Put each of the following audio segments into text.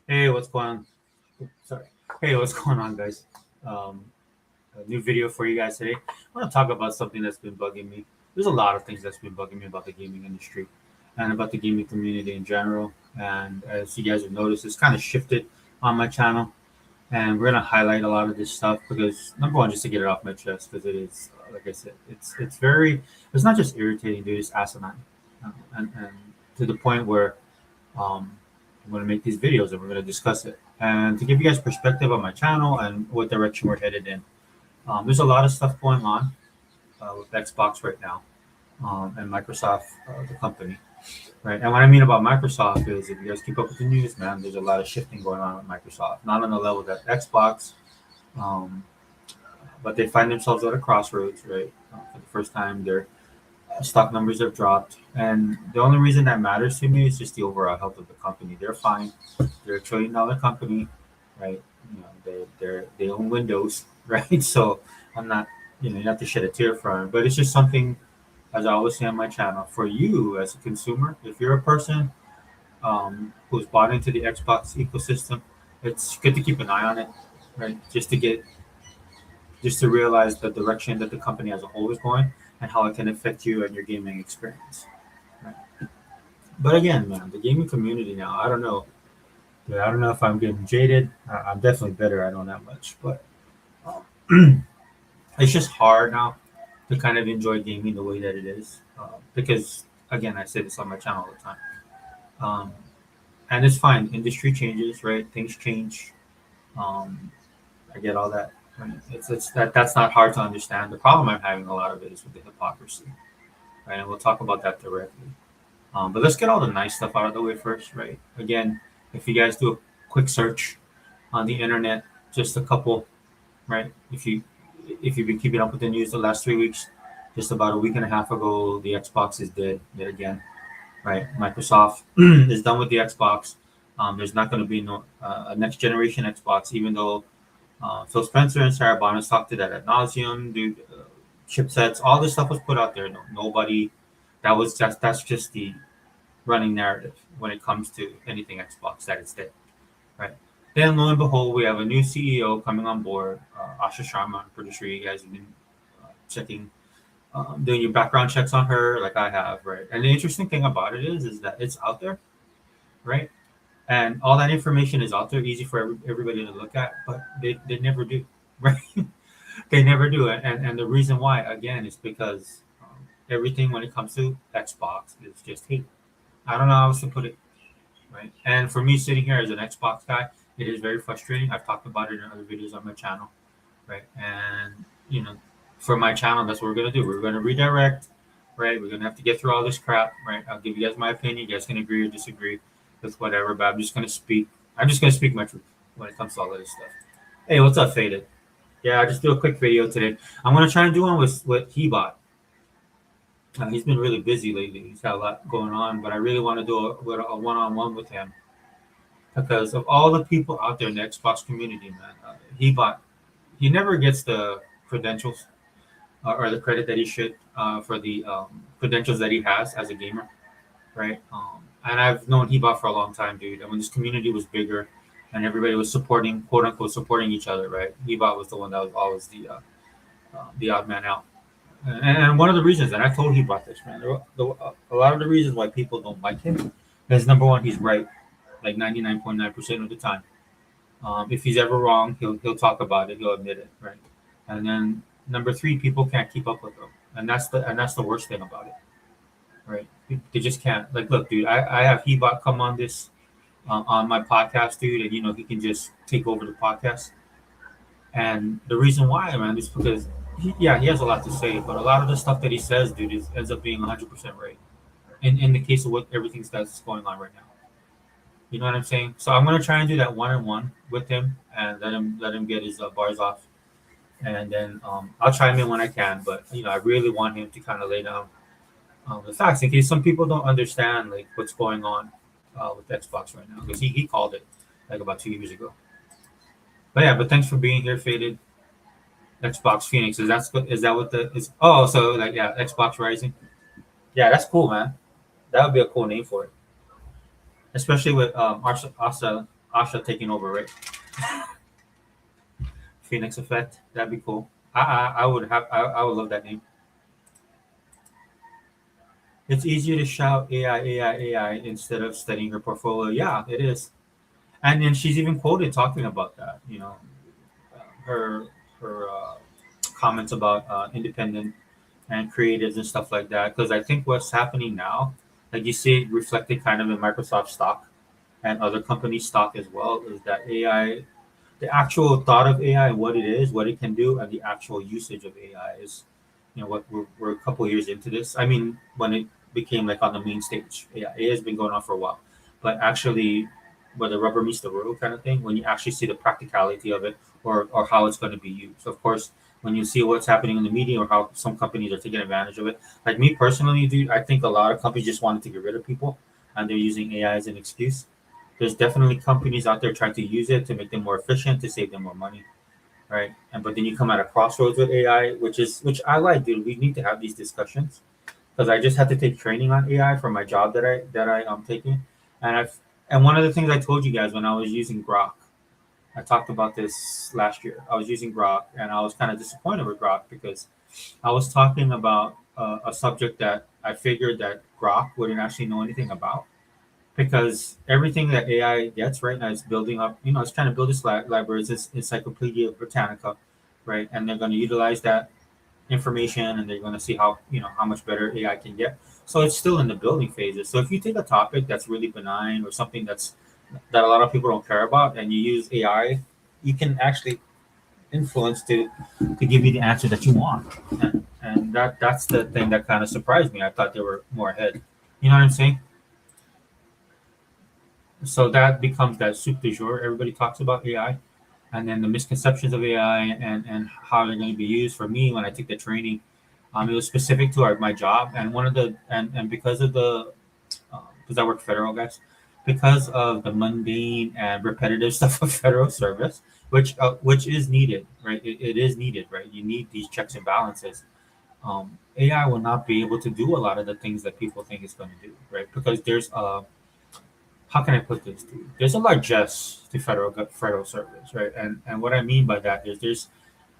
Hey, what's going on? Sorry. Hey, what's going on, guys? Um, a new video for you guys today. I want to talk about something that's been bugging me. There's a lot of things that's been bugging me about the gaming industry and about the gaming community in general. And as you guys have noticed, it's kind of shifted on my channel. And we're gonna highlight a lot of this stuff because number one, just to get it off my chest, because it is, like I said, it's very. It's not just irritating, dude. It's asinine, and to the point where um, I'm going to make these videos and we're going to discuss it. And to give you guys perspective on my channel and what direction we're headed in, there's a lot of stuff going on with Xbox right now and Microsoft, the company. Right. And what I mean about Microsoft is if you guys keep up with the news, man, there's a lot of shifting going on with Microsoft. Not on the level that Xbox, um, but they find themselves at a crossroads, right? For the first time, their stock numbers have dropped. And the only reason that matters to me is just the overall health of the company. They're fine. They're $1 trillion company, right? You know, they own Windows, right? So I'm not, you know, you have to shed a tear for it. But it's just something, as I always say on my channel, for you as a consumer, if you're a person who's bought into the Xbox ecosystem, it's good to keep an eye on it, right? Just to realize the direction that the company as a whole is going and how it can affect you and your gaming experience. Right? But again, man, the gaming community now, I don't know. Dude, I don't know if I'm getting jaded. I'm definitely better. I know that much. But it's just hard now to kind of enjoy gaming the way that it is. Because, again, I say this on my channel all the time. Um, and it's fine. Industry changes, right? Things change. Um, I get all that. Right? That's not hard to understand. The problem I'm having a lot of it is with the hypocrisy, right? And we'll talk about that directly. But let's get all the nice stuff out of the way first, right? Again, if you guys do a quick search on the internet, just a couple, right? If you've been keeping up with the news the last 3 weeks, just about a week and a half ago, the Xbox is dead yet again, right? Microsoft is done with the Xbox. There's not going to be no a next generation Xbox, even though Phil Spencer and Sarah Bonnet talked to that ad nauseum. Dude, chipsets, all this stuff was put out there. No, nobody. That's just the running narrative when it comes to anything Xbox that it's dead, right? Then lo and behold, we have a new CEO coming on board, Asha Sharma. I'm pretty sure you guys have been checking, doing your background checks on her, like I have, right? And the interesting thing about it is that it's out there, right? And all that information is out there, easy for everybody to look at, but they never do, right? They never do it, and the reason why, again, is because everything when it comes to Xbox is just hate. I don't know how else to put it, right? And for me, sitting here as an Xbox guy, it is very frustrating. I've talked about it in other videos on my channel, right? And you know, for my channel, that's what we're gonna do. We're gonna redirect, right? We're gonna have to get through all this crap, right? I'll give you guys my opinion. You guys can agree or disagree with whatever, but I'm just gonna speak. I'm just gonna speak my truth when it comes to all of this stuff. Hey, what's up, Faded? Yeah, I just do a quick video today. I'm gonna try and do one with what he bought. He's been really busy lately. He's got a lot going on, but I really want to do a one-on-one with him because of all the people out there in the Xbox community, man. He never gets the credentials or the credit that he should for the credentials that he has as a gamer, right? And I've known Hebot for a long time, dude. And when this community was bigger and everybody was supporting, quote unquote, supporting each other, right? Hebot was the one that was always the odd man out. And one of the reasons, and I told he brought this, man, a lot of the reasons why people don't like him is number one, he's right, like 99.9% of the time. If he's ever wrong, he'll talk about it, he'll admit it, right? And then number three, people can't keep up with him, and that's the worst thing about it, right? They just can't. Like, look, dude, I have Hebot come on this on my podcast, dude, and you know he can just take over the podcast. And the reason why, man, is because he has a lot to say, but a lot of the stuff that he says, dude, ends up being 100% right. In the case of what everything that's going on right now, you know what I'm saying? So I'm gonna try and do that one-on-one with him and let him get his bars off, and then I'll chime in when I can. But you know, I really want him to kind of lay down the facts in case some people don't understand like what's going on with Xbox right now because he called it like about 2 years ago. But yeah, but thanks for being here, Faded. Xbox Phoenix. Is that what the is? Oh, so like yeah, Xbox Rising. Yeah, that's cool, man. That would be a cool name for it, especially with Asa. Asha taking over, right? Phoenix Effect. That'd be cool. I would have. I would love that name. It's easier to shout AI, AI, AI instead of studying her portfolio. Yeah, it is. And then she's even quoted talking about that. Her her comments about independent and creatives and stuff like that. Because I think what's happening now, like you see it reflected kind of in Microsoft stock and other companies' stock as well, is that AI, the actual thought of AI and what it is, what it can do, and the actual usage of AI is, what we're a couple years into this. I mean, when it became like on the main stage, yeah, it has been going on for a while, but actually, where the rubber meets the road kind of thing, when you actually see the practicality of it or how it's going to be used. Of course, when you see what's happening in the media or how some companies are taking advantage of it, like me personally, dude, I think a lot of companies just wanted to get rid of people and they're using AI as an excuse. There's definitely companies out there trying to use it to make them more efficient, to save them more money, right? And but then you come at a crossroads with AI, which I like, dude. We need to have these discussions because I just had to take training on AI for my job that I am taking, and one of the things I told you guys when I was using Grok, I talked about this last year. I was using Grok, and I was kind of disappointed with Grok because I was talking about a subject that I figured that Grok wouldn't actually know anything about because everything that AI gets right now is building up. It's trying to build this library, this Encyclopedia Britannica, right? And they're going to utilize that information, and they're going to see how much better AI can get. So it's still in the building phases. So if you take a topic that's really benign or something that a lot of people don't care about, and you use AI, you can actually influence to give you the answer that you want. And that's the thing that kind of surprised me. I thought they were more ahead. You know what I'm saying? So that becomes that soup du jour. Everybody talks about AI, and then the misconceptions of AI and how they're going to be used. For me, when I took the training, it was specific to my job, and one of the and because of the because I work federal, guys, because of the mundane and repetitive stuff of federal service, which is needed, right? It is needed, right? You need these checks and balances. AI will not be able to do a lot of the things that people think it's going to do, right? Because there's a how can I put this, dude? There's a largesse to federal service, right? And what I mean by that is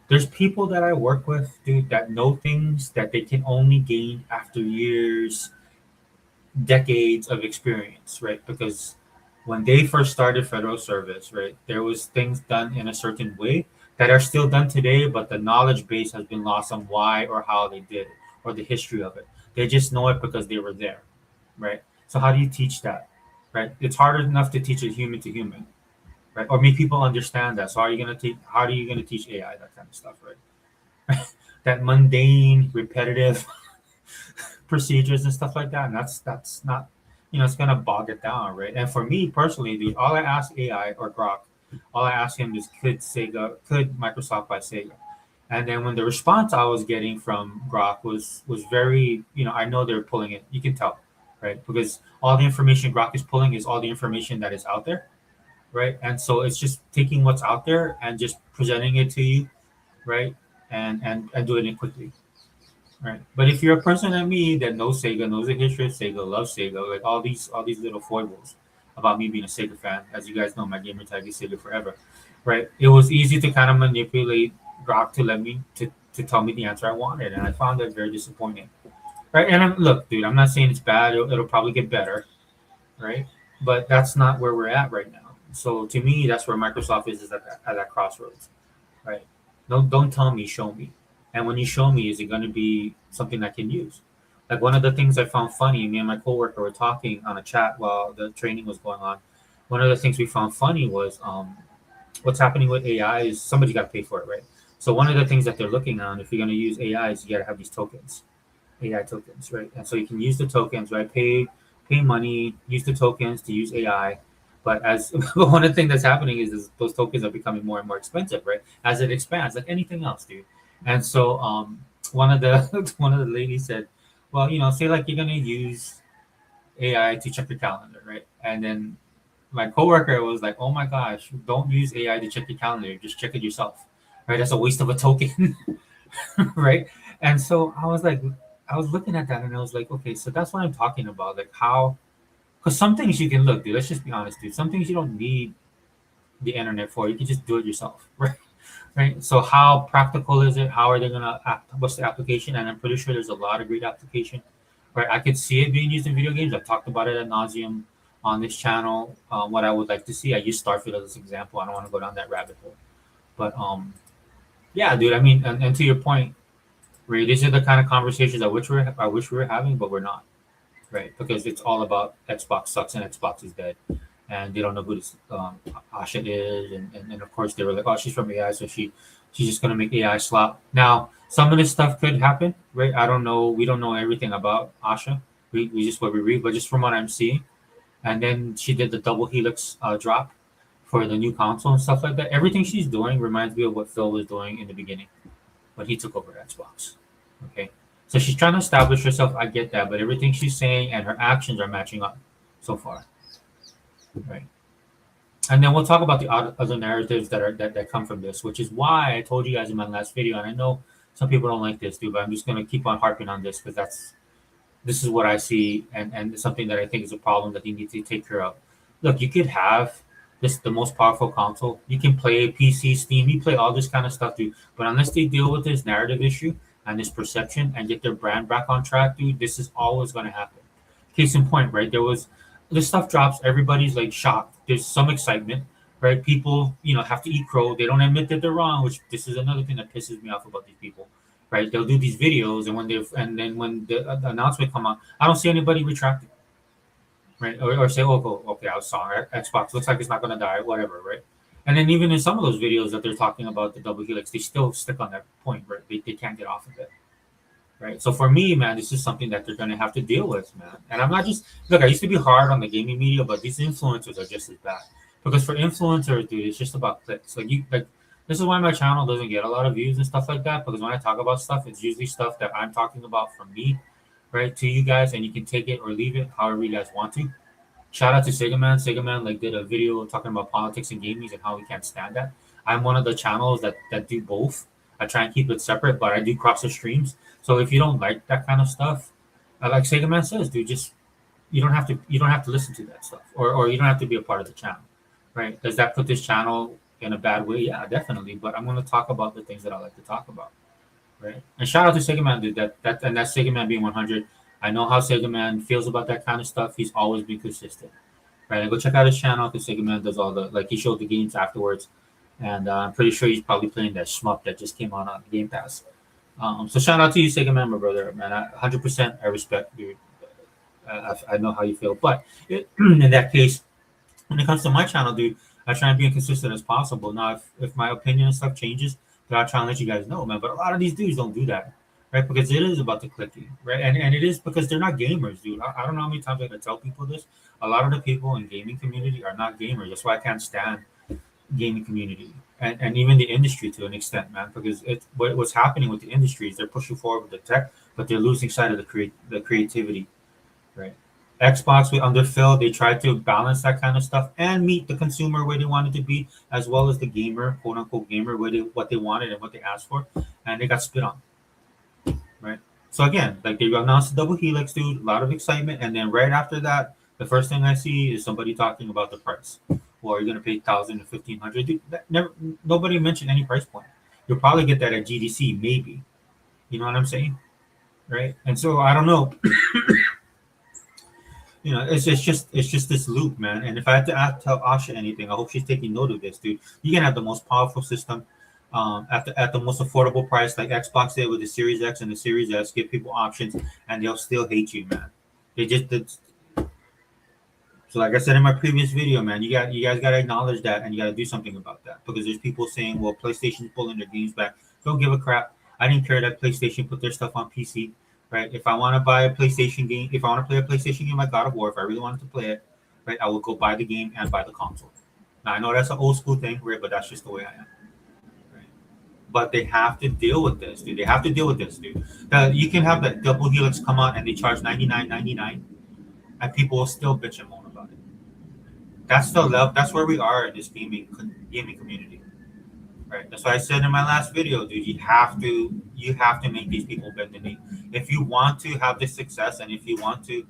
there's people that I work with, dude, that know things that they can only gain after years, decades of experience, right? Because when they first started federal service, right, there was things done in a certain way that are still done today, but the knowledge base has been lost on why or how they did it or the history of it. They just know it because they were there, right? So how do you teach that, right? It's hard enough to teach a human to human, right? Or make people understand that. So how are you gonna teach? How are you gonna teach AI that kind of stuff, right? That mundane, repetitive procedures and stuff like that. And that's not, it's gonna bog it down, right? And for me personally, all I ask AI or Grok, all I ask him is could Microsoft buy Sega? And then when the response I was getting from Grok was very, I know they're pulling it. You can tell, right? Because all the information Grok is pulling is all the information that is out there, right? And so it's just taking what's out there and just presenting it to you, right? And doing it quickly. Right. But if you're a person like me that knows Sega, knows the history of Sega, loves Sega, like all these little foibles about me being a Sega fan, as you guys know, my gamer tag is Sega forever. Right. It was easy to kind of manipulate Grok to let me to tell me the answer I wanted, and I found that very disappointing. Right. And look, dude, I'm not saying it's bad. It'll probably get better. Right. But that's not where we're at right now. So to me, that's where Microsoft is at that crossroads. Right. Don't tell me, show me. And when you show me, is it going to be something I can use? Like one of the things I found funny, me and my coworker were talking on a chat while the training was going on. One of the things we found funny was what's happening with AI is somebody's got to pay for it, right? So one of the things that they're looking on, if you're going to use AI, is you got to have these tokens, AI tokens, right? And so you can use the tokens, right? Pay money, use the tokens to use AI. But as one of the things that's happening is those tokens are becoming more and more expensive, right? As it expands, like anything else, dude. And so one of the one of the ladies said, well, say like you're gonna use AI to check your calendar, right? And then my coworker was like, oh my gosh, don't use AI to check your calendar, just check it yourself, right? That's a waste of a token, right? And so I was looking at that and I was like, okay, so that's what I'm talking about, like how, because some things you can look, dude. Let's just be honest, dude. Some things you don't need. the internet for. You can just do it yourself, right? Right. So how practical is it? How are they gonna act? What's the application? And I'm pretty sure there's a lot of great application, right? I could see it being used in video games. I've talked about it ad nauseum on this channel. What I would like to see, I use Starfield as an example. I don't want to go down that rabbit hole, but yeah, dude. I mean, and to your point, Ray, these are the kind of conversations I wish we were having, but we're not, right? Because it's all about Xbox sucks and Xbox is dead, and they don't know who this Asha is, and of course they were like, oh, she's from AI, so she's just gonna make AI slop. Now, some of this stuff could happen, right? I don't know. We don't know everything about Asha. We just what we read, but just from what I'm seeing, and then she did the double Helix drop for the new console and stuff like that. Everything she's doing reminds me of what Phil was doing in the beginning when he took over Xbox. Okay. So she's trying to establish herself. I get that, but everything she's saying and her actions are matching up so far. Right. And then we'll talk about the other narratives that come from this, which is why I told you guys in my last video, and I know some people don't like this, dude, but I'm just gonna keep on harping on this because this is what I see, and it's something that I think is a problem that you need to take care of. Look, you could have the most powerful console. You can play PC, Steam, you play all this kind of stuff, dude. But unless they deal with this narrative issue and this perception and get their brand back on track, dude, this is always going to happen. Case in point, right? This stuff drops, everybody's like shocked. There's some excitement, right? People, have to eat crow. They don't admit that they're wrong, which this is another thing that pisses me off about these people, right? They'll do these videos, and then when the announcement come out, I don't see anybody retracting, right? Or say, oh, okay, I was wrong. Xbox looks like it's not going to die, whatever, right? And then even in some of those videos that they're talking about the double helix, they still stick on that point, right? They can't get off of it, right? So for me, man, this is something that they're going to have to deal with, man. And I'm not just look. I used to be hard on the gaming media, but these influencers are just as bad because for influencers, dude, it's just about clicks. Like this is why my channel doesn't get a lot of views and stuff like that because when I talk about stuff, it's usually stuff that I'm talking about from me, right, to you guys, and you can take it or leave it however you guys want to. Shout out to Sega Man. Sega Man like did a video talking about politics and gaming and how we can't stand that. I'm one of the channels that do both. I try and keep it separate, but I do cross the streams. So if you don't like that kind of stuff, like Sega Man says, dude, just you don't have to listen to that stuff, or you don't have to be a part of the channel, right? Does that put this channel in a bad way? Yeah, definitely. But I'm going to talk about the things that I like to talk about, right? And shout out to Sega Man, dude. That's Sega Man being 100. I know how Sega Man feels about that kind of stuff. He's always been consistent, right? And go check out his channel because Sega Man does all he showed the games afterwards, and I'm pretty sure he's probably playing that shmup that just came on Game Pass. So shout out to you, Sega Man, my brother, man. 100%, I respect you. I know how you feel, but in that case, when it comes to my channel, dude, I try and be as consistent as possible. Now, if my opinion and stuff changes, then I'll try and let you guys know, man. But a lot of these dudes don't do that, right? Because it is about the clicking, right? And it is because they're not gamers, dude. I don't know how many times I have to tell people this. A lot of the people in gaming community are not gamers. That's why I can't stand gaming community and even the industry to an extent, man. Because what's happening with the industry is they're pushing forward with the tech, but they're losing sight of the creativity, right? Xbox with under Phil, they tried to balance that kind of stuff and meet the consumer where they wanted to be, as well as the gamer, quote unquote gamer, what they wanted and what they asked for, and they got spit on, right? So again, like they announced the double helix, dude, a lot of excitement, and then right after that, the first thing I see is somebody talking about the price. Well, are you gonna pay 1,000 to 1,500? Dude, nobody mentioned any price point. You'll probably get that at GDC, maybe. You know what I'm saying, right? And so I don't know. It's just this loop, man. And if I had to tell Asha anything, I hope she's taking note of this, dude. You can have the most powerful system, at the most affordable price, like Xbox did with the Series X and the Series S. Give people options, and they'll still hate you, man. So, like I said in my previous video, man, you guys got to acknowledge that, and you got to do something about that because there's people saying, "Well, PlayStation's pulling their games back." Don't give a crap. I didn't care that PlayStation put their stuff on PC. Right. If I want to buy a PlayStation game, if I want to play a PlayStation game like God of War, if I really wanted to play it, right, I will go buy the game and buy the console. Now I know that's an old school thing, right? But that's just the way I am. Right. But they have to deal with this, dude. They have to deal with this, dude. You can have that double helix come out and they charge $99.99, and people will still bitch and moan about it. That's the level. That's where we are in this gaming community. Right. That's why I said in my last video, dude, you have to make these people bend the knee. If you want to have this success and if you want to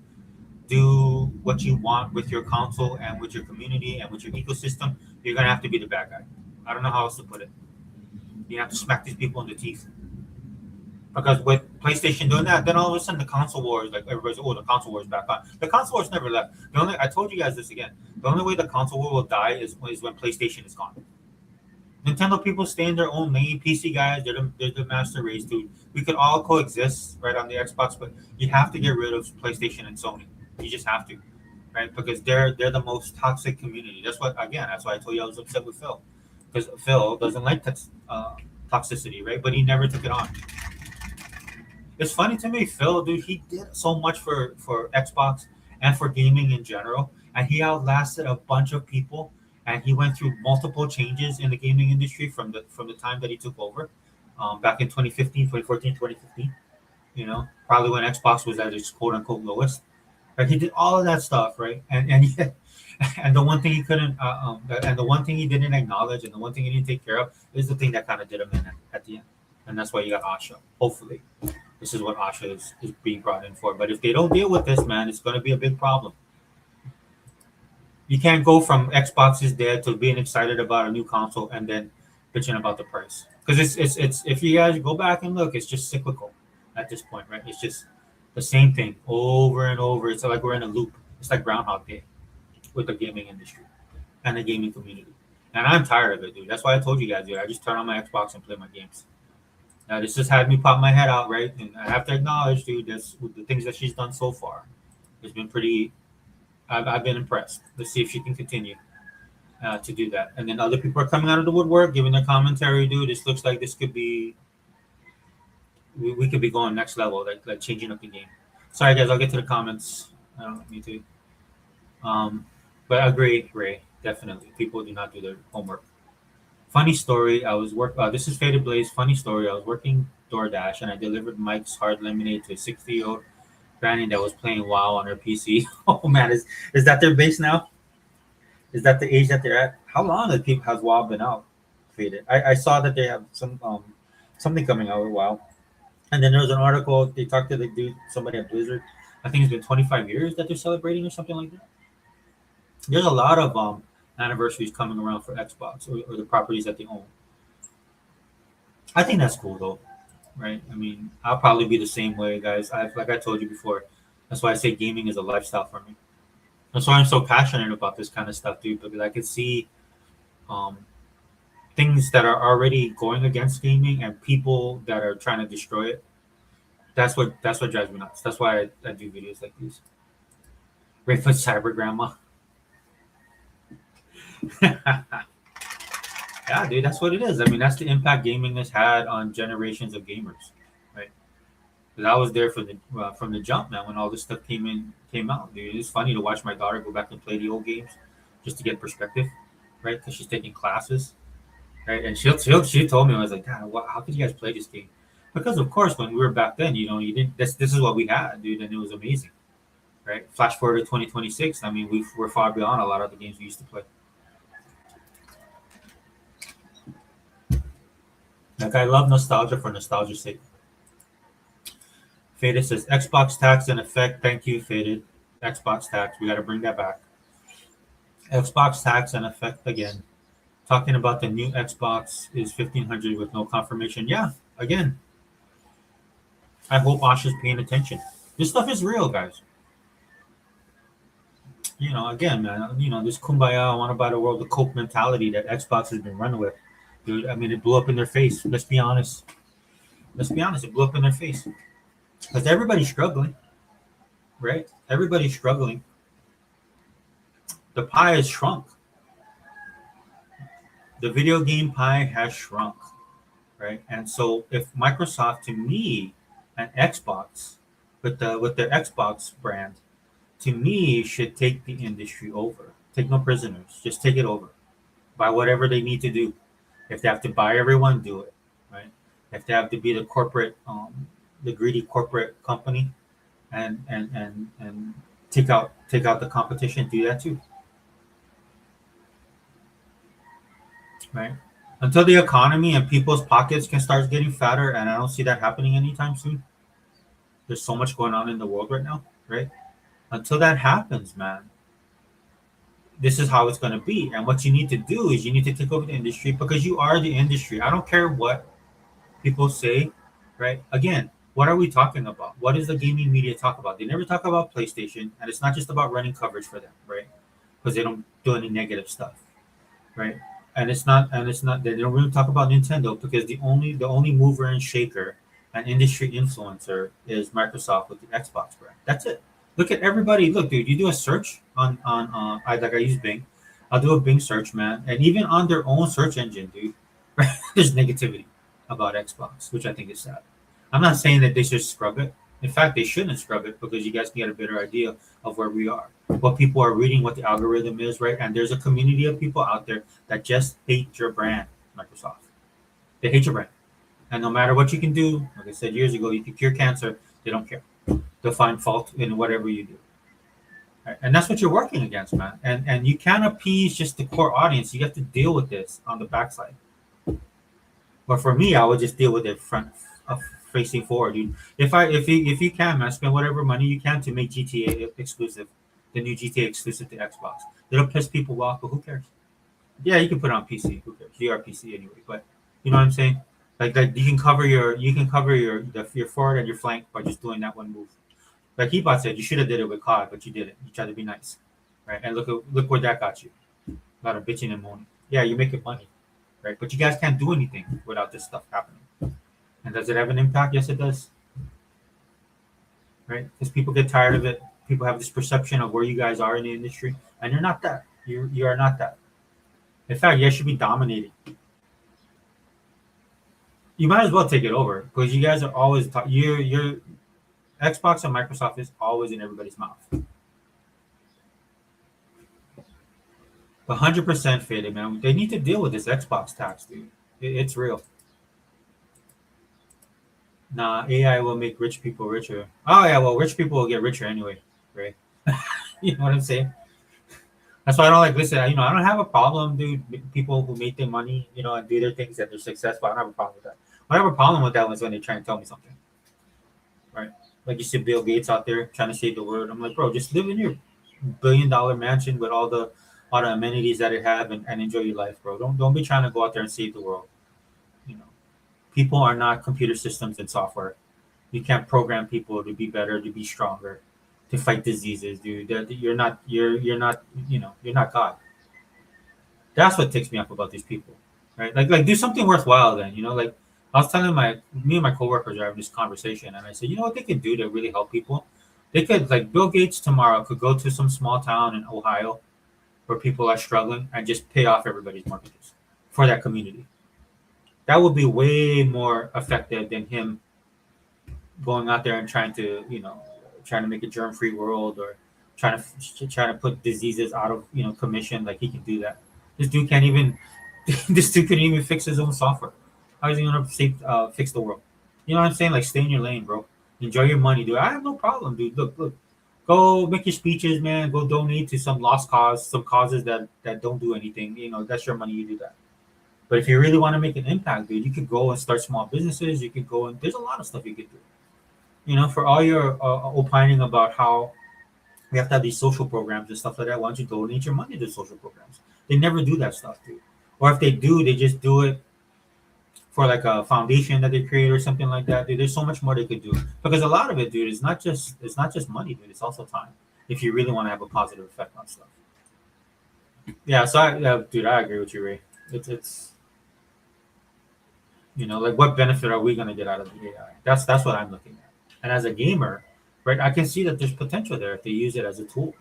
do what you want with your console and with your community and with your ecosystem, you're gonna have to be the bad guy. I don't know how else to put it. You have to smack these people in the teeth. Because with PlayStation doing that, then all of a sudden the console wars, like everybody's, oh, the console wars back on. The console wars never left. The only I told you guys this again. The only way the console war will die is when PlayStation is gone. Nintendo people stay in their own lane. PC guys, they're the master race, dude. We could all coexist right on the Xbox, but you have to get rid of PlayStation and Sony. You just have to, right? Because they're the most toxic community. That's what again. That's why I told you I was upset with Phil, because Phil doesn't like toxicity, right? But he never took it on. It's funny to me, Phil, dude. He did so much for Xbox and for gaming in general, and he outlasted a bunch of people. And he went through multiple changes in the gaming industry from the time that he took over, back in 2015, 2014, 2015. You know, probably when Xbox was at its quote unquote lowest. Right? He did all of that stuff, right? And yeah, and the one thing he couldn't, and the one thing he didn't acknowledge, and the one thing he didn't take care of is the thing that kind of did him in at the end. And that's why you got Asha. Hopefully, this is what Asha is being brought in for. But if they don't deal with this, man, it's going to be a big problem. You can't go from Xbox is dead to being excited about a new console and then bitching about the price. Because it's if you guys go back and look, it's just cyclical at this point, right? It's just the same thing over and over. It's like we're in a loop. It's like Groundhog Day with the gaming industry and the gaming community. And I'm tired of it, dude. That's why I told you guys, dude. I just turn on my Xbox and play my games. Now this just had me pop my head out, right? And I have to acknowledge, dude, that's with the things that she's done so far. It's been pretty. I've been impressed. Let's see if she can continue to do that. And then other people are coming out of the woodwork, giving their commentary. Dude, this looks like this could be. We could be going next level, like changing up the game. Sorry, guys. I'll get to the comments. I don't need to. But I agree, Ray. Definitely, people do not do their homework. Funny story. I was work. This is Faded Blaze. Funny story. I was working DoorDash and I delivered Mike's Hard Lemonade to a 60-year-old granny that was playing WoW on her PC. Oh man, is that their base now? Is that the age that they're at? How long has WoW been out? Faded. I saw that they have something coming out with WoW, and then there was an article. They talked to the dude, somebody at Blizzard. I think it's been 25 years that they're celebrating or something like that. There's a lot of anniversaries coming around for Xbox or the properties that they own. I think that's cool though, right? I mean, I'll probably be the same way, guys. Like I told you before, that's why I say gaming is a lifestyle for me. That's why I'm so passionate about this kind of stuff, dude. Because I can see things that are already going against gaming and people that are trying to destroy it. That's what drives me nuts. That's why I do videos like these. Right foot cyber grandma. Yeah, dude, that's what it is. I mean, that's the impact gaming has had on generations of gamers, right? Because I was there from the jump, man, when all this stuff came out. Dude, it's funny to watch my daughter go back and play the old games just to get perspective, right? Because she's taking classes, right? And she told me, I was like, God, how could you guys play this game? Because of course, when we were back then, you didn't. This is what we had, dude, and it was amazing, right? Flash forward to 2026. I mean, we're far beyond a lot of the games we used to play. Like, I love nostalgia for nostalgia's sake. Faded says Xbox tax in effect. Thank you, Faded. Xbox tax. We got to bring that back. Xbox tax in effect again. Talking about the new Xbox is 1,500 with no confirmation. Yeah, again. I hope Asha's paying attention. This stuff is real, guys. Again, man. This kumbaya, I want to buy the world, the Coke mentality that Xbox has been running with. Dude, I mean, it blew up in their face. Let's be honest. It blew up in their face. Because everybody's struggling, right? Everybody's struggling. The pie has shrunk. The video game pie has shrunk, right? And so if Microsoft, to me, and Xbox, with their Xbox brand, to me, should take the industry over. Take no prisoners. Just take it over. Buy whatever they need to do. If they have to buy everyone, do it, right? If they have to be the corporate, the greedy corporate company, and take out the competition, do that too, right? Until the economy and people's pockets can start getting fatter, and I don't see that happening anytime soon. There's so much going on in the world right now, right? Until that happens, man, this is how it's going to be. And what you need to do is you need to take over the industry because you are the industry. I don't care what people say, right? Again, what are we talking about? What does the gaming media talk about? They never talk about PlayStation, and it's not just about running coverage for them, right? Because they don't do any negative stuff, right? And it's not they don't really talk about Nintendo because the only mover and shaker and industry influencer is Microsoft with the Xbox brand. That's it. Look at everybody. Look, dude, you do a search on I use Bing. I'll do a Bing search, man, and even on their own search engine, dude, right? There's negativity about Xbox, which I think is sad. I'm not saying that they should scrub it. In fact, they shouldn't scrub it because you guys can get a better idea of where we are, what people are reading, what the algorithm is, right? And there's a community of people out there that just hate your brand, Microsoft. They hate your brand. And no matter what you can do, like I said years ago, you can cure cancer, they don't care. They'll find fault in whatever you do. Right? And that's what you're working against, man. And you can't appease just the core audience. You have to deal with this on the backside. But for me, I would just deal with it front facing forward, dude. If you can, man, spend whatever money you can to make GTA exclusive, the new GTA exclusive to Xbox. It'll piss people off, but who cares? Yeah, you can put it on PC. Who cares? You are PC anyway. But you know what I'm saying? Like you can cover your forward and your flank by just doing that one move. Like Hebot said, you should have did it with COD, but you didn't. You tried to be nice, right? And look where that got you. A lot of bitching and moaning. Yeah, you're making money, right? But you guys can't do anything without this stuff happening. And does it have an impact? Yes, it does, right? Because people get tired of it. People have this perception of where you guys are in the industry, and you're not that. You are not that. In fact, you guys should be dominating. You might as well take it over because you guys are always you're Xbox and Microsoft is always in everybody's mouth. 100% faded, man. They need to deal with this Xbox tax, dude. It's real. Nah, AI will make rich people richer. Oh yeah, well, rich people will get richer anyway, right? You know what I'm saying? That's why I don't like listen. I don't have a problem, dude. With people who make their money, and do their things and they're successful. I don't have a problem with that. What I have a problem with that was when they try and tell me something, right? Like you see Bill Gates out there trying to save the world. I'm like, bro, just live in your $1 billion mansion with all the amenities that it have and enjoy your life, bro. Don't be trying to go out there and save the world. You know, people are not computer systems and software. You can't program people to be better, to be stronger, to fight diseases, dude. You're not God. That's what ticks me off about these people, right? Like do something worthwhile. Then like I was telling me and my coworkers are having this conversation, and I said, you know what they could do to really help people? They could like Bill Gates tomorrow could go to some small town in Ohio where people are struggling and just pay off everybody's mortgages for that community. That would be way more effective than him going out there and trying to make a germ-free world or trying to put diseases out of commission. Like he can do that. This dude can't even. This dude couldn't even fix his own software. How is he gonna fix the world? You know what I'm saying? Like stay in your lane, bro. Enjoy your money, dude. I have no problem, dude. Look. Go make your speeches, man. Go donate to some lost cause, some causes that don't do anything. That's your money. You do that. But if you really want to make an impact, dude, you could go and start small businesses. You could go and there's a lot of stuff you could do. For all your opining about how we have to have these social programs and stuff like that, why don't you donate your money to social programs? They never do that stuff, dude. Or if they do, they just do it for like a foundation that they create or something like that. Dude, there's so much more they could do because a lot of it, dude, is not just money, dude. It's also time. If you really want to have a positive effect on stuff. Yeah, so dude, I agree with you, Ray. It's like what benefit are we gonna get out of the AI? That's what I'm looking at. And as a gamer, right, I can see that there's potential there if they use it as a tool.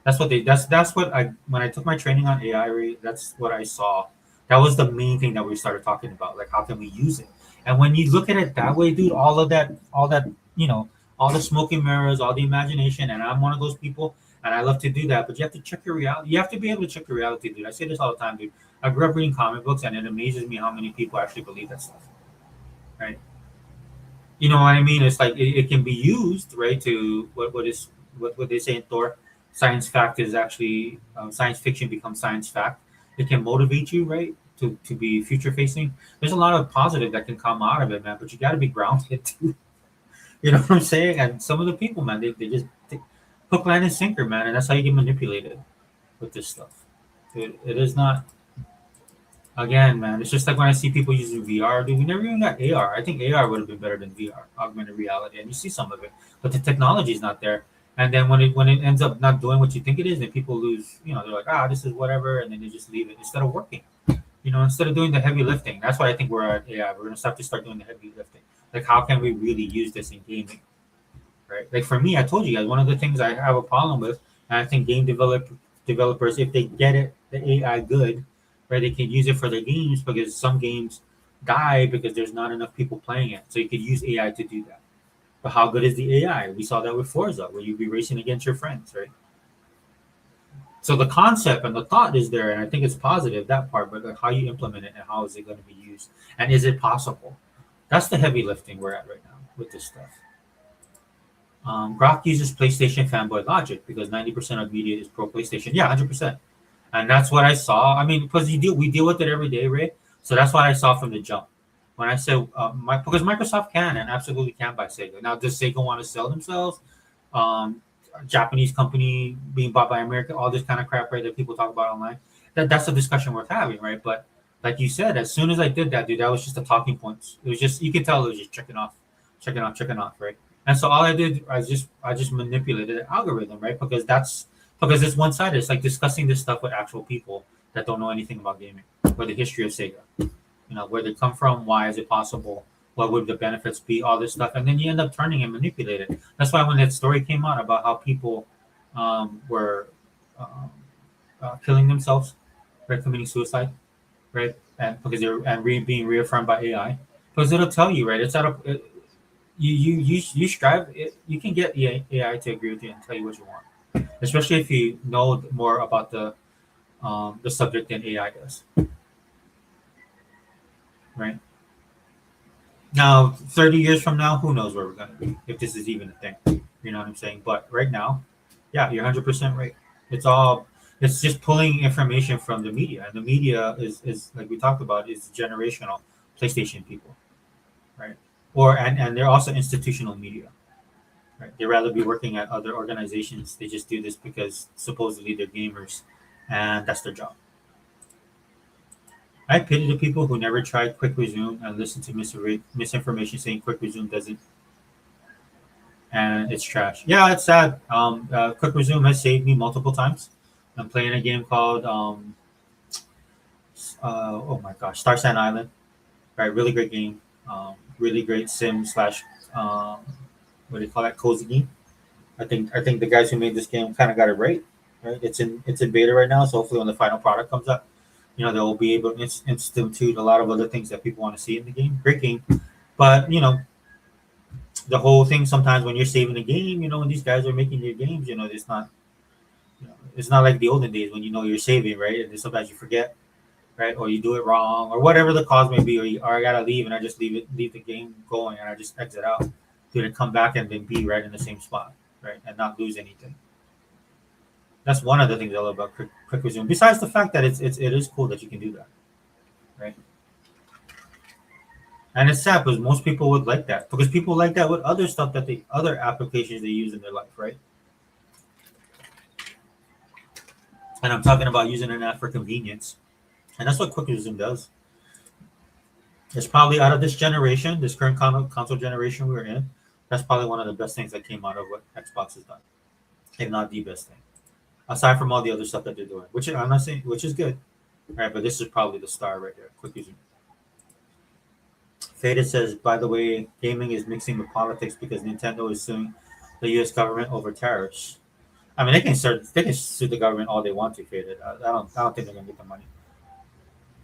That's what I when I took my training on AI, Ray, that's what I saw. That was the main thing that we started talking about, like how can we use it? And when you look at it that way, dude, all that, all the smoke and mirrors, all the imagination, and I'm one of those people, and I love to do that. But you have to check your reality. You have to be able to check your reality, dude. I say this all the time, dude. I grew up reading comic books, and it amazes me how many people actually believe that stuff, right? You know what I mean? It's like it can be used, right? To what they say in Thor, science fact is actually science fiction becomes science fact. It can motivate you, right? To be future facing. There's a lot of positive that can come out of it, man. But you got to be grounded too. You know what I'm saying? And some of the people, man, they just hook, line, and sinker, man, and that's how you get manipulated with this stuff. It is not. Again, man, it's just like when I see people using VR, dude. We never even got AR. I think AR would have been better than VR, augmented reality, and you see some of it, but the technology is not there. And then when it ends up not doing what you think it is, then people lose. They're like, this is whatever, and then they just leave it instead of working. Instead of doing the heavy lifting. That's why I think we're at AI. We're gonna have to start doing the heavy lifting. Like, how can we really use this in gaming, right? Like for me, I told you guys one of the things I have a problem with, and I think developers, if they get it, the AI good, right, they can use it for their games because some games die because there's not enough people playing it. So you could use AI to do that. But how good is the AI? We saw that with Forza, where you'd be racing against your friends, right? So the concept and the thought is there, and I think it's positive, that part. But like how you implement it and how is it going to be used, and is it possible? That's the heavy lifting we're at right now with this stuff. Grok uses PlayStation fanboy logic because 90% of media is pro PlayStation. Yeah, 100%. And that's what I saw. I mean, because we deal with it every day, right? So that's what I saw from the jump. When I said because Microsoft can and absolutely can buy Sega. Now, does Sega want to sell themselves? Japanese company being bought by America, all this kind of crap, right? That people talk about online. That's a discussion worth having, right? But like you said, as soon as I did that, dude, that was just the talking points. It was just you can tell it was just checking off, right? And so all I did, I just manipulated the algorithm, right? Because it's one sided. It's like discussing this stuff with actual people that don't know anything about gaming or the history of Sega. Where they come from, why is it possible, what would the benefits be, all this stuff, and then you end up turning and manipulating. That's why when that story came out about how people were killing themselves, right, committing suicide, right, and because being reaffirmed by AI, because it'll tell you, right, it's out of you strive, you can get the AI to agree with you and tell you what you want, especially if you know more about the subject than AI does, right? Now, 30 years from now, who knows where we're going to be, if this is even a thing. You know what I'm saying? But right now, yeah, you're 100% right. It's just pulling information from the media. And the media is like we talked about, is generational PlayStation people, right? And they're also institutional media, right? They'd rather be working at other organizations. They just do this because supposedly they're gamers and that's their job. I pity the people who never tried Quick Resume and listened to misinformation saying Quick Resume doesn't, and it's trash. Yeah, it's sad. Quick Resume has saved me multiple times. I'm playing a game called oh my gosh, Star Sand Island. Right, really great game. Really great sim slash what do you call that, cozy game. I think the guys who made this game kind of got it right. Right, it's in beta right now, so hopefully when the final product comes up, they'll be able to institute a lot of other things that people want to see in the game. Great game, but the whole thing sometimes when you're saving the game, when these guys are making their games, it's not like the olden days when you're saving, right? And then sometimes you forget, right, or you do it wrong, or whatever the cause may be, or I gotta leave and I just leave the game going and I just exit out, to come back and then be right in the same spot, right, and not lose anything. That's one of the things I love about quick resume. Besides the fact that it is cool that you can do that, right? And it's sad because most people would like that because people like that with other stuff other applications they use in their life, right? And I'm talking about using an app for convenience, and that's what quick resume does. It's probably out of this generation, this current console generation we're in. That's probably one of the best things that came out of what Xbox has done, if not the best thing. Aside from all the other stuff that they're doing, which I'm not saying, which is good, right? But this is probably the star right there. Quick resume. Faded says, by the way, gaming is mixing with politics because Nintendo is suing the U.S. government over tariffs. I mean, they can sue the government all they want to. Faded. I don't think they're gonna get the money.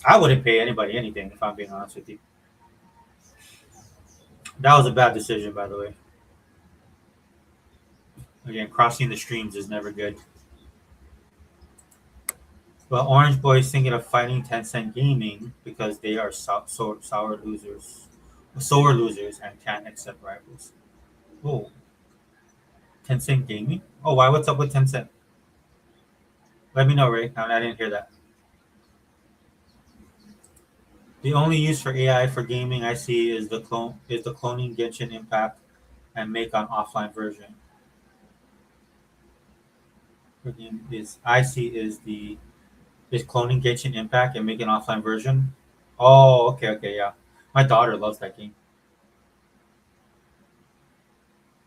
I wouldn't pay anybody anything if I'm being honest with you. That was a bad decision, by the way. Again, crossing the streams is never good. Well, Orange Boy is thinking of fighting Tencent Gaming because they are sour losers, and can't accept rivals. Oh, Tencent Gaming? Oh, why? What's up with Tencent? Let me know, Ray. I didn't hear that. The only use for AI for gaming I see is the cloning Genshin Impact and make on offline version. is I see is cloning Genshin Impact and making an offline version. Oh, okay, okay, yeah. My daughter loves that game,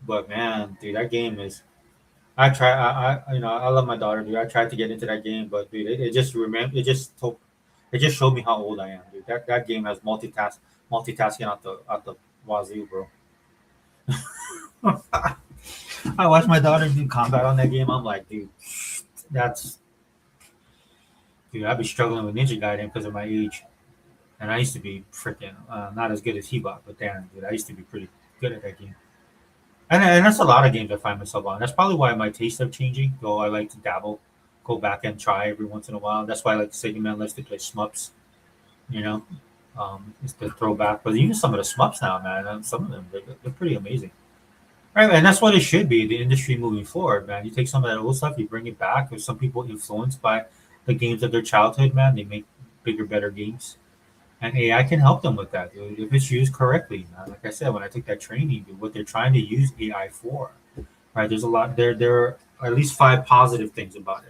but man, dude, that game is. I try. I love my daughter, dude. I tried to get into that game, but dude, it just remember. It just showed me how old I am, dude. That game has multitasking out the wazoo, bro. I watched my daughter do combat on that game. I'm like, dude, that's dude. I'd be struggling with Ninja Gaiden because of my age, and I used to be freaking not as good as Hebot, but damn, dude, I used to be pretty good at that game. And that's a lot of games I find myself on. That's probably why my tastes are changing. Though I like to dabble, go back and try every once in a while. That's why I like Sega Man likes to play Smups. You know, it's the throwback. But even some of the Smups now, man, some of them they're pretty amazing. Right, and that's what it should be. The industry moving forward, man. You take some of that old stuff, you bring it back. There's some people influenced by the games of their childhood, man. They make bigger, better games. And AI can help them with that, dude, if it's used correctly. Like I said, when I took that training, dude, what they're trying to use AI for, right? There's a lot there. There are at least five positive things about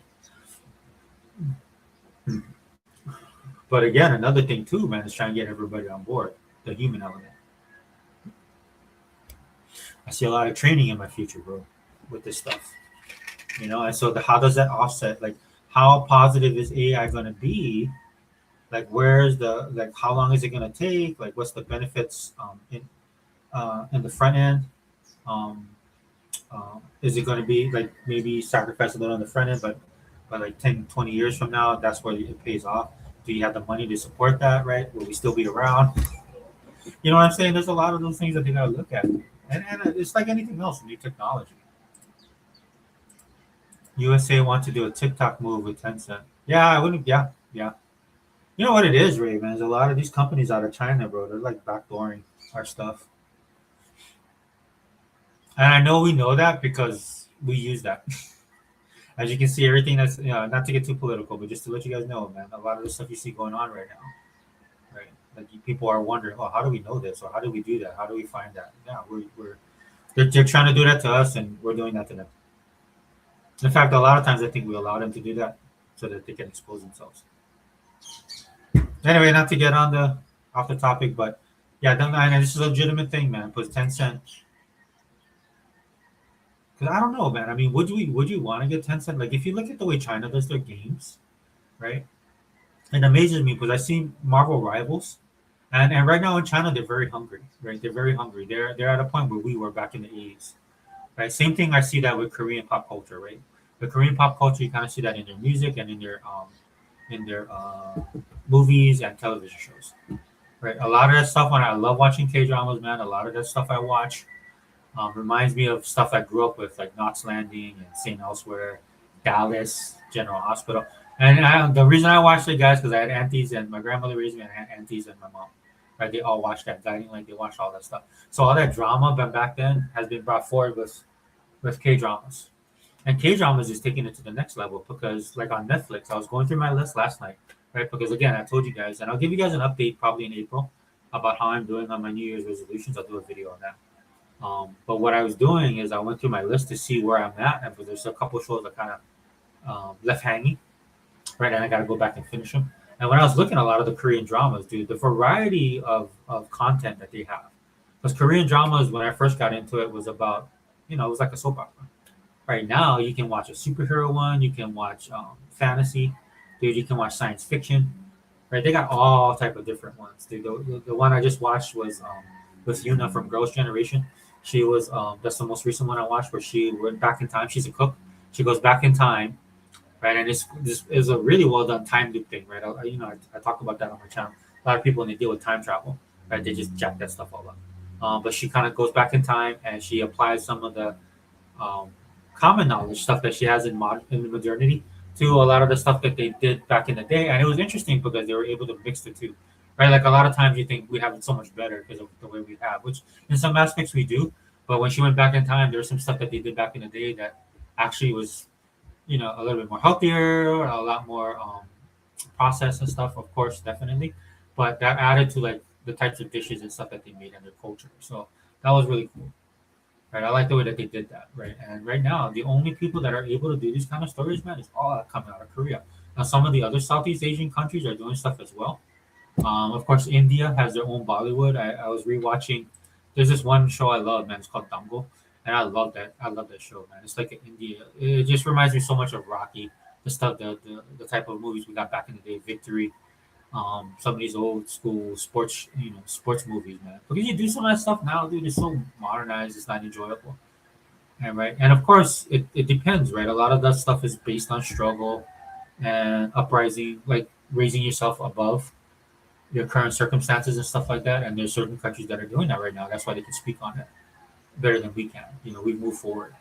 it. But again, another thing too, man, is trying to get everybody on board. The human element. I see a lot of training in my future, bro, with this stuff. And so how does that offset? Like, how positive is AI going to be? Like, where's the like? How long is it going to take? Like, what's the benefits in the front end? Um, is it going to be like maybe sacrifice a little on the front end, but like 10, 20 years from now, that's where it pays off. Do you have the money to support that? Right? Will we still be around? You know what I'm saying? There's a lot of those things that they got to look at, and it's like anything else, new technology. USA wants to do a TikTok move with Tencent. Yeah, I wouldn't. Yeah, yeah. You know what it is, Ray, man? There's a lot of these companies out of China, bro. They're like backdooring our stuff. And I know we know that because we use that. As you can see, everything that's, not to get too political, but just to let you guys know, man, a lot of the stuff you see going on right now, right? Like people are wondering, oh, how do we know this? Or how do we do that? How do we find that? Yeah, they're trying to do that to us and we're doing that to them. In fact, a lot of times I think we allow them to do that so that they can expose themselves. Anyway, not to get on the off the topic, but yeah, and this is a legitimate thing, man. Because Tencent, because I don't know, man. I mean, would you want to get Tencent? Like, if you look at the way China does their games, right? It amazes me because I see Marvel Rivals, and right now in China they're very hungry, right? They're very hungry. They're at a point where we were back in the 80s, right? Same thing. I see that with Korean pop culture, right? The Korean pop culture, you kind of see that in their music and in their movies and television shows. Right, a lot of that stuff. When I love watching K dramas, man, a lot of that stuff I watch reminds me of stuff I grew up with, like Knots Landing and Saint Elsewhere, Dallas General Hospital. And the reason I watched it, guys, because I had aunties and my grandmother raised me, and I had aunties and my mom. Right, they all watched that Guiding Light. They watched all that stuff. So all that drama back then has been brought forward with K dramas. And K dramas is taking it to the next level because, like on Netflix, I was going through my list last night, right? Because again, I told you guys, and I'll give you guys an update probably in April about how I'm doing on my New Year's resolutions. I'll do a video on that. But what I was doing is I went through my list to see where I'm at, and there's a couple shows that kind of left hanging, right? And I got to go back and finish them. And when I was looking at a lot of the Korean dramas, dude, the variety of content that they have, because Korean dramas, when I first got into it, was about, it was like a soap opera. Right now, you can watch a superhero one. You can watch fantasy, dude. You can watch science fiction, right? They got all type of different ones, dude. The one I just watched was with Yuna from Girls' Generation. She was that's the most recent one I watched, where she went back in time. She's a cook. She goes back in time, right? And this is a really well done time loop thing, right? I talk about that on my channel. A lot of people when they deal with time travel, right? They just jack that stuff all up. But she kind of goes back in time and she applies some of the um, common knowledge stuff that she has in modernity to a lot of the stuff that they did back in the day. And it was interesting because they were able to mix the two, right? Like a lot of times you think we have it so much better because of the way we have, which in some aspects we do. But when she went back in time, there was some stuff that they did back in the day that actually was, a little bit more healthier, a lot more processed and stuff, of course, definitely. But that added to like the types of dishes and stuff that they made in their culture. So that was really cool. right? I like the way that they did that, right? And right now, the only people that are able to do these kind of stories, man, is all that coming out of Korea. Now, some of the other Southeast Asian countries are doing stuff as well. Of course, India has their own Bollywood. I was rewatching. There's this one show I love, man. It's called Dango, and I love that. I love that show, man. It's like an India. It just reminds me so much of Rocky, the stuff, the type of movies we got back in the day, Victory, some of these old school sports, sports movies, man. Because you do some of that stuff now, dude, it's so modernized, it's not enjoyable. And right, and of course, it depends, right? A lot of that stuff is based on struggle and uprising, like raising yourself above your current circumstances and stuff like that. And there's certain countries that are doing that right now. That's why they can speak on it better than we can. We move forward.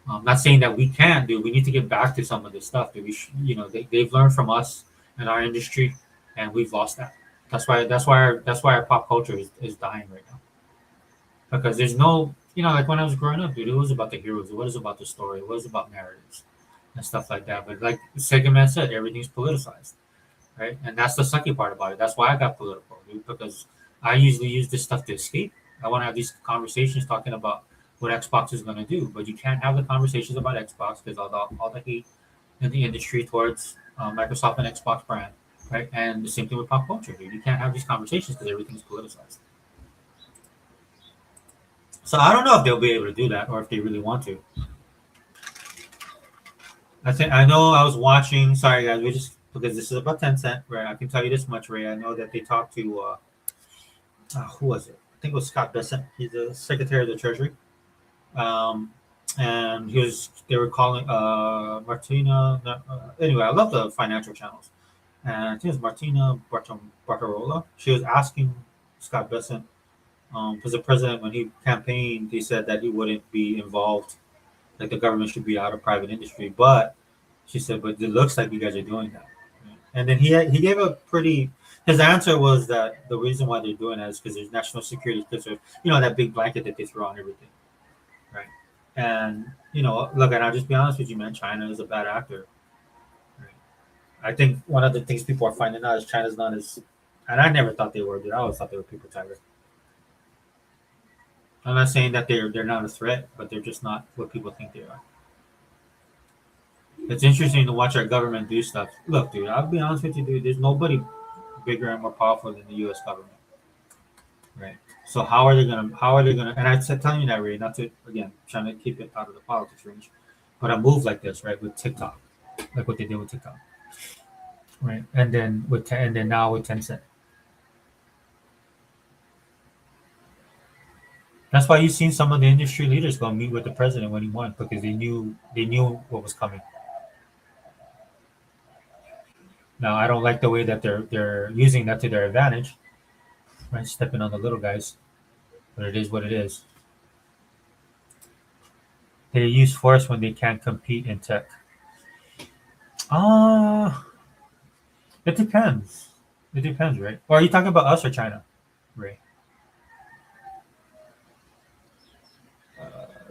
Not saying that we can't do. We need to get back to some of this stuff that they've learned from us and our industry, and we've lost that. That's why our pop culture is dying right now, because there's no, like when I was growing up, dude, it was about the heroes, it was about the story, it was about narratives and stuff like that. But like Second Man said, everything's politicized, right? And that's the sucky part about it. That's why I got political, dude, because I usually use this stuff to escape. I want to have these conversations talking about what Xbox is going to do, but you can't have the conversations about Xbox because all the hate in the industry towards Microsoft and Xbox brand, right? And the same thing with pop culture, dude. You can't have these conversations because everything's politicized. So I don't know if they'll be able to do that or if they really want to. I know I was watching. Sorry guys, we just because this is about Tencent, right? I can tell you this much, Ray. I know that they talked to who was it? I think it was Scott Bessent. He's the Secretary of the Treasury, and they were calling Martina. Anyway, I love the financial channels, and I think it was Martina Bartarola. She was asking Scott Bessent because the president, when he campaigned, he said that he wouldn't be involved, like the government should be out of private industry. But she said, but it looks like you guys are doing that. And then he gave a pretty. His answer was that the reason why they're doing that is because there's national security concerns. That big blanket that they throw on everything, right? And look, and I'll just be honest with you, man. China is a bad actor. Right? I think one of the things people are finding out is China's not as, and I never thought they were, dude. I always thought they were people tigers. I'm not saying that they're not a threat, but they're just not what people think they are. It's interesting to watch our government do stuff. Look, dude, I'll be honest with you, dude. There's nobody bigger and more powerful than the U.S. government, right? So how are they gonna? And I'm telling you that, Ray, not to again trying to keep it out of the politics range, but a move like this, right, with TikTok, like what they did with TikTok, right, and then now with Tencent. That's why you've seen some of the industry leaders go meet with the president when he won because they knew what was coming. Now I don't like the way that they're using that to their advantage, right? Stepping on the little guys, but it is what it is. They use force when they can't compete in tech. Uh it depends. It depends, right? Or are you talking about us or China, Ray?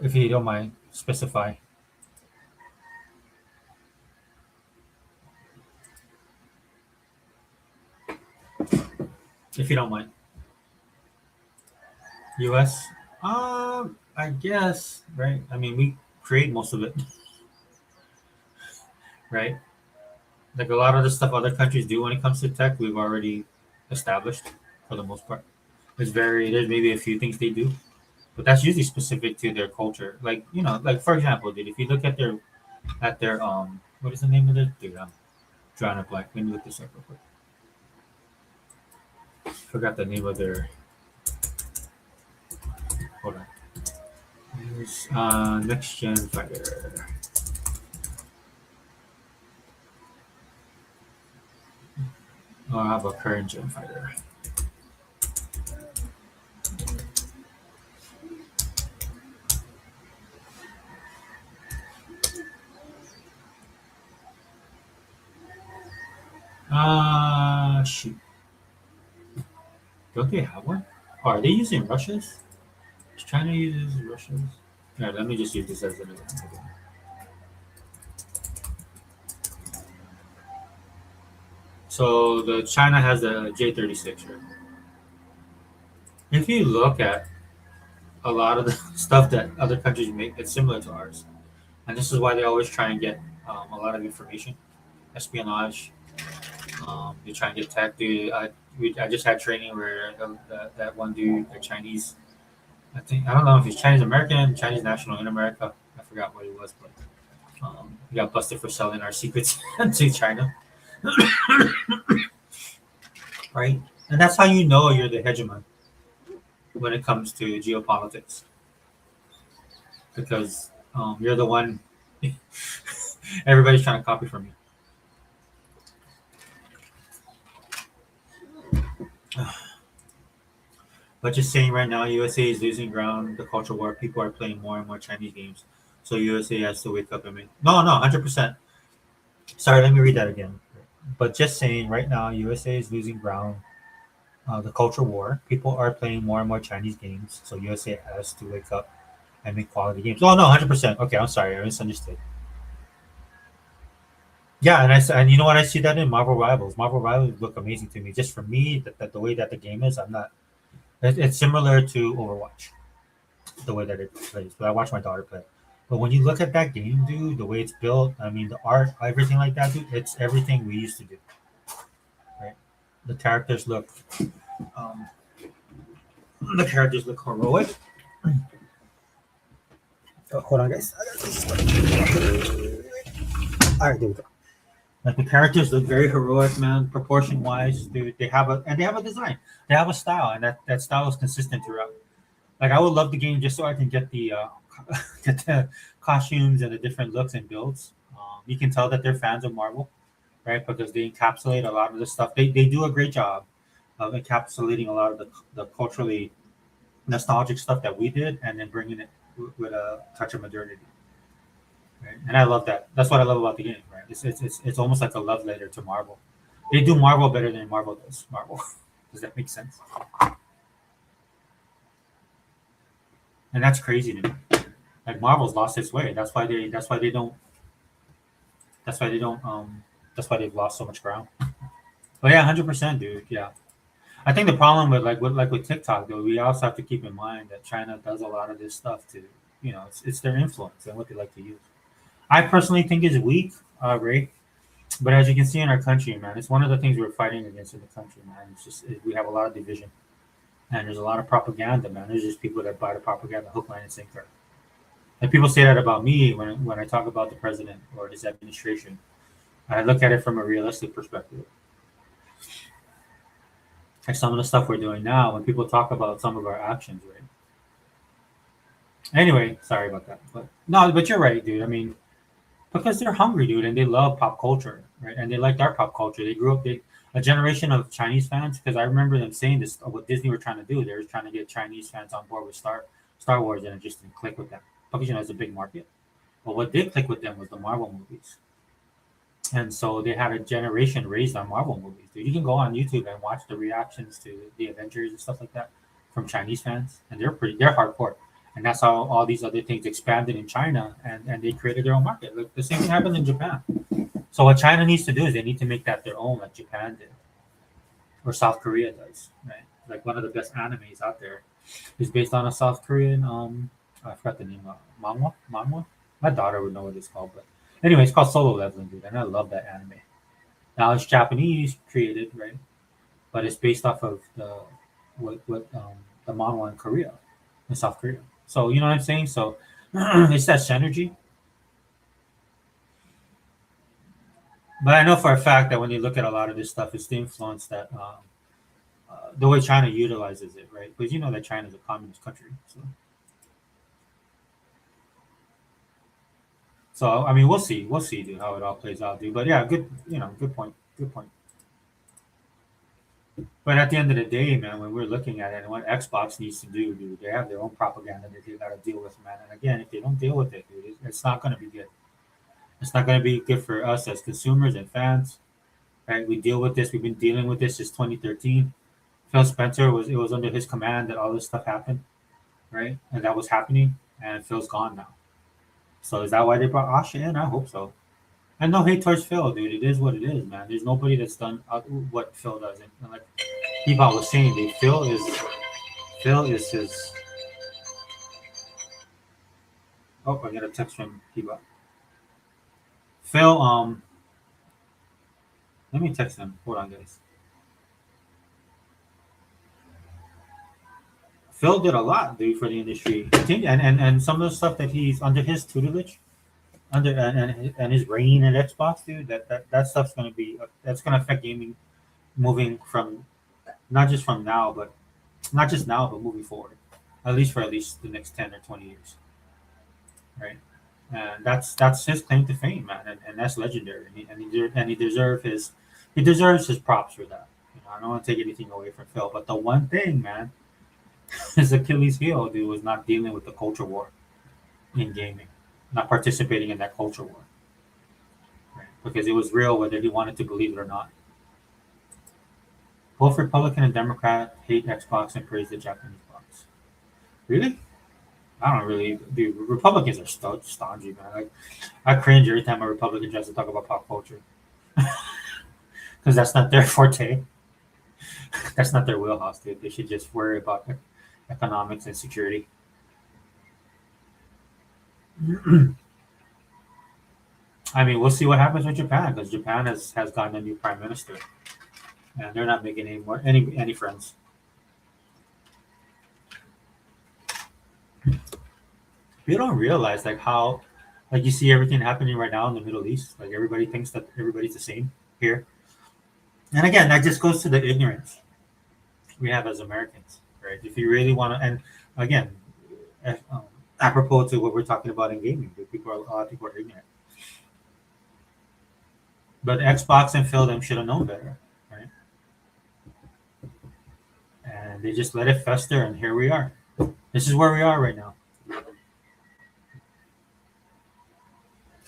If you don't mind, specify. If you don't mind. US? I guess, right? I mean, we create most of it, right? Like a lot of the stuff other countries do when it comes to tech, we've already established for the most part. There's maybe a few things they do, but that's usually specific to their culture. Like for example, dude, if you look at their what is the name of it? Dude, I'm drawing a blank. Let me look this up real quick. Forgot the name of their. Hold on. Here's next gen fighter. Oh, how about current gen fighter? Shoot. Don't they have one? Oh, are they using Russia's? Is China uses Russia's? Yeah, let me just use this as an example. So the China has the J36, right? If you look at a lot of the stuff that other countries make that's similar to ours, and this is why they always try and get a lot of information, espionage. They try and get tech. Dude, I just had training where that one dude, the Chinese, I don't know if he's Chinese American, Chinese national in America. I forgot what he was, but he got busted for selling our secrets to China, right? And that's how you know you're the hegemon when it comes to geopolitics, because you're the one everybody's trying to copy from you. But just saying right now, USA is losing ground. The culture war, people are playing more and more Chinese games, so USA has to wake up and make. No, 100%. Sorry, let me read that again. But just saying right now, USA is losing ground. The culture war, people are playing more and more Chinese games, so USA has to wake up and make quality games. Oh no, 100%. Okay, I'm sorry, I misunderstood. Yeah, and you know what? I see that in Marvel Rivals. Marvel Rivals look amazing to me. Just for me, that the way that the game is, I'm not. It's similar to Overwatch, the way that it plays. But I watch my daughter play. But when you look at that game, dude, the way it's built, I mean, the art, everything like that, dude, it's everything we used to do. Right? The characters look, um, the characters look heroic. Oh, hold on, guys. All right, there we go. Like the characters look very heroic, man. Proportion wise, dude, they have a design, they have a style, and that style is consistent throughout. Like I would love the game just so I can get the get the costumes and the different looks and builds. You can tell that they're fans of Marvel, right? Because they encapsulate a lot of the stuff. They do a great job of encapsulating a lot of the culturally nostalgic stuff that we did, and then bringing it with a touch of modernity. Right? And I love that. That's what I love about the game. Right? It's almost like a love letter to Marvel. They do Marvel better than Marvel does. Marvel. Does that make sense? And that's crazy to me. Like Marvel's lost its way. That's why they. That's why they don't. That's why they don't. That's why they've lost so much ground. But yeah, 100%, dude. Yeah. I think the problem with TikTok though, we also have to keep in mind that China does a lot of this stuff to, it's their influence and what they like to use. I personally think it's weak, Ray. But as you can see in our country, man, it's one of the things we're fighting against in the country, man. We have a lot of division, and there's a lot of propaganda, man. There's just people that buy the propaganda hook, line, and sinker. And people say that about me when I talk about the president or his administration. I look at it from a realistic perspective. Like some of the stuff we're doing now, when people talk about some of our actions, right? Anyway, sorry about that. But no, but you're right, dude. I mean, because they're hungry, dude, and they love pop culture, right? And they liked our pop culture. They grew up a generation of Chinese fans. Because I remember them saying this, what Disney were trying to do. They were trying to get Chinese fans on board with Star Wars, and it just didn't click with them. Because it's a big market. But what did click with them was the Marvel movies. And so they had a generation raised on Marvel movies. Dude, you can go on YouTube and watch the reactions to the Avengers and stuff like that from Chinese fans, and they're hardcore. And that's how all these other things expanded in China, and they created their own market. Look, the same thing happened in Japan. So what China needs to do is they need to make that their own, like Japan did, or South Korea does, right? Like one of the best animes out there is based on a South Korean. I forgot the name. Manhwa. My daughter would know what it's called, but anyway, it's called Solo Leveling, dude, and I love that anime. Now it's Japanese created, right? But it's based off of the manhwa in Korea, in South Korea. So you know what I'm saying? So it's that synergy. But I know for a fact that when you look at a lot of this stuff, it's the influence that the way China utilizes it, right? Because you know that China is a communist country. So I mean, we'll see, dude, how it all plays out, dude. But yeah, good point, good point. But at the end of the day, man, when we're looking at it and what Xbox needs to do, dude, they have their own propaganda that they got to deal with, man. And again, if they don't deal with it, dude, it's not going to be good. It's not going to be good for us as consumers and fans, right? We deal with this. We've been dealing with this since 2013. Phil Spencer it was under his command that all this stuff happened, right? And that was happening, and Phil's gone now. So is that why they brought Asha in? I hope so. And no hate towards Phil, dude. It is what it is, man. There's nobody that's done what Phil does. And like Eva was saying, dude, Phil is his Oh, I got a text from Hiba. Phil, let me text him. Hold on, guys. Phil did a lot, dude, for the industry. I think, and some of the stuff that he's under his tutelage, under and his reign at Xbox, dude. That stuff's gonna be that's gonna affect gaming moving from not just from now, but not just now, but moving forward, at least the next 10 or 20 years, right? And that's his claim to fame, man, and that's legendary. And he deserves his props for that. You know, I don't want to take anything away from Phil, but the one thing, man, his Achilles heel, dude, was not dealing with the culture war in gaming, not participating in that culture war, right? Because it was real, whether he wanted to believe it or not. Both Republican and Democrat hate Xbox and praise the Japanese box. Really? I don't really. Dude, Republicans are stodgy, man. Like, I cringe every time a Republican tries to talk about pop culture because that's not their forte. That's not their wheelhouse, dude. They should just worry about economics and security. I mean, we'll see what happens with Japan because Japan has gotten a new prime minister, and they're not making any friends. You don't realize like how, like you see everything happening right now in the Middle East. Like everybody thinks that everybody's the same here, and again, that just goes to the ignorance we have as Americans, right? If you really want to, and again, apropos to what we're talking about in gaming, a lot of people are ignorant. But Xbox and Phil them should have known better, right? And they just let it fester, and here we are. This is where we are right now.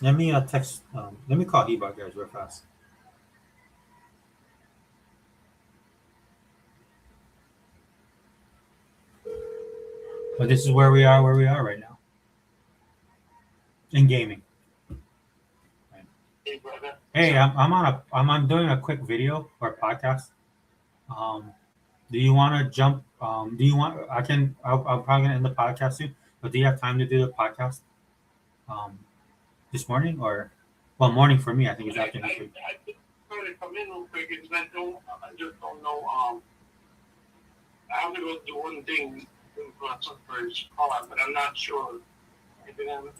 Let me text. Let me call Heba guys real fast. But this is where we are. Where we are right now in gaming. Right. Hey, brother. Hey, I'm doing a quick video or podcast. Do you want to jump? Do you want? I'm probably gonna end the podcast soon. But do you have time to do the podcast? This morning or well, morning for me. I think it's afternoon. I just heard it come in real quick. I just don't know. I have to go do one thing for some first call out, but I'm not sure. I think I'm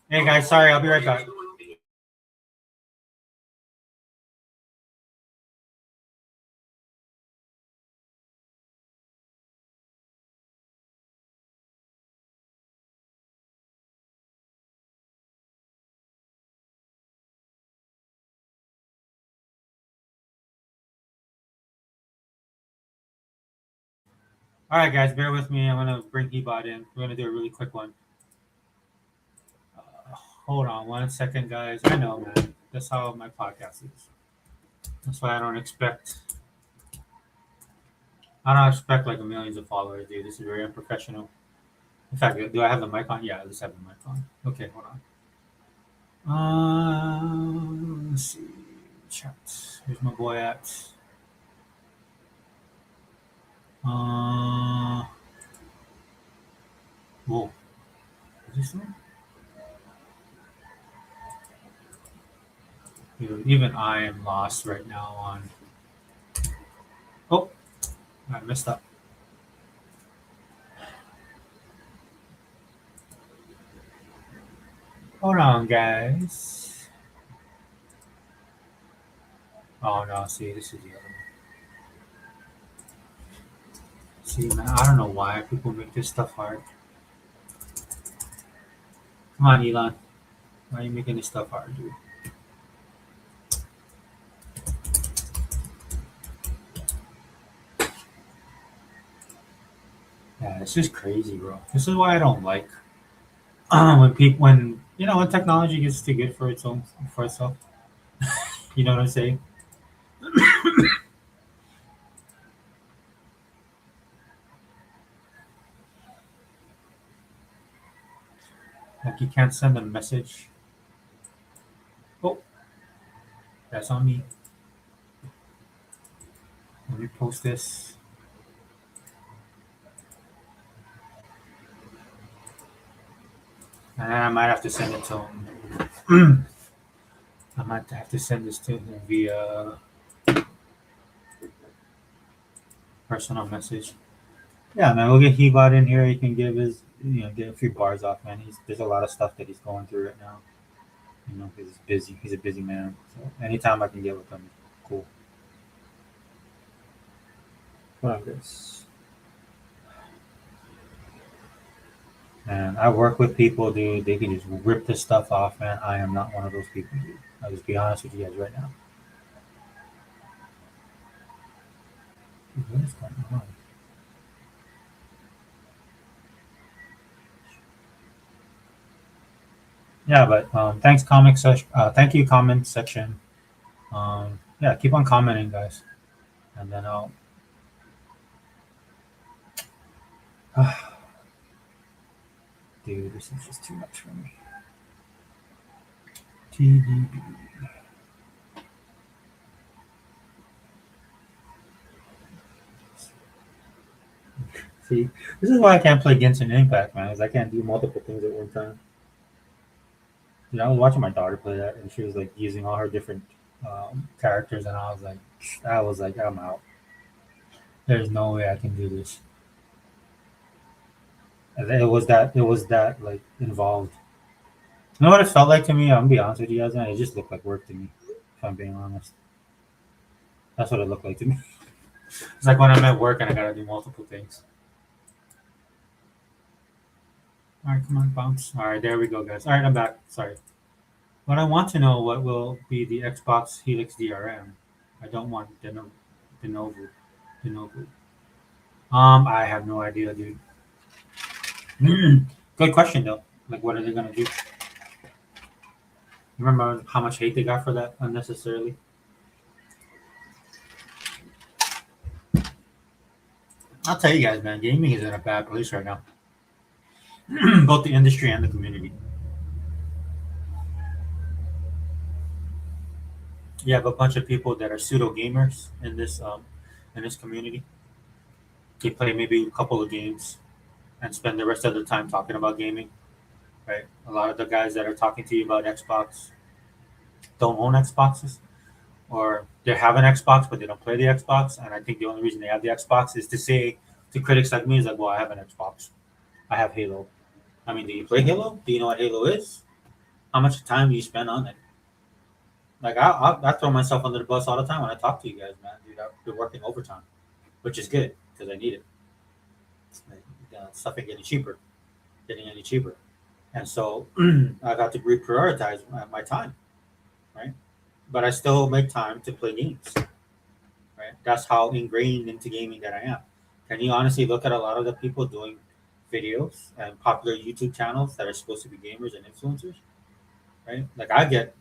Hey guys, sorry, I'll be right back. All right, guys, bear with me. I'm gonna bring Ebot in. We're gonna do a really quick one. Hold on 1 second, guys. I know, man. That's how my podcast is. That's why I don't expect like millions of followers, dude. This is very unprofessional. In fact, do I have the mic on? Yeah, I just have the mic on. Okay, hold on. Let's see. Chat. Here's my boy at. Whoa. Is this one? Dude, even I am lost right now on. Oh, I messed up. Hold on, guys. Oh no, see, this is the other one. See, man, I don't know why people make this stuff hard. Come on, Elon. Why are you making this stuff hard, dude? Yeah, this is crazy, bro. This is why I don't like when when technology gets too good for its own for itself. You know what I'm saying? Like you can't send a message. Oh, that's on me. Let me post this. And I might have to send it to him. I might have to send this to him via personal message. Yeah, man, we'll get Hebot in here. He can give his, get a few bars off, man. There's a lot of stuff that he's going through right now. Because he's busy. He's a busy man. So anytime I can get with him, cool. Put on this. Man, I work with people, dude. They can just rip this stuff off, man. I am not one of those people, dude. I'll just be honest with you guys right now. Dude, what is going on? Yeah, but thanks, comment section. Thank you, comment section. Yeah, keep on commenting, guys, and then I'll. Dude, this is just too much for me. TDB. See, this is why I can't play Genshin Impact, man. Is I can't do multiple things at one time. Dude, I was watching my daughter play that, and she was like using all her different characters, and I was like, I'm out. There's no way I can do this. And it was that like involved. You know what it felt like to me? I'm gonna be honest with you guys, man. It just looked like work to me. If I'm being honest, that's what it looked like to me. It's like when I'm at work and I gotta do multiple things. All right, come on, bounce. All right, there we go, guys. All right, I'm back. Sorry. But I want to know what will be the Xbox Helix DRM. I don't want Denovo. Denovo. I have no idea, dude. Good question though. Like, what are they gonna do? Remember how much hate they got for that unnecessarily? I'll tell you guys, man. Gaming is in a bad place right now. Both the industry and the community. You have a bunch of people that are pseudo gamers in this community. They play maybe a couple of games and spend the rest of the time talking about gaming. Right? A lot of the guys that are talking to you about Xbox don't own Xboxes, or they have an Xbox but they don't play the Xbox. And I think the only reason they have the Xbox is to say to critics like me is like, well, I have an Xbox. I have Halo. I mean, do you play Halo? Do you know what Halo is? How much time do you spend on it? Like I throw myself under the bus all the time when I talk to you guys, man. Dude, I've been working overtime, which is good because I need it. Like, stuff ain't getting any cheaper, and so I got to reprioritize my time, right? But I still make time to play games, right? That's how ingrained into gaming that I am. Can you honestly look at a lot of the people doing videos and popular YouTube channels that are supposed to be gamers and influencers, right? Like I get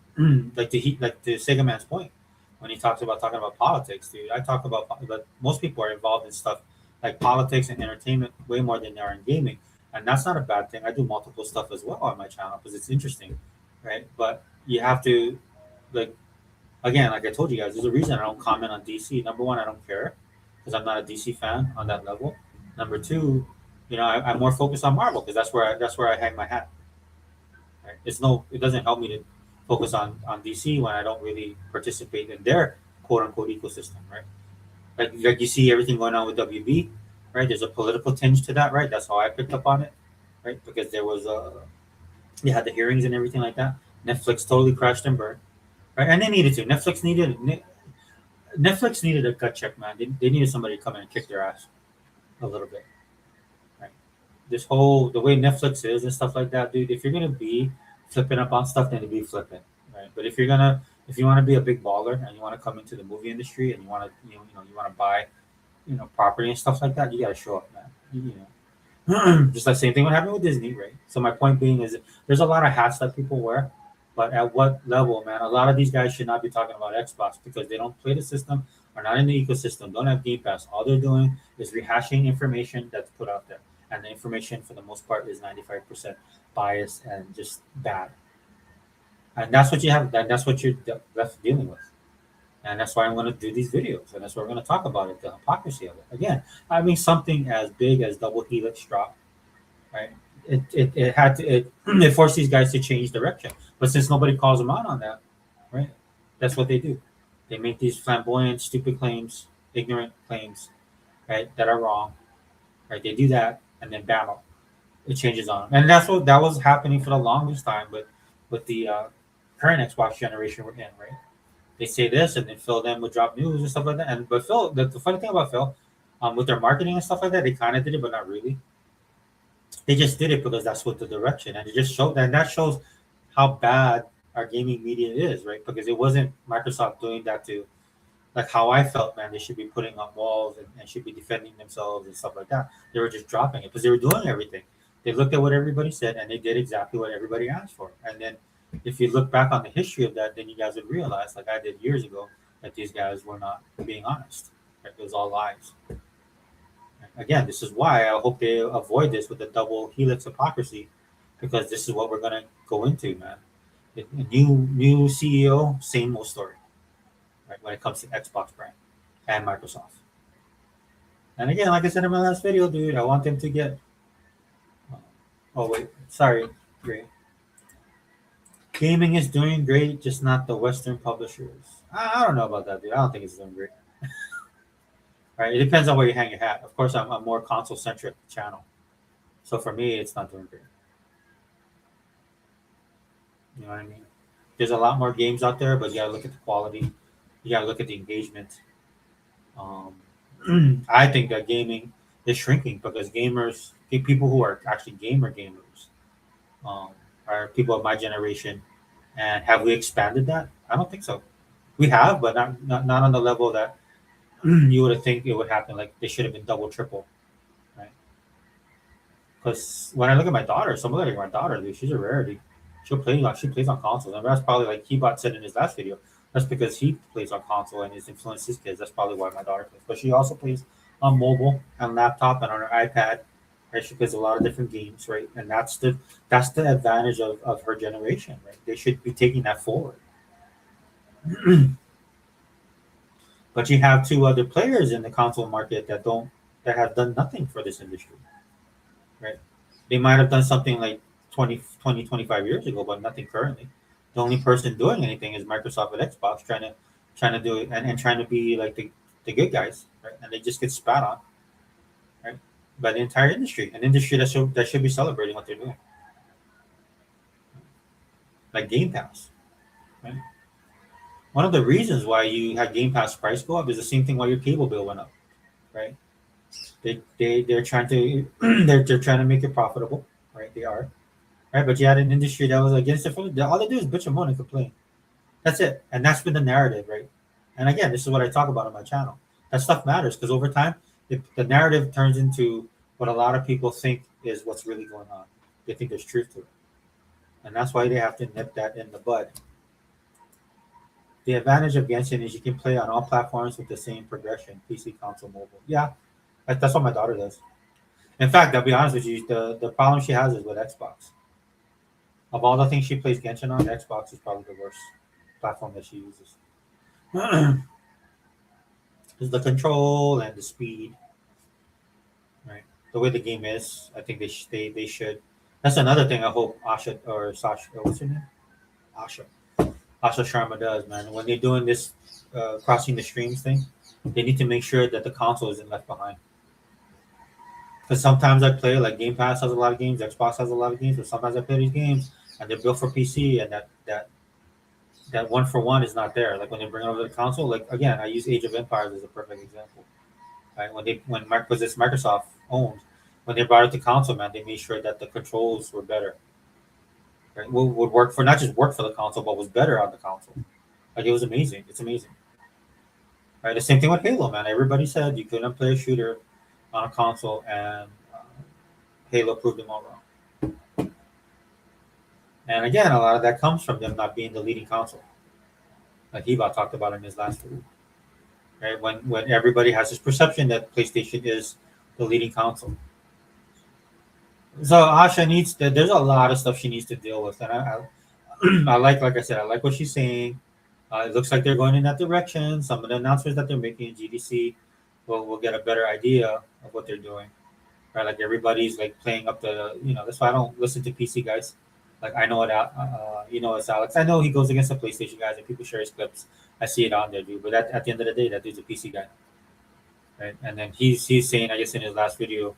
like to Sega Man's point when he talks about talking about politics, dude. I talk about but most people are involved in stuff like politics and entertainment way more than they are in gaming, and that's not a bad thing. I do multiple stuff as well on my channel because it's interesting, right? But you have to like again, like I told you guys, there's a reason I don't comment on DC. Number one, I don't care because I'm not a DC fan on that level. Number two, I'm more focused on Marvel because that's where I hang my hat. Right? It doesn't help me to focus on DC when I don't really participate in their quote unquote ecosystem, right? Like you see everything going on with WB, right? There's a political tinge to that, right? That's how I picked up on it, right? Because there was you had the hearings and everything like that. Netflix totally crashed and burned, right? And they needed to. Netflix needed a gut check, man. They needed somebody to come in and kick their ass a little bit, right? This whole the way Netflix is and stuff like that, dude. If you're gonna be flipping up on stuff, then to be flipping, right? But if you want to be a big baller and you want to come into the movie industry and you want to, you want to buy, property and stuff like that, you got to show up, man. Just like same thing what happened with Disney, right? So my point being is there's a lot of hats that people wear, but at what level, man? A lot of these guys should not be talking about Xbox because they don't play the system, are not in the ecosystem, don't have Game Pass. All they're doing is rehashing information that's put out there, and the information for the most part is 95% biased and just bad. And that's what you have. That's what you're left dealing with. And that's why I'm going to do these videos, and that's what we're going to talk about it, the hypocrisy of it. Again, I mean something as big as double helix drop, right? It had to it forced these guys to change direction. But since nobody calls them out on that, right? That's what they do. They make these flamboyant, stupid claims, ignorant claims, right? That are wrong, right? They do that, and then bam, it changes on them. And that's what that was happening for the longest time with the current Xbox generation we're in, right? They say this, and then Phil then would drop news and stuff like that. And but Phil, the funny thing about Phil, with their marketing and stuff like that, they kind of did it, but not really. They just did it because that's what the direction, and it just showed, and that shows how bad our gaming media is, right? Because it wasn't Microsoft doing that to like how I felt, man. They should be putting up walls and should be defending themselves and stuff like that. They were just dropping it because they were doing everything. They looked at what everybody said and they did exactly what everybody asked for. And then if you look back on the history of that, then you guys would realize, like I did years ago, that these guys were not being honest. Right? It was all lies. Again, this is why I hope they avoid this with the double helix hypocrisy, because this is what we're gonna go into, man. New CEO, same old story, right? When it comes to Xbox brand and Microsoft. And again, like I said in my last video, dude, I want them to get. Oh wait, sorry, great. Gaming is doing great, just not the Western publishers. I don't know about that, dude. I don't think it's doing great. Right? It depends on where you hang your hat. Of course, I'm a more console centric channel, so for me, it's not doing great. You know what I mean? There's a lot more games out there, but you gotta look at the quality. You gotta look at the engagement. I think that gaming is shrinking because people who are actually gamers, um, are people of my generation. And have we expanded that? I don't think so. We have, but not on the level that you would think it would happen. Like they should have been double, triple, right? Because when I look at my daughter, somebody like my daughter, dude, she's a rarity. She plays on consoles, and that's probably like Keybot said in his last video. That's because he plays on console and has influenced his kids. That's probably why my daughter plays. But she also plays on mobile and laptop and on her iPad. Right? She plays a lot of different games, right? And that's the advantage of her generation, right? They should be taking that forward. But you have two other players in the console market that have done nothing for this industry, right? They might have done something like 25 years ago, but nothing currently. The only person doing anything is Microsoft and Xbox trying to do it and trying to be like the good guys, right? And they just get spat on, right? By the entire industry, an industry that should be celebrating what they're doing, like Game Pass, right? One of the reasons why you had Game Pass price go up is the same thing why your cable bill went up, right? They're trying to they're trying to make it profitable, right? They are, right? But you had an industry that was against it. All they do is bitch and moan and complain. That's it, and that's been the narrative, right? And again, this is what I talk about on my channel. That stuff matters because over time, the narrative turns into what a lot of people think is what's really going on. They think there's truth to it, and that's why they have to nip that in the bud. The advantage of Genshin is you can play on all platforms with the same progression: PC, console, mobile. Yeah, that's what my daughter does. In fact, I'll be honest with you, the problem she has is with Xbox. Of all the things she plays Genshin on, Xbox is probably the worst platform that she uses. Is the control and the speed, right? The way the game is, I think they should. That's another thing I hope Asha or Sasha, what's her name? Asha. Asha Sharma does, man. When they're doing this crossing the streams thing, they need to make sure that the console isn't left behind. Because sometimes I play, like Game Pass has a lot of games, Xbox has a lot of games, but sometimes I play these games and they're built for PC, and that one for one is not there. Like when they bring it over to the console, like again, I use Age of Empires as a perfect example. Right? Because it's Microsoft owned, when they brought it to console, man, they made sure that the controls were better. Right? Would work for not just work for the console, but was better on the console. Like it was amazing. It's amazing. Right? The same thing with Halo, man. Everybody said you couldn't play a shooter on a console and Halo proved them all wrong. And again, a lot of that comes from them not being the leading console, like Eva talked about in his last video. Right? When everybody has this perception that PlayStation is the leading console. So Asha needs to, there's a lot of stuff she needs to deal with, and I like I said, I like what she's saying. It looks like they're going in that direction. Some of the announcements that they're making in GDC, we'll get a better idea of what they're doing. Right, like everybody's like playing up the, that's why I don't listen to PC guys. Like I know what it's Alex. I know he goes against the PlayStation guys and people share his clips. I see it on there, dude. But at the end of the day, that dude's a PC guy, right? And then he's saying, I guess in his last video,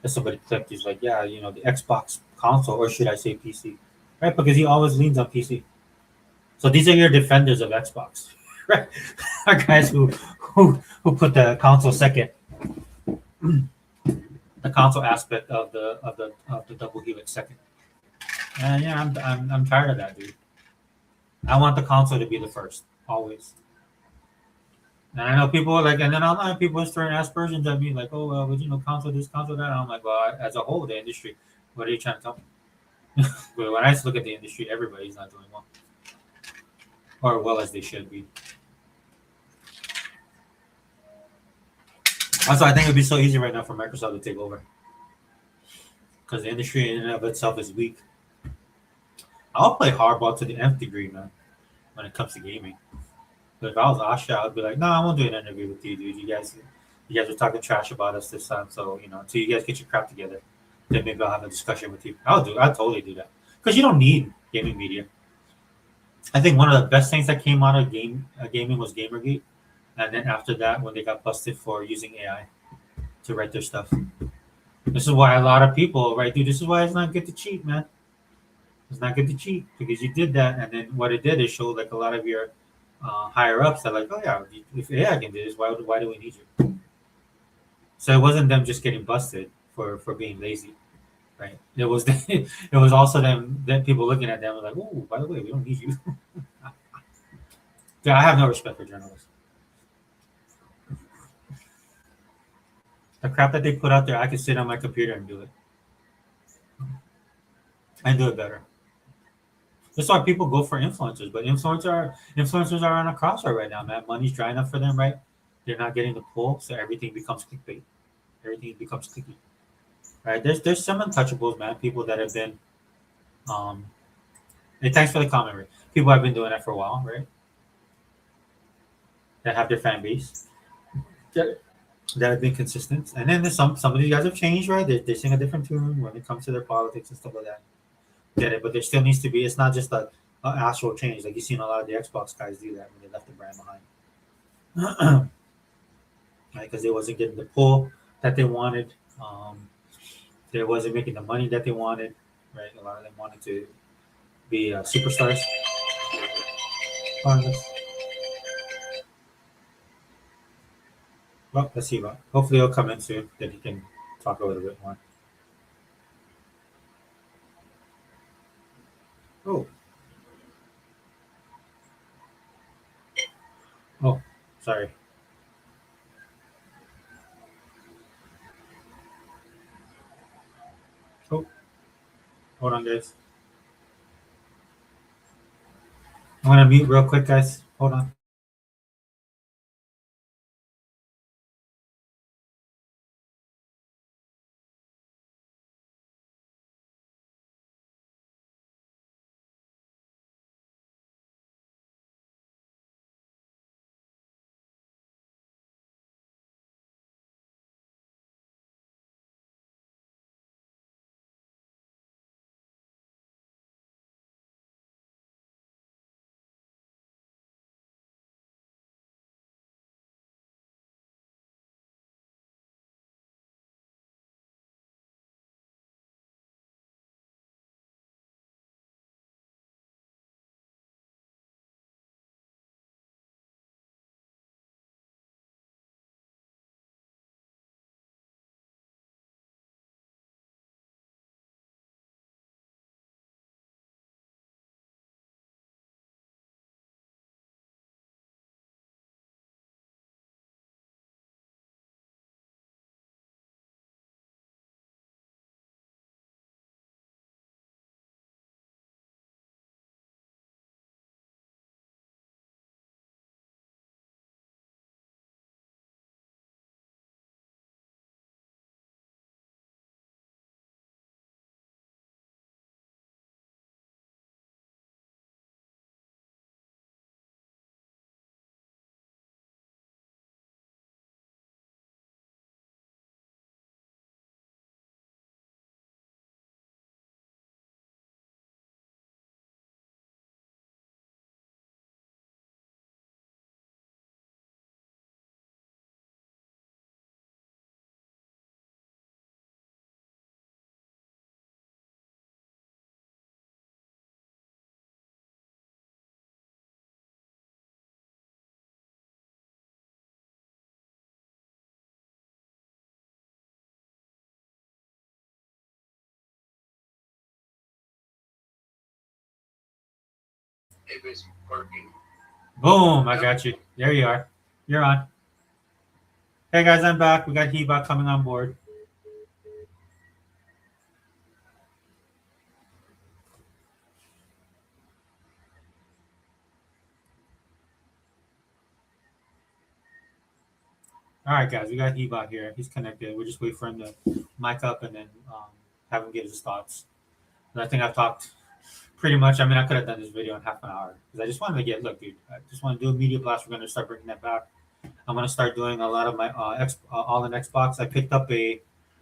that somebody clipped, he's like, yeah, the Xbox console, or should I say PC, right? Because he always leans on PC. So these are your defenders of Xbox, right? Are guys who put the console second, the console aspect of the double helix second. And yeah, I'm tired of that, dude. I want the console to be the first, always. And I know people are like, and then online people are throwing aspersions at me, like, oh well, but console this, console that. And I'm like, well, as a whole, the industry, what are you trying to tell me? But when I just look at the industry, everybody's not doing well, or well as they should be. Also, I think it'd be so easy right now for Microsoft to take over because the industry in and of itself is weak. I'll play hardball to the nth degree, man, when it comes to gaming. But if I was Asha, I'd be like, no, I won't do an interview with you, dude. You guys are talking trash about us this time, so until you guys get your crap together, then maybe I'll have a discussion with you. I'll totally do that because you don't need gaming media. I think one of the best things that came out of gaming was Gamergate, and then after that, when they got busted for using AI to write their stuff. This is why a lot of people, right, dude. This is why it's not good to cheat, man. It's not good to cheat because you did that, and then what it did is show like a lot of your higher ups that like, oh yeah, if AI can do this, why do we need you? So it wasn't them just getting busted for being lazy, right? It was it was also them then people looking at them and like, oh, by the way, we don't need you. Yeah, I have no respect for journalists. The crap that they put out there, I could sit on my computer and do it. And do it better. That's why people go for influencers, but influencers are on a crossroad right now, man. Money's drying up for them, right? They're not getting the pull, so everything becomes clickbait. Everything becomes clicky, right? There's some untouchables, man. People that have been, um, and thanks for the comment, Rick. People have been doing that for a while, right? That have their fan base that have been consistent, and then there's some of these guys have changed, right? They sing a different tune when it comes to their politics and stuff like that. Get it, but there still needs to be. It's not just a actual change. Like you've seen a lot of the Xbox guys do that when they left the brand behind, right? Because they wasn't getting the pull that they wanted. They wasn't making the money that they wanted, right? A lot of them wanted to be superstars. Well, let's see. But hopefully, he'll come in soon. Then he can talk a little bit more. Oh, oh, sorry. Oh, hold on, guys. I'm gonna mute real quick, guys. Hold on. if it's working. Boom! I got you. There you are. You're on. Hey guys, I'm back. We got Heba coming on board. All right, guys, we got Heba here. He's connected. We're just waiting for him to mic up and then have him give his thoughts. And I think I've talked pretty much. I mean, I could have done this video in half an hour because I just wanted to get look, dude. I just want to do a media blast. We're going to start bringing that back. I'm going to start doing a lot of my all in Xbox. I picked up a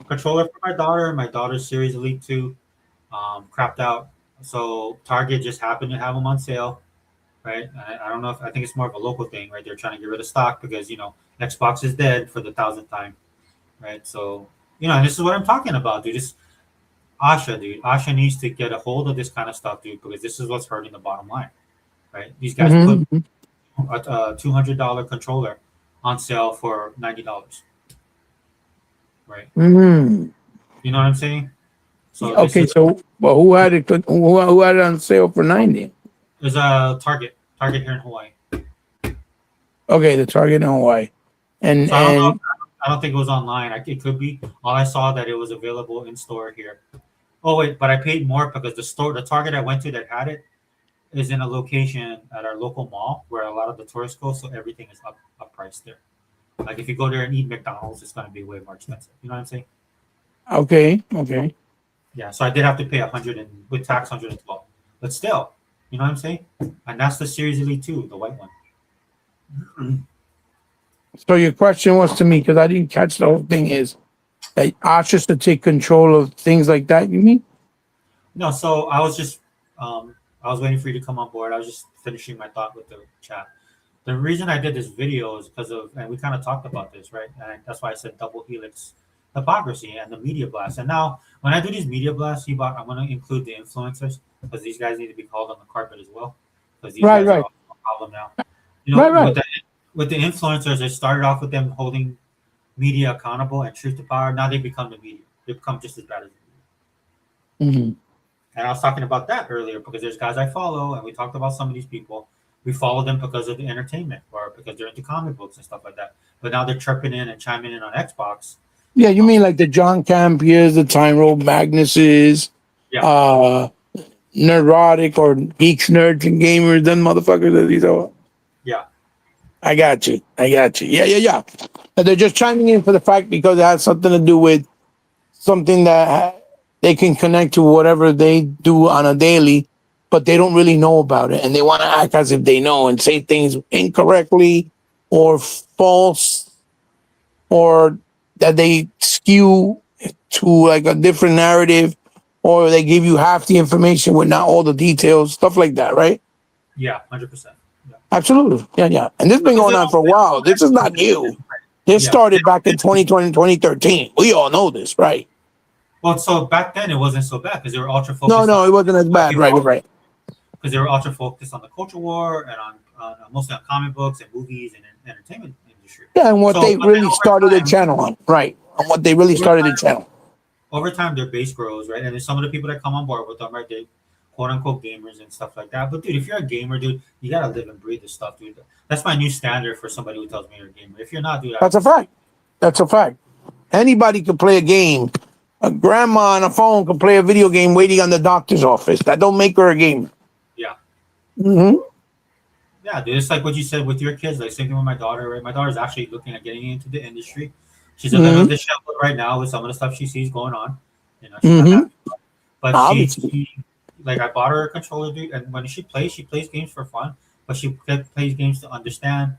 controller for my daughter. My daughter's Series Elite 2 crapped out. So Target just happened to have them on sale, right? I don't know if I think it's more of a local thing, right? They're trying to get rid of stock because Xbox is dead for the thousandth time, right? So and this is what I'm talking about, dude. This Asha, dude. Asha needs to get a hold of this kind of stuff, dude, because this is what's hurting the bottom line, right? These guys put a $200 controller on sale for $90, right? Mm. You know what I'm saying? So Okay, so well, who had it? Who had it on sale for 90? there's a Target here in Hawaii. Okay, the Target in Hawaii, and So I don't know. and I don't think it was online. It could be. All I saw that it was available in store here. Oh wait, but I paid more because the Target I went to that had it is in a location at our local mall where a lot of the tourists go, so everything is up priced there. Like if you go there and eat McDonald's, it's gonna be way more expensive. You know what I'm saying? okay. Yeah. So I did have to pay 100 and with tax 112, but still, you know what I'm saying? And that's the Series Elite 2, the white one. So your question was to me because I didn't catch the whole thing is that Asha's to take control of things like that. You mean? No, so I was just I was waiting for you to come on board. I was just finishing my thought with the chat. The reason I did this video is because of, and we kind of talked about this, right? And that's why I said double helix hypocrisy and the media blast. And now when I do these media blasts, I'm going to include the influencers because these guys need to be called on the carpet as well because these guys are also a problem now. Right. With the influencers, it started off with them holding media accountable and truth to power. Now they become the media. They become just as bad as the media. Mm-hmm. And I was talking about that earlier because there's guys I follow, and we talked about some of these people. We follow them because of the entertainment or because they're into comic books and stuff like that. But now they're chirping in and chiming in on Xbox. Yeah, you mean like the John Campiers, the Tyrone Magnuses, Neurotic or Geeks, Nerds, and Gamers, them motherfuckers that these are. Yeah. I got you. Yeah. And they're just chiming in for the fact because it has something to do with something that they can connect to whatever they do on a daily, but they don't really know about it. And they want to act as if they know and say things incorrectly or false or that they skew to like a different narrative or they give you half the information with not all the details, stuff like that, right? Yeah, 100%. Yeah. Absolutely. Yeah. And this has been going on for a while. This is not new. This started back in 2020, 2013. We all know this, right? Well, so back then it wasn't so bad because they were ultra focused. No, it wasn't as bad. Right. Because they were ultra focused on the culture war and on mostly on comic books and movies and entertainment industry. Yeah, and what they really started their channel on, right? And what they really started their channel. Over time, their base grows, right? And then some of the people that come on board with them, right? They quote unquote gamers and stuff like that. But dude, if you're a gamer, dude, you gotta live and breathe this stuff, dude. That's my new standard for somebody who tells me you're a gamer. If you're not, dude, that's a fact. Anybody can play a game. A grandma on a phone can play a video game waiting on the doctor's office. That don't make her a gamer. Yeah. Mm-hmm. Yeah, dude. It's like what you said with your kids. Like same thing with my daughter, right? My daughter's actually looking at getting into the industry. She's a little disheveled right now with some of the stuff she sees going on. You know, she's not happy. But she like I bought her a controller, dude, and when she plays games for fun, but she plays games to understand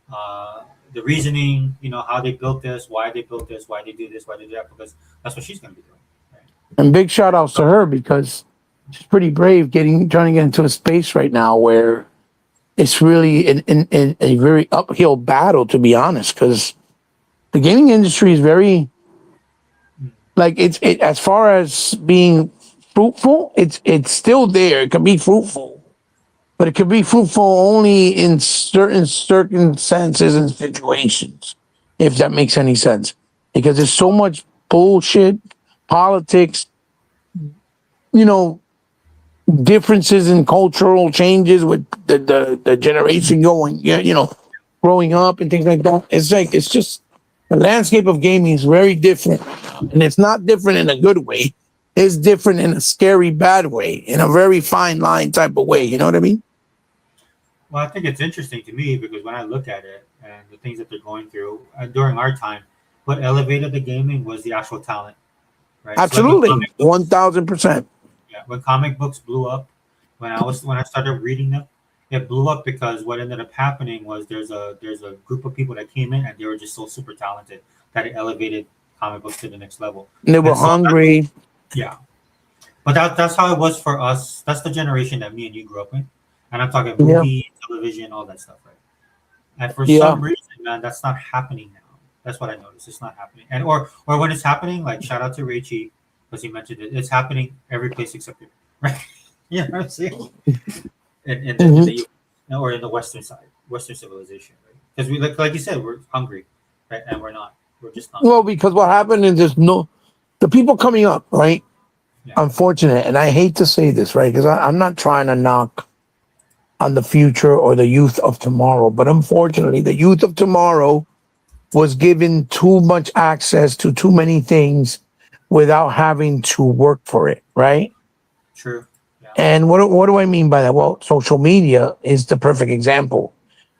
the reasoning, how they built this, why they built this, why they do this, why they do that, because that's what she's going to be doing. Right? And big shout outs to her because she's pretty brave trying to get into a space right now where it's really in a very uphill battle, to be honest, because the gaming industry is very, like, it's as far as being fruitful, it's still there. It can be fruitful, but it can be fruitful only in certain circumstances and situations, if that makes any sense. Because there's so much bullshit, politics, differences in cultural changes with the generation going, yeah, growing up and things like that. It's like it's just the landscape of gaming is very different, and it's not different in a good way. It's different in a scary bad way, in a very fine line type of way. You know what I mean? Well, I think it's interesting to me because when I look at it and the things that they're going through during our time, what elevated the gaming was the actual talent, right? So like when Absolutely, comic books, 1000%. yeah, when comic books blew up, when I started reading them, it blew up because what ended up happening was there's a group of people that came in and they were just so super talented that it elevated comic books to the next level. They were And so that, hungry. yeah, but that's how it was for us. That's the generation that me and you grew up in, and I'm talking Yeah, movie, television, all that stuff, right? And for yeah. some reason, man, that's not happening now. That's what I noticed. It's not happening. And or when it's happening, like shout out to Raichi because he mentioned it. It's happening every place except here, right? You know what I'm saying? In the Hmm. US, or in the Western side, Western civilization, right? Because we like you said, we're hungry, right? And we're not. We're just not. Well, because what happened is there's no the people coming up, right? Yeah. Unfortunate, and I hate to say this, right? Because I'm not trying to knock on the future or the youth of tomorrow, but unfortunately, the youth of tomorrow was given too much access to too many things without having to work for it, right? True. Yeah. And what do I mean by that? Well, social media is the perfect example.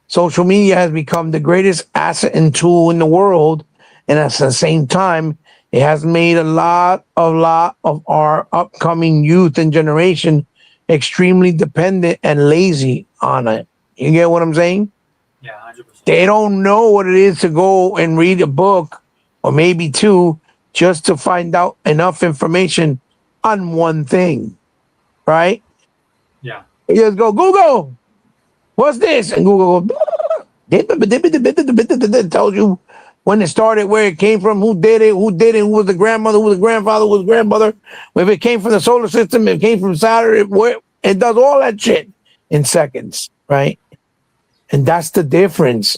Social media has become the greatest asset and tool in the world, and at the same time, it has made a lot of our upcoming youth and generation extremely dependent and lazy on it. You get what I'm saying? Yeah. 100%. They don't know what it is to go and read a book or maybe two just to find out enough information on one thing, right? Yeah. You just go, Google, what's this? And Google goes, it tells you when it started, where it came from, who did it, who was the grandmother, who was the grandfather, who was the grandmother. If it came from the solar system, it came from Saturn, it does all that shit in seconds, right? And that's the difference.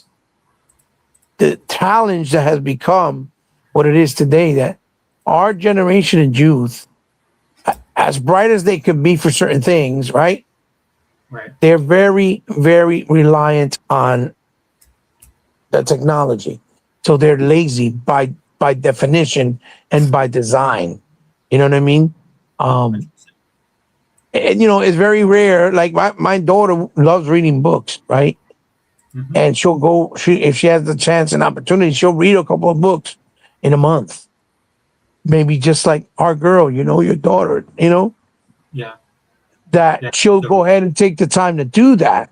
The challenge that has become what it is today, that our generation of youth, as bright as they could be for certain things, right? Right. They're very, very reliant on the technology. So they're lazy by definition and by design. You know what I mean? Um, 100%. and it's very rare. Like my daughter loves reading books, right? Mm-hmm. And she'll go, if she has the chance and opportunity, she'll read a couple of books in a month. Maybe just like our girl, your daughter, Yeah. that Yeah. she'll So, go ahead and take the time to do that.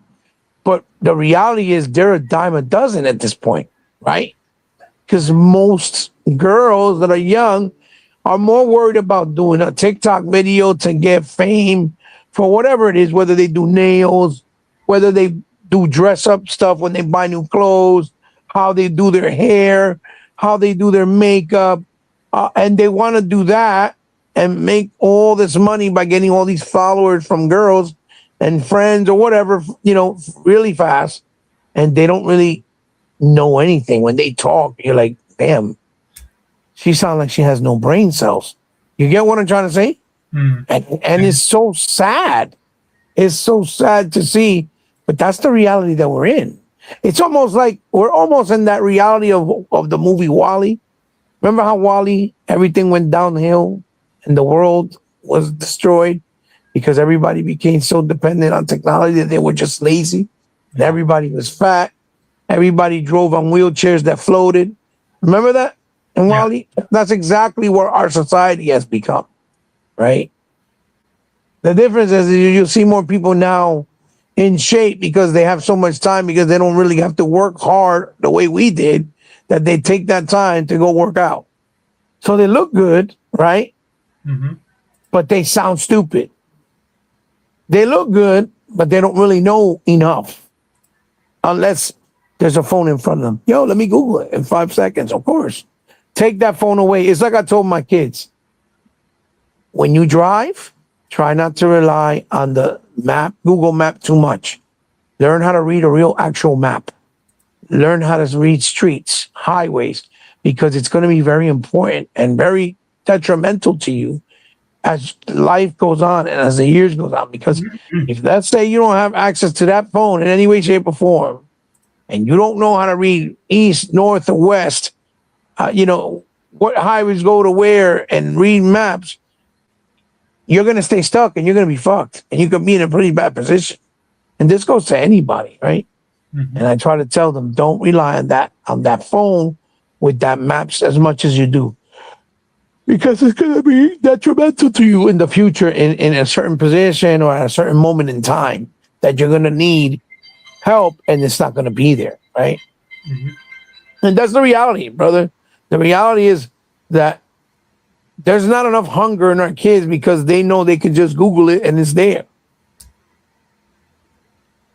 But the reality is they're a dime a dozen at this point, right? Because most girls that are young are more worried about doing a TikTok video to get fame for whatever it is, whether they do nails, whether they do dress up stuff when they buy new clothes, how they do their hair, how they do their makeup. And they want to do that and make all this money by getting all these followers from girls and friends or whatever, really fast. And they don't really know anything. When they talk, you're like, damn, she sounds like she has no brain cells. You get what I'm trying to say? mm, And it's so sad. It's so sad to see, but that's the reality that we're in. It's almost like we're almost in that reality of the movie Wally. Remember how Wally, everything went downhill and the world was destroyed because everybody became so dependent on technology that they were just lazy and yeah. everybody was fat. Everybody drove on wheelchairs that floated. Remember that? And Yeah. Wally, that's exactly where our society has become, right? The difference is you see more people now in shape because they have so much time because they don't really have to work hard the way we did, that they take that time to go work out. So they look good, right? Mm-hmm. But they sound stupid. They look good, but they don't really know enough unless there's a phone in front of them. Yo, let me Google it in 5 seconds. Of course. Take that phone away. It's like I told my kids, when you drive, try not to rely on the map, Google Map too much. Learn how to read a real actual map. Learn how to read streets, highways, because it's going to be very important and very detrimental to you as life goes on and as the years goes on. Because if let's say you don't have access to that phone in any way, shape, or form, and you don't know how to read east, north, or west, what highways go to where and read maps, you're going to stay stuck and you're going to be fucked. And you could be in a pretty bad position. And this goes to anybody, right? Mm-hmm. And I try to tell them, don't rely on that phone with that maps as much as you do. Because it's going to be detrimental to you in the future in a certain position or at a certain moment in time that you're going to need help and it's not going to be there, right? Mm-hmm. And that's the reality, brother. The reality is that there's not enough hunger in our kids because they know they can just Google it and it's there.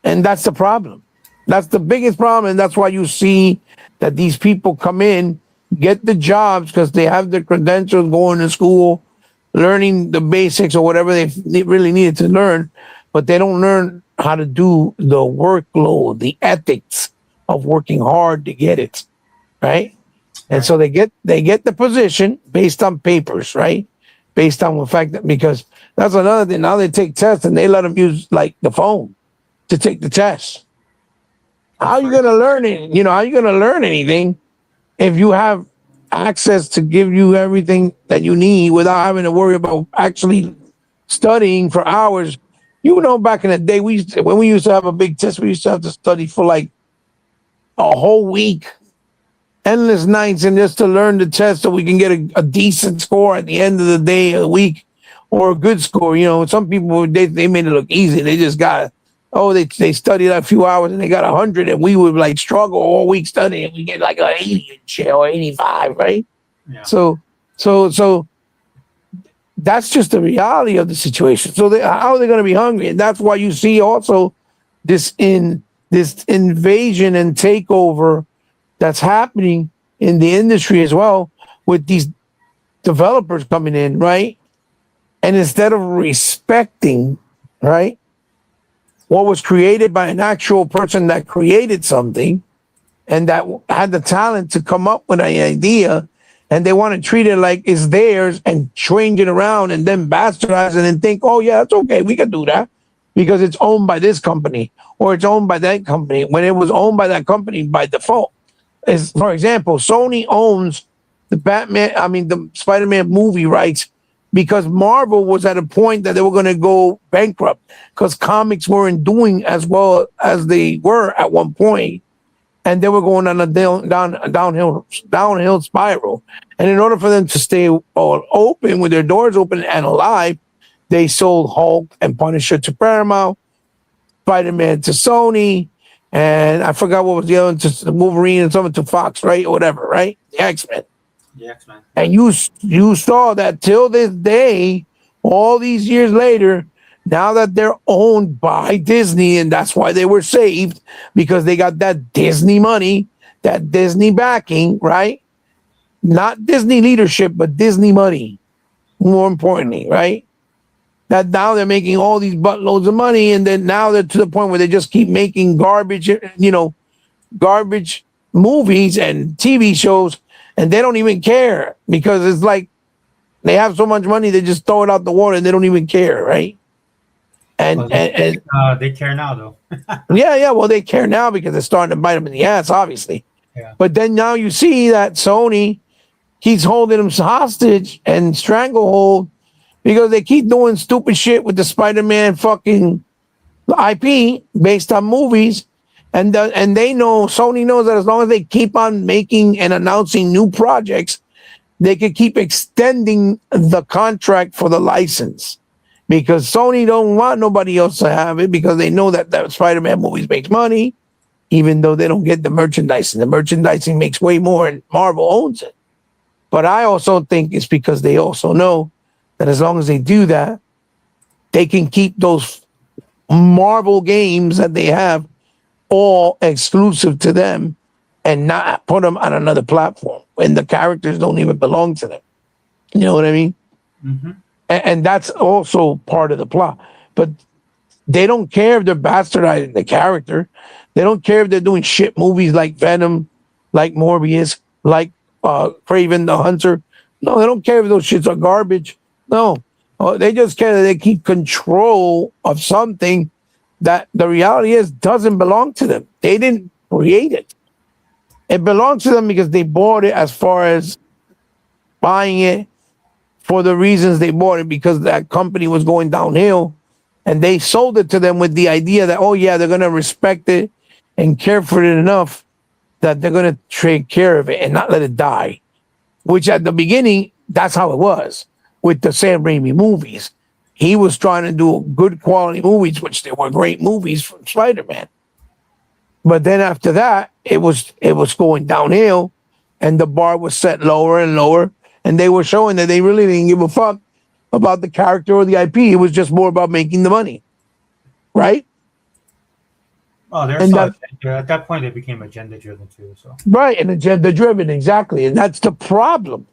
And that's the problem. That's the biggest problem. And that's why you see that these people come in, get the jobs because they have the credentials, going to school, learning the basics or whatever they really needed to learn, but they don't learn how to do the workload, the ethics of working hard to get it, right? And so they get the position based on papers, right? Based on the fact that, because that's another thing. Now they take tests and they let them use like the phone to take the test. How are you going to learn it? How are you going to learn anything if you have access to give you everything that you need without having to worry about actually studying for hours? Back in the day, when we used to have a big test, we used to have to study for like a whole week, endless nights, and just to learn the test so we can get a decent score at the end of the day, a week, or a good score. Some people, they made it look easy. They just got, they studied a few hours and they got 100, and we would like struggle all week studying, and we get like an 80 and shit or 85, right? Yeah. So that's just the reality of the situation. So how are they going to be hungry? And that's why you see also this invasion and takeover that's happening in the industry as well, with these developers coming in, right? And instead of respecting, right, what was created by an actual person that created something and that had the talent to come up with an idea, and they want to treat it like it's theirs and change it around and then bastardize it and think, oh yeah, that's okay, we can do that because it's owned by this company or it's owned by that company, when it was owned by that company by default. Is, for example, Sony owns the Spider-Man movie rights because Marvel was at a point that they were going to go bankrupt because comics weren't doing as well as they were at one point, and they were going on a downhill spiral. And in order for them to stay open, with their doors open and alive, they sold Hulk and Punisher to Paramount, Spider-Man to Sony, and I forgot what was the other one, just Wolverine and something to Fox, right? Or whatever, right? The X-Men. The X-Men. And you saw that till this day, all these years later, now that they're owned by Disney, and that's why they were saved, because they got that Disney money, that Disney backing, right? Not Disney leadership, but Disney money, more importantly, right? That now they're making all these buttloads of money, and then now they're to the point where they just keep making garbage movies and TV shows, and they don't even care because it's like they have so much money, they just throw it out the water and they don't even care, right? And they care now, though. yeah, well, they care now because it's starting to bite them in the ass, obviously. Yeah. But then now you see that Sony keeps holding them hostage and stranglehold because they keep doing stupid shit with the Spider-Man fucking IP based on movies. And they know, Sony knows that as long as they keep on making and announcing new projects, they could keep extending the contract for the license. Because Sony don't want nobody else to have it because they know that Spider-Man movies makes money, even though they don't get the merchandising. The merchandising makes way more and Marvel owns it. But I also think it's because they also know that as long as they do that, they can keep those Marvel games that they have all exclusive to them and not put them on another platform when the characters don't even belong to them. You know what I mean? Mm-hmm. And that's also part of the plot. But they don't care if they're bastardizing the character. They don't care if they're doing shit movies like Venom, like Morbius, like Craven the Hunter. No, they don't care if those shits are garbage. No. Oh, they just care that they keep control of something that the reality is doesn't belong to them. They didn't create it. It belongs to them because they bought it, as far as buying it for the reasons they bought it, because that company was going downhill, and they sold it to them with the idea that, oh yeah, they're going to respect it and care for it enough that they're going to take care of it and not let it die. Which at the beginning, that's how it was with the Sam Raimi movies. He was trying to do good quality movies, which they were great movies from Spider-Man. But then after that, it was going downhill, and the bar was set lower and lower, and they were showing that they really didn't give a fuck about the character or the IP. It was just more about making the money, right? Oh, they're And so at that point they became agenda driven too. So right, and agenda driven, exactly, and that's the problem,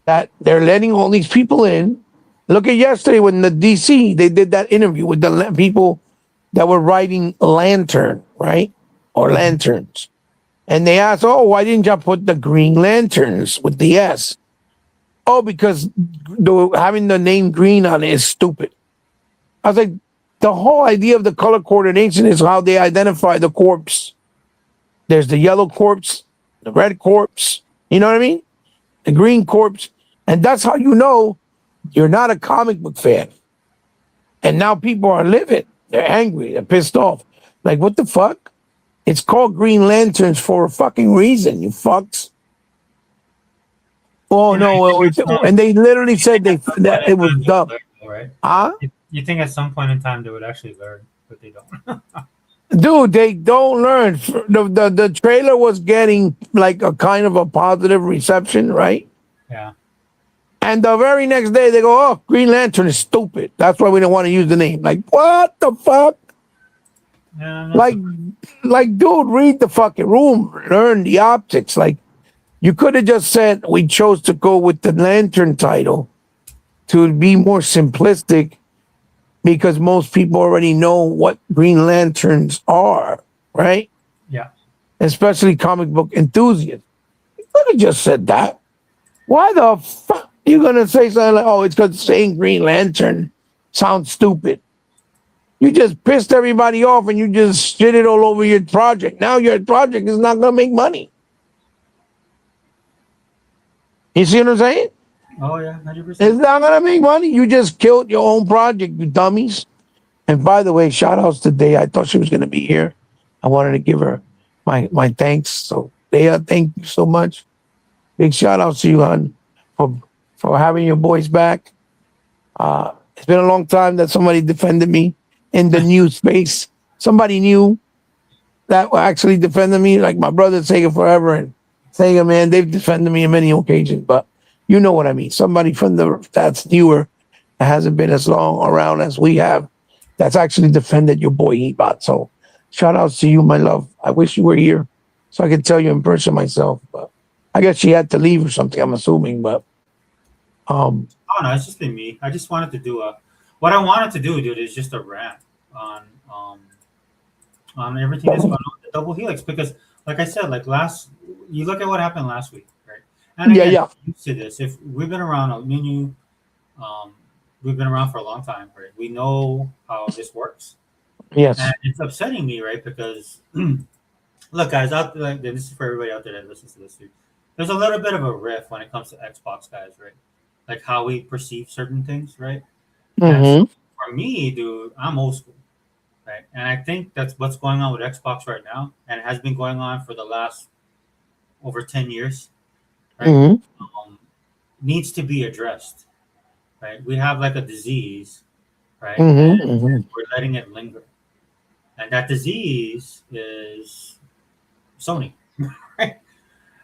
that they're letting all these people in. Look at yesterday when the DC they did that interview with the people that were writing Lantern, right, or lanterns, and they asked, "Oh, why didn't you put the Green Lanterns with the S?" Oh, because having the name green on it is stupid. I was like, the whole idea of the color coordination is how they identify the corpse. There's the yellow corpse, the red corpse, you know what I mean? The green corpse. And that's how you know you're not a comic book fan. And now people are livid. They're angry. They're pissed off. Like, what the fuck? It's called Green Lanterns for a fucking reason, you fucks. Oh, no. And they literally said that it was dumb. right? Huh? You think at some point in time they would actually learn, but they don't. Dude, they don't learn. The trailer was getting like a kind of a positive reception, right? Yeah. And the very next day they go, "Oh, Green Lantern is stupid. That's why we don't want to use the name." Like, what the fuck? Yeah, Like, dude, read the fucking room, learn the optics. Like, you could have just said we chose to go with the Lantern title to be more simplistic, because most people already know what Green Lanterns are, right? Yeah. Especially comic book enthusiasts. You could have just said that. Why the fuck are you going to say something like, oh, it's because saying Green Lantern sounds stupid? You just pissed everybody off and you just shit it all over your project. Now your project is not going to make money. You see what I'm saying? Oh yeah, 100%. It's not going to make money. You just killed your own project, you dummies. And by the way, shout outs to Dea. I thought she was going to be here. I wanted to give her my thanks. So Dea, thank you so much. Big shout outs to you, hon, for having your boys back. It's been a long time that somebody defended me in the new space. Somebody new that actually defended me. Like my brother Sega Forever and Sega, man, they've defended me on many occasions, but you know what I mean. Somebody from that's newer, that hasn't been as long around as we have, that's actually defended your boy Ebot. So shout outs to you, my love. I wish you were here so I could tell you in person myself. But I guess she had to leave or something, I'm assuming. But oh no, it's just been me. I just wanted to do what I wanted to do, dude, is just a rant on everything that's going on with the double helix, because like I said, you look at what happened last week, right? And again, yeah. used to this. If we've been around, me and you, we've been around for a long time, right? We know how this works. Yes. And it's upsetting me, right? Because look, guys, out there, this is for everybody out there that listens to this, dude. There's a little bit of a riff when it comes to Xbox, guys, right? Like how we perceive certain things, right? Mm-hmm. For me, dude, I'm old school, right? And I think that's what's going on with Xbox right now, and it has been going on for the last over 10 years, right? Mm-hmm. Needs to be addressed, right? We have like a disease, right? Mm-hmm. And Mm-hmm. we're letting it linger. And that disease is Sony, right?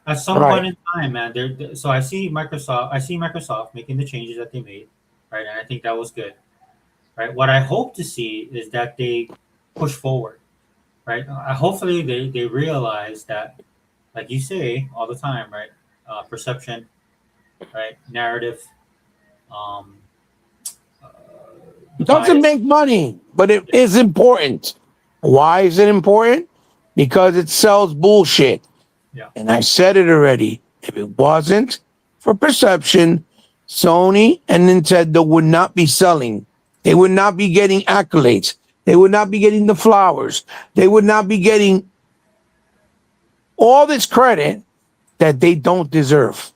At some Right. point in time, man, so I see Microsoft making the changes that they made, right? And I think that was good, right? What I hope to see is that they push forward, right? Hopefully they realize that, like you say all the time, right? Perception, right? Narrative, um, It doesn't bias. make money, but it is important. Why is it important? Because it sells bullshit. Yeah. And I said it already. If it wasn't for perception, Sony and Nintendo would not be selling. They would not be getting accolades. They would not be getting the flowers. They would not be getting all this credit that they don't deserve.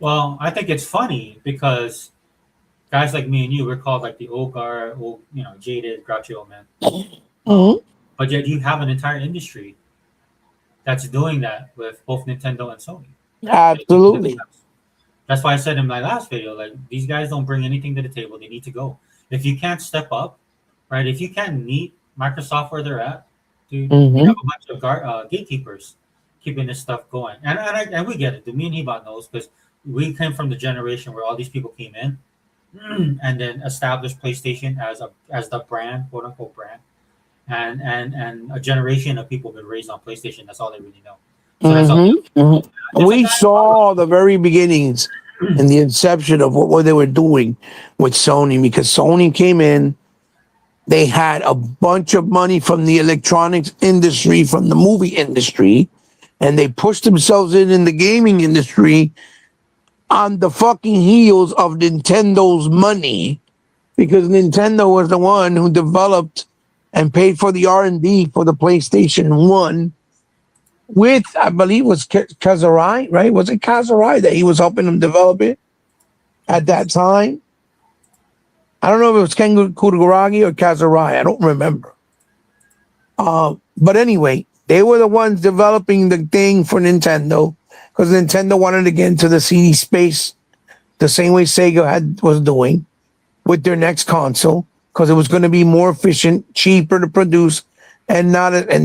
Well, I think it's funny because guys like me and you, we're called like the old guard, old, jaded, grouchy old man. Mhm. But yet you have an entire industry that's doing that with both Nintendo and Sony. Absolutely. That's why I said in my last video, like these guys don't bring anything to the table. They need to go. If you can't step up, right? If you can't meet Microsoft where they're at, dude, you Mhm. have a bunch of gatekeepers keeping this stuff going. And we get it. Me and Hebot knows because we came from the generation where all these people came in and then established PlayStation as the brand, quote unquote brand. And a generation of people been raised on PlayStation. That's all they really know. So that's all. Mhm. Mhm. It's a We guy- saw the very beginnings and the inception of what they were doing with Sony because Sony came in. They had a bunch of money from the electronics industry, from the movie industry, and they pushed themselves in the gaming industry on the fucking heels of Nintendo's money because Nintendo was the one who developed and paid for the R&D for the PlayStation 1 with, I believe it was Kazurai, right? Was it Kazurai that he was helping them develop it at that time? I don't know if it was Ken Kutaragi or Kazurai. I don't remember. But anyway, they were the ones developing the thing for Nintendo because Nintendo wanted to get into the CD space the same way Sega was doing with their next console because it was going to be more efficient, cheaper to produce, and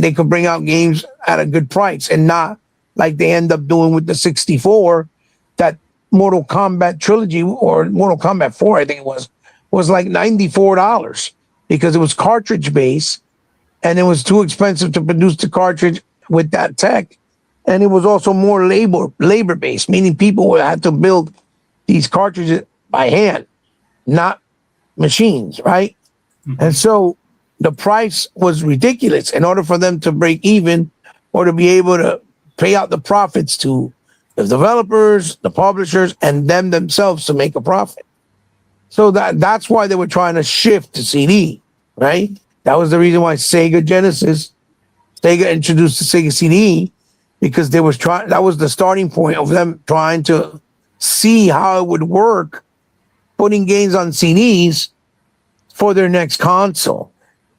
they could bring out games at a good price and not like they end up doing with the 64. That Mortal Kombat trilogy or Mortal Kombat 4, I think it was like $94 because it was cartridge based and it was too expensive to produce the cartridge with that tech. And it was also more labor based, meaning people had to build these cartridges by hand, not machines, right? And so the price was ridiculous in order for them to break even or to be able to pay out the profits to the developers, the publishers, and them themselves to make a profit. So that's why they were trying to shift to CD, right? That was the reason why Sega introduced the Sega CD because that was the starting point of them trying to see how it would work putting games on CDs for their next console.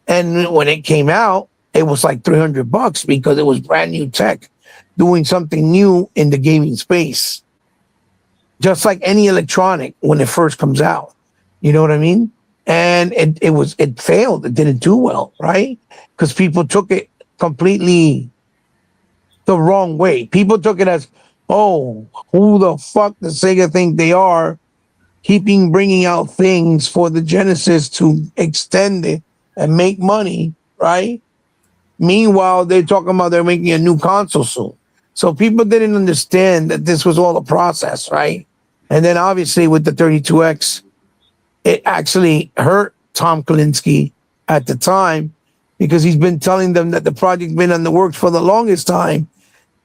And when it came out, it was like $300 because it was brand new tech doing something new in the gaming space. Just like any electronic when it first comes out. You know what I mean? And it failed. It didn't do well, right? Because people took it completely the wrong way. People took it as, oh, who the fuck does Sega think they are? Bringing out things for the Genesis to extend it and make money, right? Meanwhile, they're talking about they're making a new console soon. So people didn't understand that this was all a process, right? And then obviously with the 32X, it actually hurt Tom Kalinske at the time because he's been telling them that the project been on the works for the longest time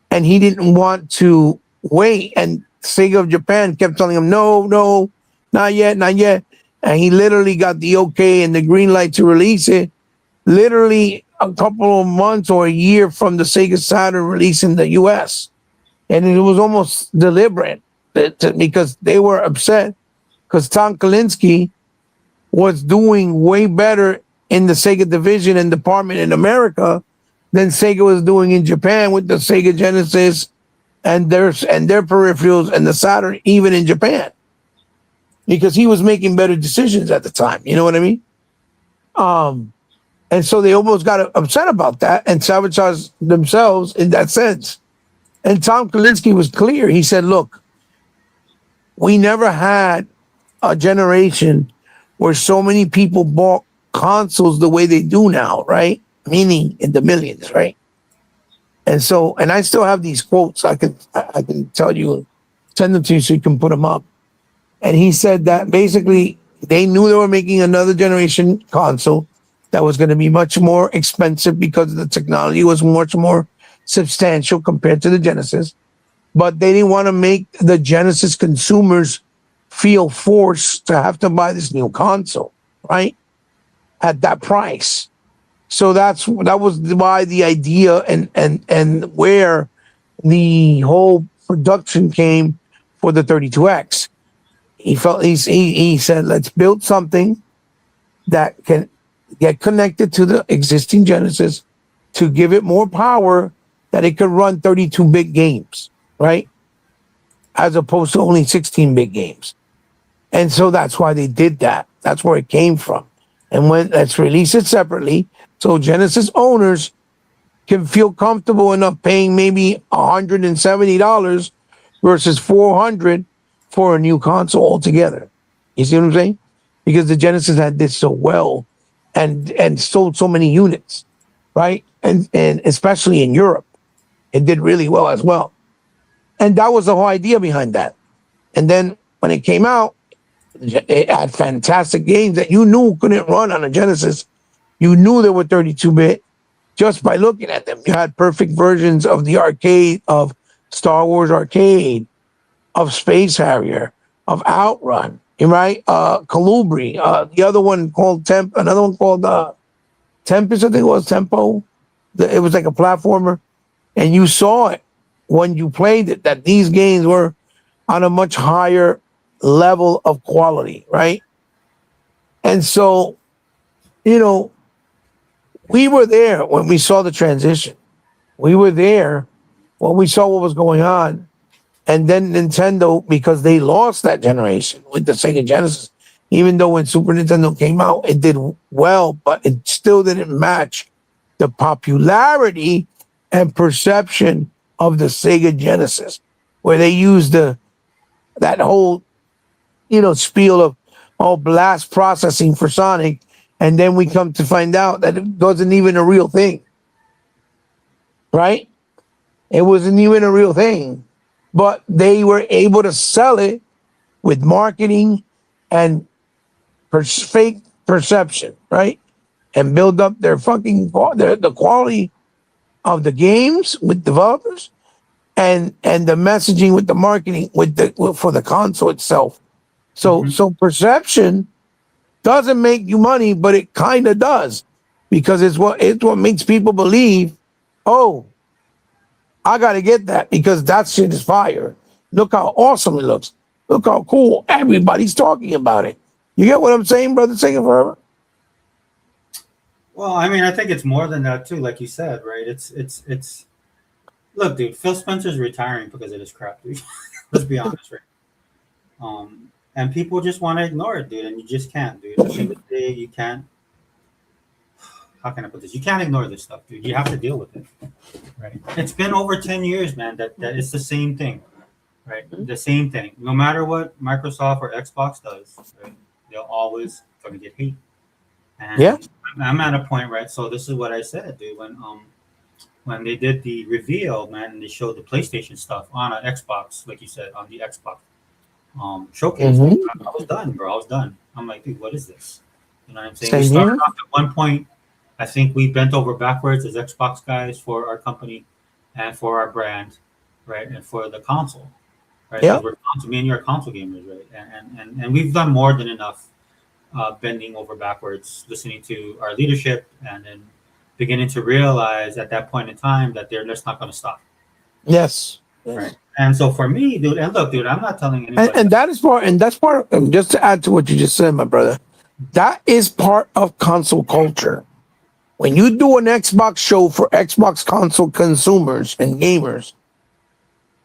and he didn't want to wait. And Sega of Japan kept telling him, no, not yet, not yet. And he literally got the okay and the green light to release it literally a couple of months or a year from the Sega Saturn release in the US. And it was almost deliberate because they were upset because Tom Kalinske was doing way better in the Sega division and department in America than Sega was doing in Japan with the Sega Genesis and their peripherals and the Saturn, even in Japan, because he was making better decisions at the time. You know what I mean? And so they almost got upset about that and sabotaged themselves in that sense. And Tom Kalinske was clear. He said, look, we never had a generation where so many people bought consoles the way they do now, right? Meaning in the millions, right? And so, and I still have these quotes. I can tell you, send them to you so you can put them up. And he said that basically they knew they were making another generation console that was going to be much more expensive because the technology was much more substantial compared to the Genesis. But they didn't want to make the Genesis consumers feel forced to have to buy this new console, right? At that price. So that was why the idea and where the whole production came for the 32X. He said, let's build something that can get connected to the existing Genesis to give it more power that it could run 32-bit games, right? As opposed to only 16-bit games. And so that's why they did that. That's where it came from. And let's release it separately so Genesis owners can feel comfortable enough paying maybe $170 versus $400 for a new console altogether. You see what I'm saying? Because the Genesis had did so well and sold so many units, right? And especially in Europe, it did really well as well. And that was the whole idea behind that. And then when it came out, it had fantastic games that you knew couldn't run on a Genesis. You knew they were 32-bit just by looking at them. You had perfect versions of the arcade, of Star Wars Arcade, of Space Harrier, of Outrun, right? Colubri, the other one called another one called Tempest, I think it was Tempo. It was like a platformer. And you saw it when you played it, that these games were on a much higher level of quality, right? And so, we were there when we saw the transition. We were there when we saw what was going on. And then Nintendo, because they lost that generation with the Sega Genesis, even though when Super Nintendo came out, it did well, but it still didn't match the popularity and perception of the Sega Genesis, where they used that whole, spiel of blast processing for Sonic. And then we come to find out that it wasn't even a real thing, right? It wasn't even a real thing, but they were able to sell it with marketing and fake perception, right? And build up their the quality of the games with developers and the messaging with the marketing for the console itself. So perception doesn't make you money, but it kind of does, because it's what makes people believe, oh, I got to get that because that shit is fire. Look how awesome it looks. Look how cool. Everybody's talking about it. You get what I'm saying, brother? Singing forever. Well, I mean, I think it's more than that too. Like you said, right? It's. Look, dude. Phil Spencer's retiring because of this crap, dude. Let's be honest, right? And people just want to ignore it, dude, and you just can't, dude. At the end of the day, you can't. How can I put this? You can't ignore this stuff, dude. You have to deal with it, right? It's been over 10 years, man. That it's the same thing, right? The same thing. No matter what Microsoft or Xbox does, right? They'll always gonna get hate. And yeah, I'm at a point, right? So this is what I said, dude. When they did the reveal, man, and they showed the PlayStation stuff on an Xbox, like you said, on the Xbox showcase. I was done, bro. I was done. I'm like, dude, what is this? You know what I'm saying? We started off at one point. I think we bent over backwards as Xbox guys for our company and for our brand, right? And for the console, right? Yeah. Me and you are console gamers, right? And we've done more than enough bending over backwards, listening to our leadership, and then beginning to realize at that point in time that they're just not going to stop. Yes. Right. And so for me, dude, and look, dude, I'm not telling anybody. And that's part, just to add to what you just said, my brother, that is part of console culture. When you do an Xbox show for Xbox console consumers and gamers,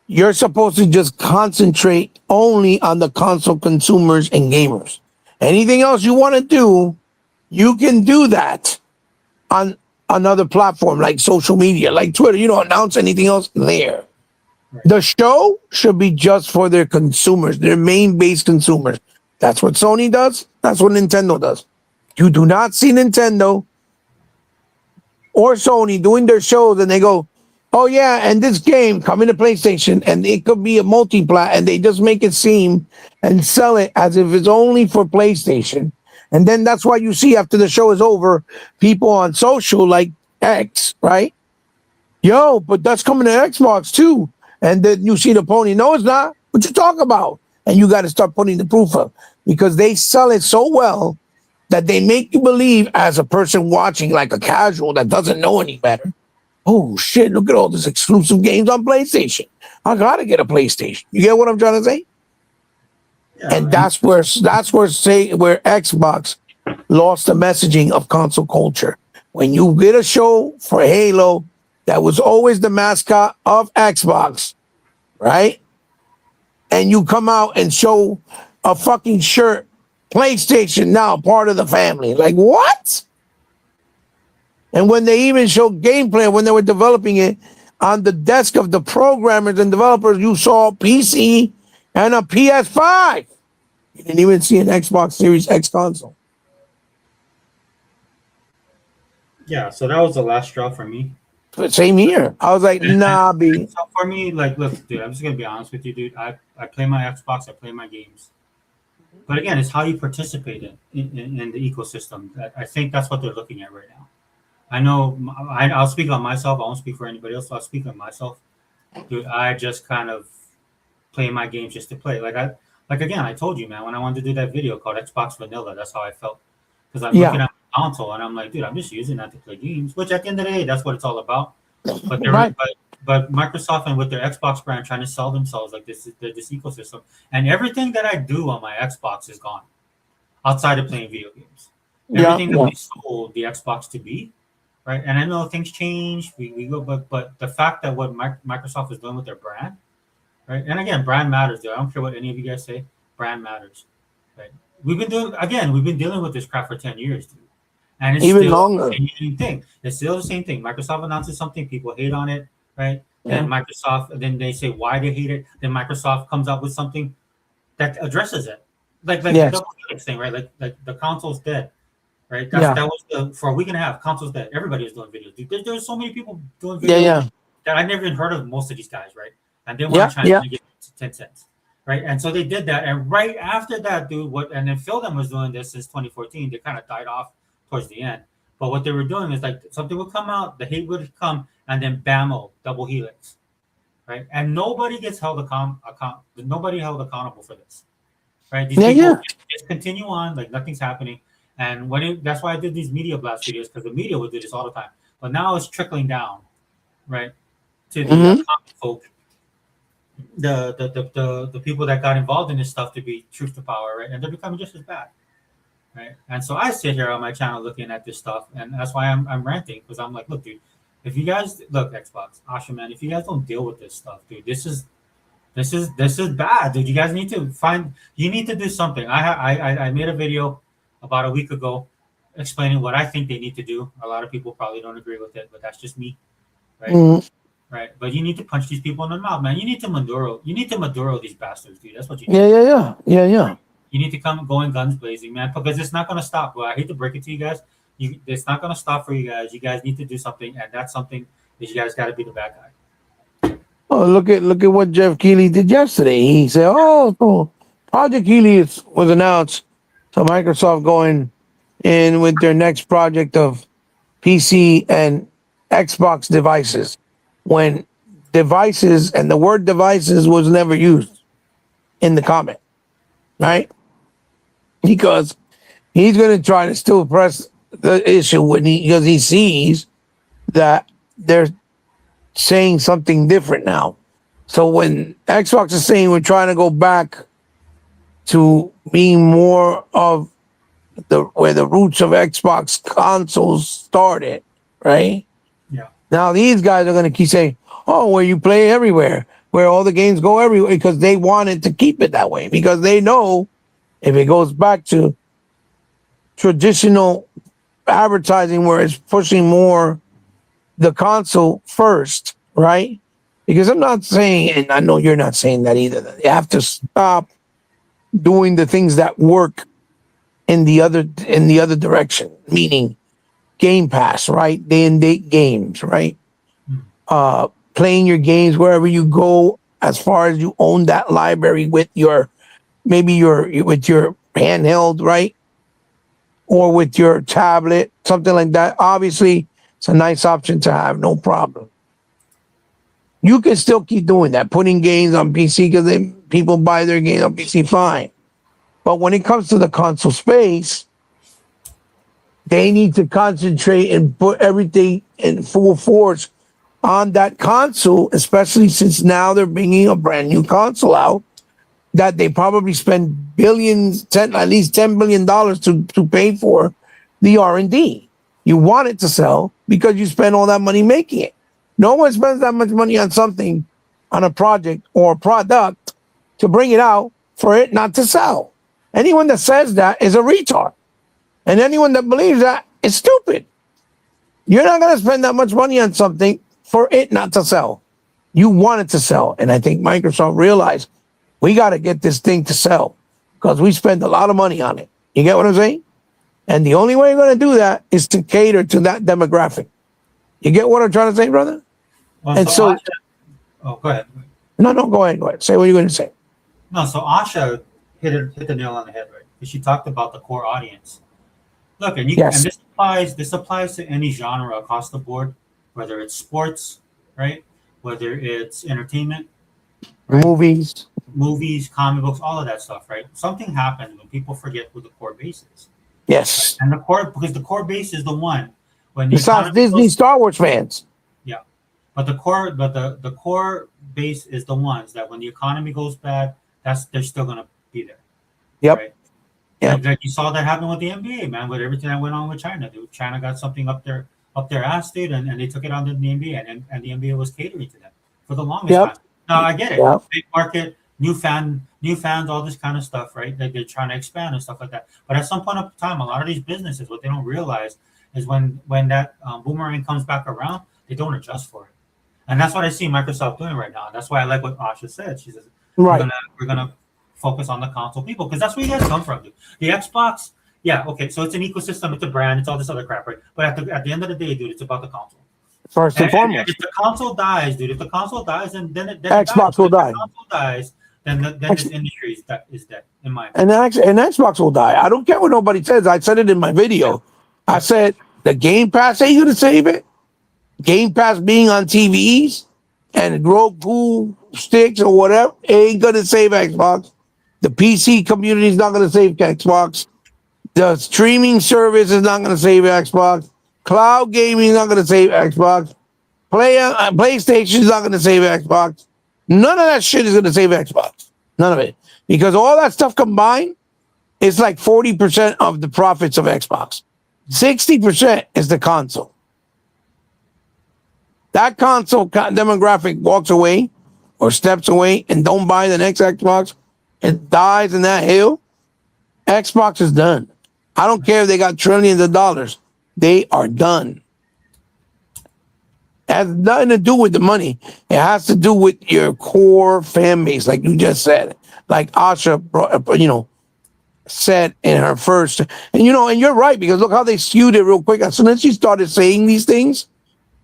you're supposed to just concentrate only on the console consumers and gamers. Anything else you want to do, you can do that on another platform like social media, like Twitter. You don't announce anything else there. Right. The show should be just for their consumers, their main base consumers. That's what Sony does. That's what Nintendo does. You do not see Nintendo or Sony doing their shows and they go, oh yeah, and this game coming to PlayStation, and it could be a multi-plat, and they just make it seem and sell it as if it's only for PlayStation. And then that's why you see after the show is over, people on social like X, right? Yo, but that's coming to Xbox too. And then you see the pony. No, it's not. What you talk about? and you got to start putting the proof up because they sell it so well that they make you believe as a person watching, like a casual that doesn't know any better. Oh shit! Look at all these exclusive games on PlayStation. I gotta get a PlayStation. You get what I'm trying to say? Yeah, And where Xbox lost the messaging of console culture. When you get a show for Halo that was always the mascot of Xbox, right? And you come out and show a fucking shirt, PlayStation now part of the family. Like what? And when they even showed gameplay when they were developing it on the desk of the programmers and developers, you saw a PC and a PS5. You didn't even see an Xbox Series X console. yeah. So that was the last straw for me. But same here. I was like, nah, B. So for me, like, look, dude, I'm just gonna be honest with you, dude. I play my Xbox, I play my games, but again, it's how you participate in the ecosystem. I think that's what they're looking at right now. I know I'll speak on myself. I won't speak for anybody else. So I'll speak on myself, dude. I just kind of play my games just to play. Like again, I told you, man, when I wanted to do that video called Xbox Vanilla, that's how I felt because I'm looking at my console and I'm like, dude, I'm just using that to play games. Which at the end of the day, that's what it's all about. But they're Right. but Microsoft and with their Xbox brand trying to sell themselves like this ecosystem, and everything that I do on my Xbox is gone outside of playing video games. Everything that we sold the Xbox to be, right? And I know things change. We go, but the fact that what Microsoft is doing with their brand, right? And again, brand matters. Dude. I don't care what any of you guys say. Brand matters, right? We've been dealing with this crap for 10 years, dude. And it's Even still longer. the same thing. It's still the same thing. Microsoft announces something, people hate on it, right? Then then they say why they hate it. Then Microsoft comes up with something that addresses it, like the double Helix thing, right? Like the console's dead, right? That was for a week and a half. Console's dead. Everybody was doing videos. Dude, there's so many people doing videos that I never even heard of most of these guys, right? And they want to try to get 10 cents, right? And so they did that. And right after that, dude, and then Phil them was doing this since 2014. They kind of died off towards the end. But what they were doing is like something would come out, the hate would come, and then bammo, double helix, right? And nobody gets held nobody held accountable for this, right? These people just continue on like nothing's happening. And that's why I did these media blast videos because the media would do this all the time. But now it's trickling down, right, to the common folk, the people that got involved in this stuff to be truth to power, right? And they're becoming just as bad. Right. And so I sit here on my channel looking at this stuff, and that's why I'm ranting because I'm like, look, dude, if you guys look Xbox, Asha, man, if you guys don't deal with this stuff, dude, this is bad, dude. You guys need to do something. I made a video about a week ago explaining what I think they need to do. A lot of people probably don't agree with it, but that's just me, right? Right. But you need to punch these people in the mouth, man. You need to Maduro these bastards, dude. That's what you need. Yeah. You need to come going guns blazing, man, because it's not going to stop. Well, I hate to break it to you guys. It's not going to stop for you guys. You guys need to do something, and that something is you guys got to be the bad guy. Oh, look at what Jeff Keighley did yesterday. He said, "Oh, Project Helix was announced, so Microsoft going in with their next project of PC and Xbox devices." When devices and the word devices was never used in the comment, right? Because he's going to try to still press the issue because he sees that they're saying something different now. So when Xbox is saying we're trying to go back to being more of where the roots of Xbox consoles started, right? Yeah. Now these guys are going to keep saying, "Oh, where you play everywhere, where all the games go everywhere," because they wanted to keep it that way because they know. If it goes back to traditional advertising where it's pushing more the console first, right? Because I'm not saying, and I know you're not saying that either, that you have to stop doing the things that work in the other direction, meaning Game Pass, right? Day and date games, right? Playing your games wherever you go, as far as you own that library with your handheld, right? Or with your tablet, something like that. Obviously, it's a nice option to have, no problem. You can still keep doing that, putting games on PC because people buy their games on PC, fine. But when it comes to the console space, they need to concentrate and put everything in full force on that console, especially since now they're bringing a brand new console out that they probably spend billions, at least $10 billion to pay for the R&D. You want it to sell because you spend all that money making it. No one spends that much money on something, on a project or a product to bring it out for it not to sell. Anyone that says that is a retard. And anyone that believes that is stupid. You're not going to spend that much money on something for it not to sell. You want it to sell. And I think Microsoft realized we got to get this thing to sell because we spend a lot of money on it. You get what I'm saying? And the only way we're going to do that is to cater to that demographic. You get what I'm trying to say, brother? Well, And so oh, go ahead. no, go ahead. Say what you're going to say. No, so Asha hit the nail on the head, right? Because she talked about the core audience. Look, and Yes. and this applies to any genre across the board, whether it's sports, right? Whether it's entertainment, right? Movies, comic books, all of that stuff, right? Something happens when people forget who the core base is. Yes. And because the core base is the one when Besides Disney, Star Wars fans. yeah. But the core base is the ones that when the economy goes bad, they're still gonna be there. Yep. Right? Yeah. Like you saw that happen with the NBA, man, with everything that went on with China. Dude, China got something up their ass, dude, and they took it on to the NBA, and the NBA was catering to them for the longest Yep. time. Now I get it, Yep. big market, new fans, all this kind of stuff, right? They're trying to expand and stuff like that. But at some point of time, a lot of these businesses, what they don't realize is when that boomerang comes back around, they don't adjust for it, and that's what I see Microsoft doing right now. That's why I like what Asha said. She says, Right. we're gonna focus on the console people because that's where you guys come from, dude. The Xbox, yeah, okay, so it's an ecosystem, it's a brand, it's all this other crap, right? But at the end of the day, dude, it's about the console. First and foremost. If the console dies, dude, then Xbox will die. If the console dies, then this industry is dead, in my And Xbox will die. I don't care what nobody says. I said it in my video. I said the Game Pass ain't gonna save it. Game Pass being on TVs and Roku sticks or whatever ain't gonna save Xbox. The PC community is not gonna save Xbox. The streaming service is not gonna save Xbox. Cloud gaming is not gonna save Xbox. PlayStation is not gonna save Xbox. None of that shit is gonna save Xbox. None of it. Because all that stuff combined is like 40% of the profits of Xbox. 60% is the console. That console demographic walks away or steps away and don't buy the next Xbox, it dies in that hill. Xbox is done. I don't care if they got trillions of dollars. They are done. It has nothing to do with the money. It has to do with your core fan base, like you just said. Like Asha, said in her first. And you're right, because look how they skewed it real quick. As soon as she started saying these things,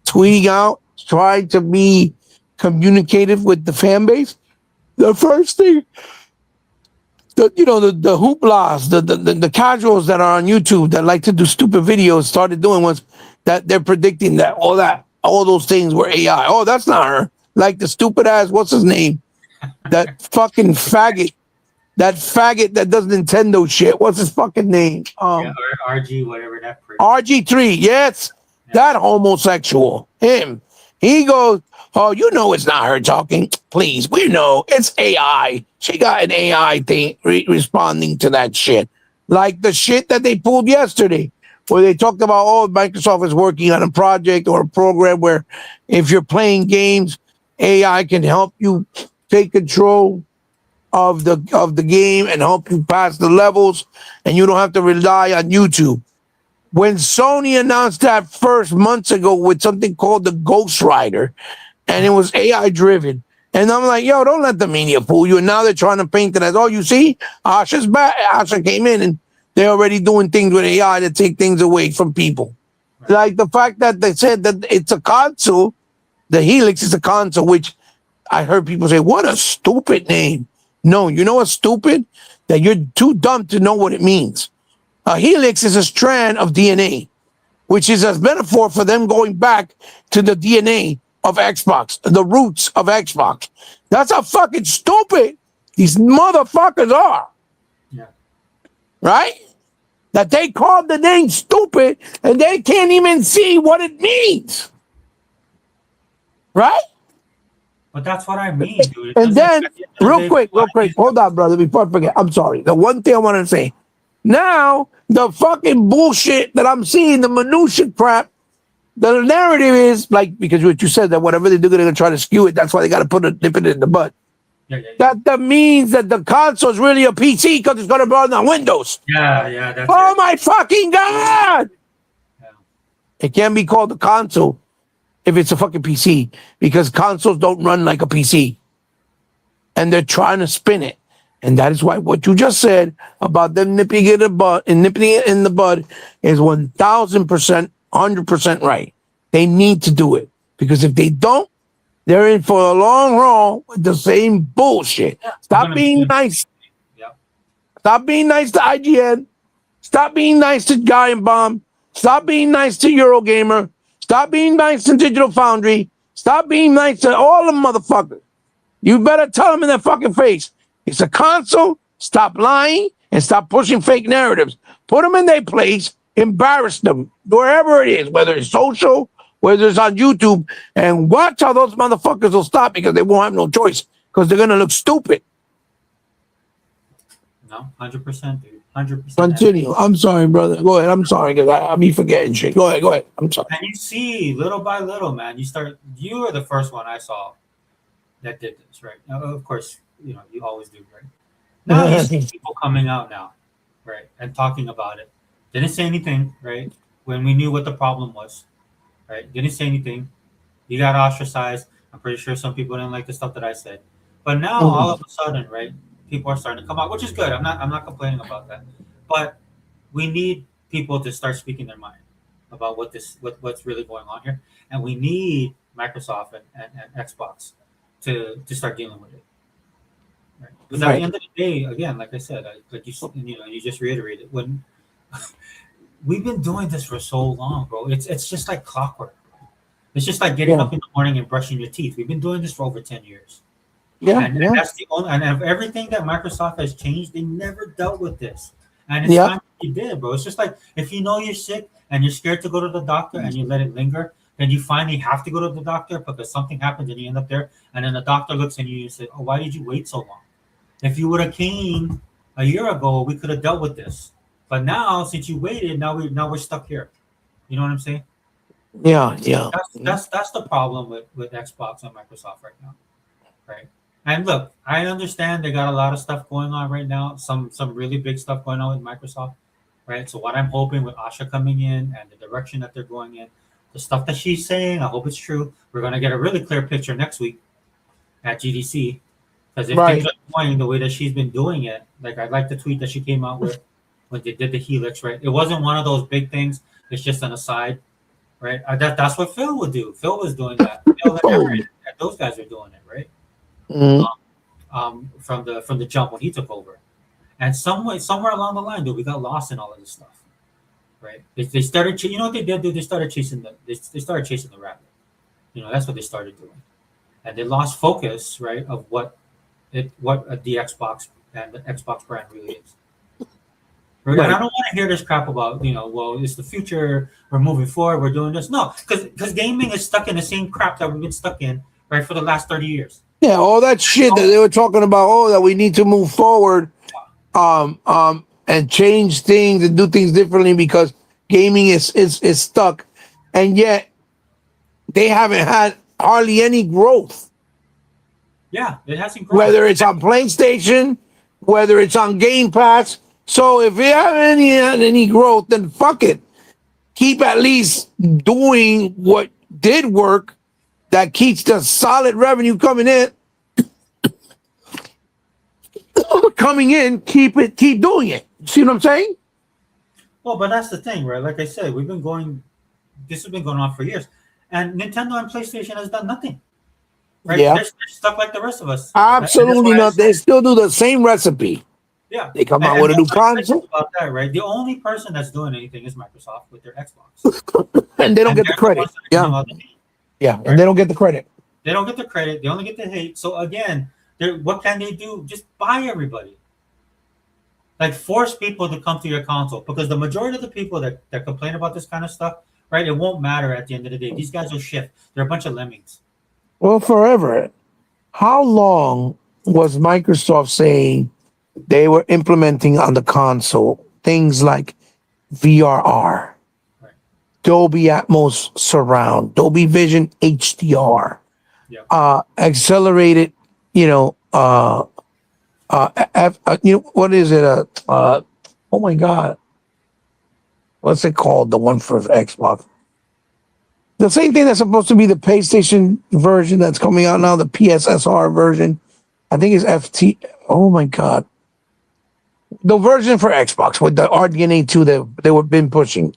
tweeting out, trying to be communicative with the fan base, the first thing, the hooplas, the casuals that are on YouTube that like to do stupid videos started doing was that they're predicting that all those things were AI. Oh, that's not her. Like the stupid ass, what's his name? That fucking faggot. That faggot that does Nintendo shit. What's his fucking name? or RG, whatever that prick. RG3, yes. Yeah. That homosexual. Him. He goes, oh, it's not her talking. Please, we know it's AI. She got an AI thing responding to that shit. Like the shit that they pulled yesterday, where they talked about, Microsoft is working on a project or a program where if you're playing games, AI can help you take control of the game and help you pass the levels, and you don't have to rely on YouTube. When Sony announced that first months ago with something called the Ghost Rider, and it was AI driven, and I'm like, yo, don't let the media fool you. And now they're trying to paint it as, you see, Asha's back. Asha came in and they're already doing things with AI to take things away from people. Right. Like the fact that they said that it's a console, the Helix is a console, which I heard people say, what a stupid name. No, you know what's stupid? That you're too dumb to know what it means. A helix is a strand of DNA, which is a metaphor for them going back to the DNA of Xbox, the roots of Xbox. That's how fucking stupid these motherfuckers are. Yeah. Right? That they called the name stupid and they can't even see what it means. Right? But that's what I mean, dude. And then, real quick, hold on, brother, before I forget. I'm sorry. The one thing I want to say. Now, the fucking bullshit that I'm seeing, the minutia crap, the narrative is like, because what you said, that whatever they do, they're going to try to skew it. That's why they got to nip it in the butt. Yeah. That means that the console is really a PC because it's going to run on Windows. Yeah, that's Oh my fucking God! Yeah. It can't be called a console if it's a fucking PC because consoles don't run like a PC. And they're trying to spin it. And that is why what you just said about them nipping it in the bud is 1,000%, 100% right. They need to do it because if they don't, they're in for a long haul with the same bullshit. Stop being nice. Yeah. Stop being nice to IGN. Stop being nice to Guy and Bomb. Stop being nice to Eurogamer. Stop being nice to Digital Foundry. Stop being nice to all the motherfuckers. You better tell them in their fucking face. It's a console. Stop lying and stop pushing fake narratives. Put them in their place. Embarrass them wherever it is, whether it's social, whether it's on YouTube, and watch how those motherfuckers will stop because they won't have no choice because they're going to look stupid. No, 100%, dude. 100%. Continue. I'm sorry, brother. Go ahead. I'm sorry because I'll be forgetting shit. Go ahead. I'm sorry. And you see, little by little, man, you were the first one I saw that did this, right? Now, of course, you always do, right? Now you see people coming out now, right, and talking about it. Didn't say anything, right, when we knew what the problem was, right? Didn't say anything. You got ostracized. I'm pretty sure some people didn't like the stuff that I said. But now, all of a sudden, right, people are starting to come out, which is good. I'm not complaining about that. But we need people to start speaking their mind about what's really going on here. And we need Microsoft and Xbox to start dealing with it. Right? Because at the end of the day, again, like I said, you just reiterated, when we've been doing this for so long, bro. It's just like clockwork. It's just like getting up in the morning and brushing your teeth. We've been doing this for over 10 years. And that's the only, and of everything that Microsoft has changed, they never dealt with this. And it's time you did, bro. It's just like if you know you're sick and you're scared to go to the doctor and you let it linger, then you finally have to go to the doctor because something happens and you end up there. And then the doctor looks at you and says, "Oh, why did you wait so long? If you would have came a year ago, we could have dealt with this. But now, since you waited, now we're stuck here." You know what I'm saying? Yeah. That's the problem with Xbox and Microsoft right now, right? And look, I understand they got a lot of stuff going on right now. Some really big stuff going on with Microsoft, right? So what I'm hoping with Asha coming in and the direction that they're going in, the stuff that she's saying, I hope it's true. We're gonna get a really clear picture next week at GDC. Because if things are going the way that she's been doing it, like I like the tweet that she came out with when they did the Helix, right? It wasn't one of those big things. It's just an aside, right? That's what Phil would do. Phil was doing that. Phil and Everett, those guys are doing it, right? From the jump when he took over, and somewhere along the line, dude, we got lost in all of this stuff, right? They started, you know what they did, dude? They started chasing the rabbit. That's what they started doing, and they lost focus, right, of what the Xbox and the Xbox brand really is. Right? And I don't want to hear this crap about, well, it's the future, we're moving forward, we're doing this. No, because gaming is stuck in the same crap that we've been stuck in, right, for the last 30 years. Yeah, all that shit that they were talking about, that we need to move forward and change things and do things differently because gaming is stuck. And yet they haven't had hardly any growth. Yeah, it hasn't grown. Whether it's on PlayStation, whether it's on Game Pass. So if you haven't had any growth, then fuck it. Keep at least doing what did work that keeps the solid revenue coming in. Keep doing it. See what I'm saying? Well, but that's the thing, right? Like I said, this has been going on for years. And Nintendo and PlayStation has done nothing. Right? Yeah. They're stuck like the rest of us. Absolutely not. They still do the same recipe. Yeah. They come out with a new console. About that, right? The only person that's doing anything is Microsoft with their Xbox. And they don't get the credit. Yeah. Yeah, and right? they don't get the credit. They don't get the credit. They only get the hate. So again, what can they do? Just buy everybody. Like force people to come to your console because the majority of the people that complain about this kind of stuff, right? It won't matter at the end of the day. These guys will shift. They're a bunch of lemmings. Well, forever. How long was Microsoft saying they were implementing on the console things like VRR, Right. Dolby Atmos surround, Dolby Vision HDR, Yeah. accelerated, you know, what is it? Oh my God, what's it called? The one for Xbox. The same thing that's supposed to be the PlayStation version that's coming out now, the PSSR version. I think it's FT. Oh my God. The version for Xbox with the RDNA 2 that they were been pushing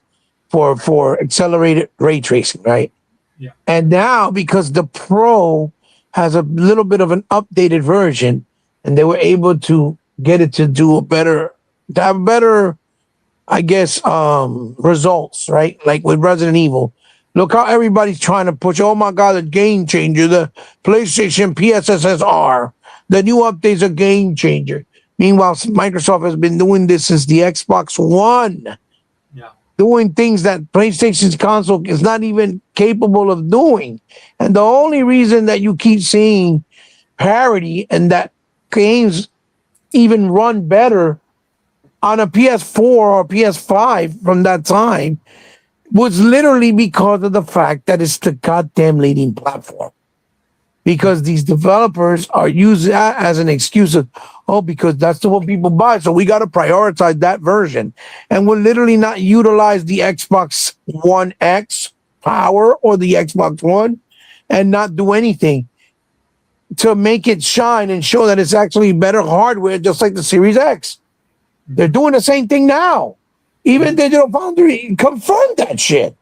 for accelerated ray tracing, right? Yeah. And now because the Pro has a little bit of an updated version, and they were able to get it to do to have better, I guess, results, right? Like with Resident Evil. Look how everybody's trying to push. Oh my God, the game changer, the PlayStation PSSR, the new update's a game changer. Meanwhile, Microsoft has been doing this since the Xbox One, Yeah. doing things that PlayStation's console is not even capable of doing. And the only reason that you keep seeing parity and that games even run better on a PS4 or PS5 from that time was literally because of the fact that it's the goddamn leading platform. Because these developers are using that as an excuse of, oh, because that's the what people buy, so we got to prioritize that version, and we'll literally not utilize the Xbox One X power or the Xbox One, and not do anything to make it shine and show that it's actually better hardware, just like the Series X. They're doing the same thing now. Even Digital Foundry confirmed that shit.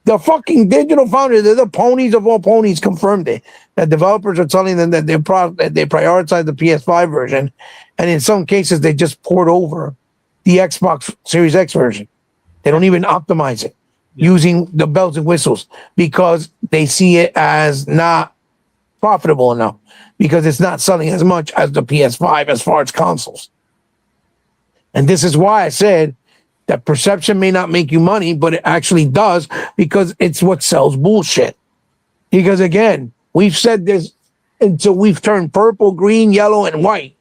The fucking Digital Foundry, they're the ponies of all ponies, confirmed it. That developers are telling them that they prioritize the PS5 version, and in some cases they just port over the Xbox Series X version. They don't even optimize it using the bells and whistles because they see it as not profitable enough because it's not selling as much as the PS5 as far as consoles. And this is why I said that perception may not make you money, but it actually does because it's what sells bullshit. Because again, we've said this until we've turned purple, green, yellow, and white.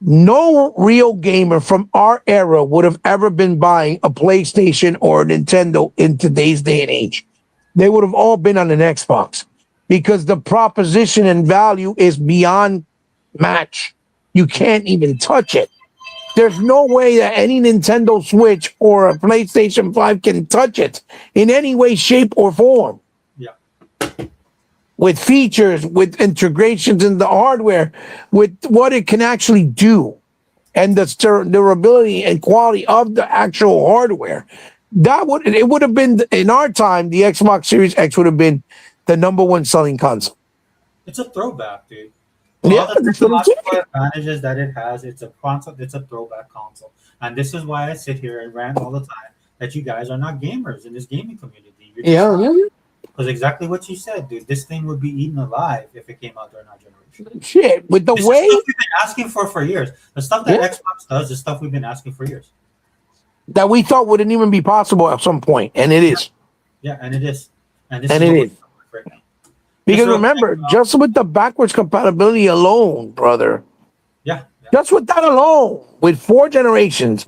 No real gamer from our era would have ever been buying a PlayStation or a Nintendo in today's day and age. They would have all been on an Xbox because the proposition and value is beyond match. You can't even touch it. There's no way that any Nintendo Switch or a PlayStation 5 can touch it in any way, shape, or form. Yeah. With features, with integrations in the hardware, with what it can actually do, and the durability and quality of the actual hardware. It would have been, in our time, the Xbox Series X would have been the number one selling console. It's a throwback, dude. Yeah, All the that's what I'm technological saying. advantages that it has, it's a console, it's a throwback console. And this is why I sit here and rant all the time that you guys are not gamers in this gaming community. Yeah. Because exactly what you said, dude. This thing would be eaten alive if it came out during our generation. Shit, with the This way is stuff we've been asking for years. The stuff that Yeah. Xbox does is stuff we've been asking for years. that we thought wouldn't even be possible at some point, and it is. Yeah, and it is. And this And is it what is. we're doing right now. Because real remember, quick, just with the backwards compatibility alone, brother, Yeah. just with that alone, with 4 generations,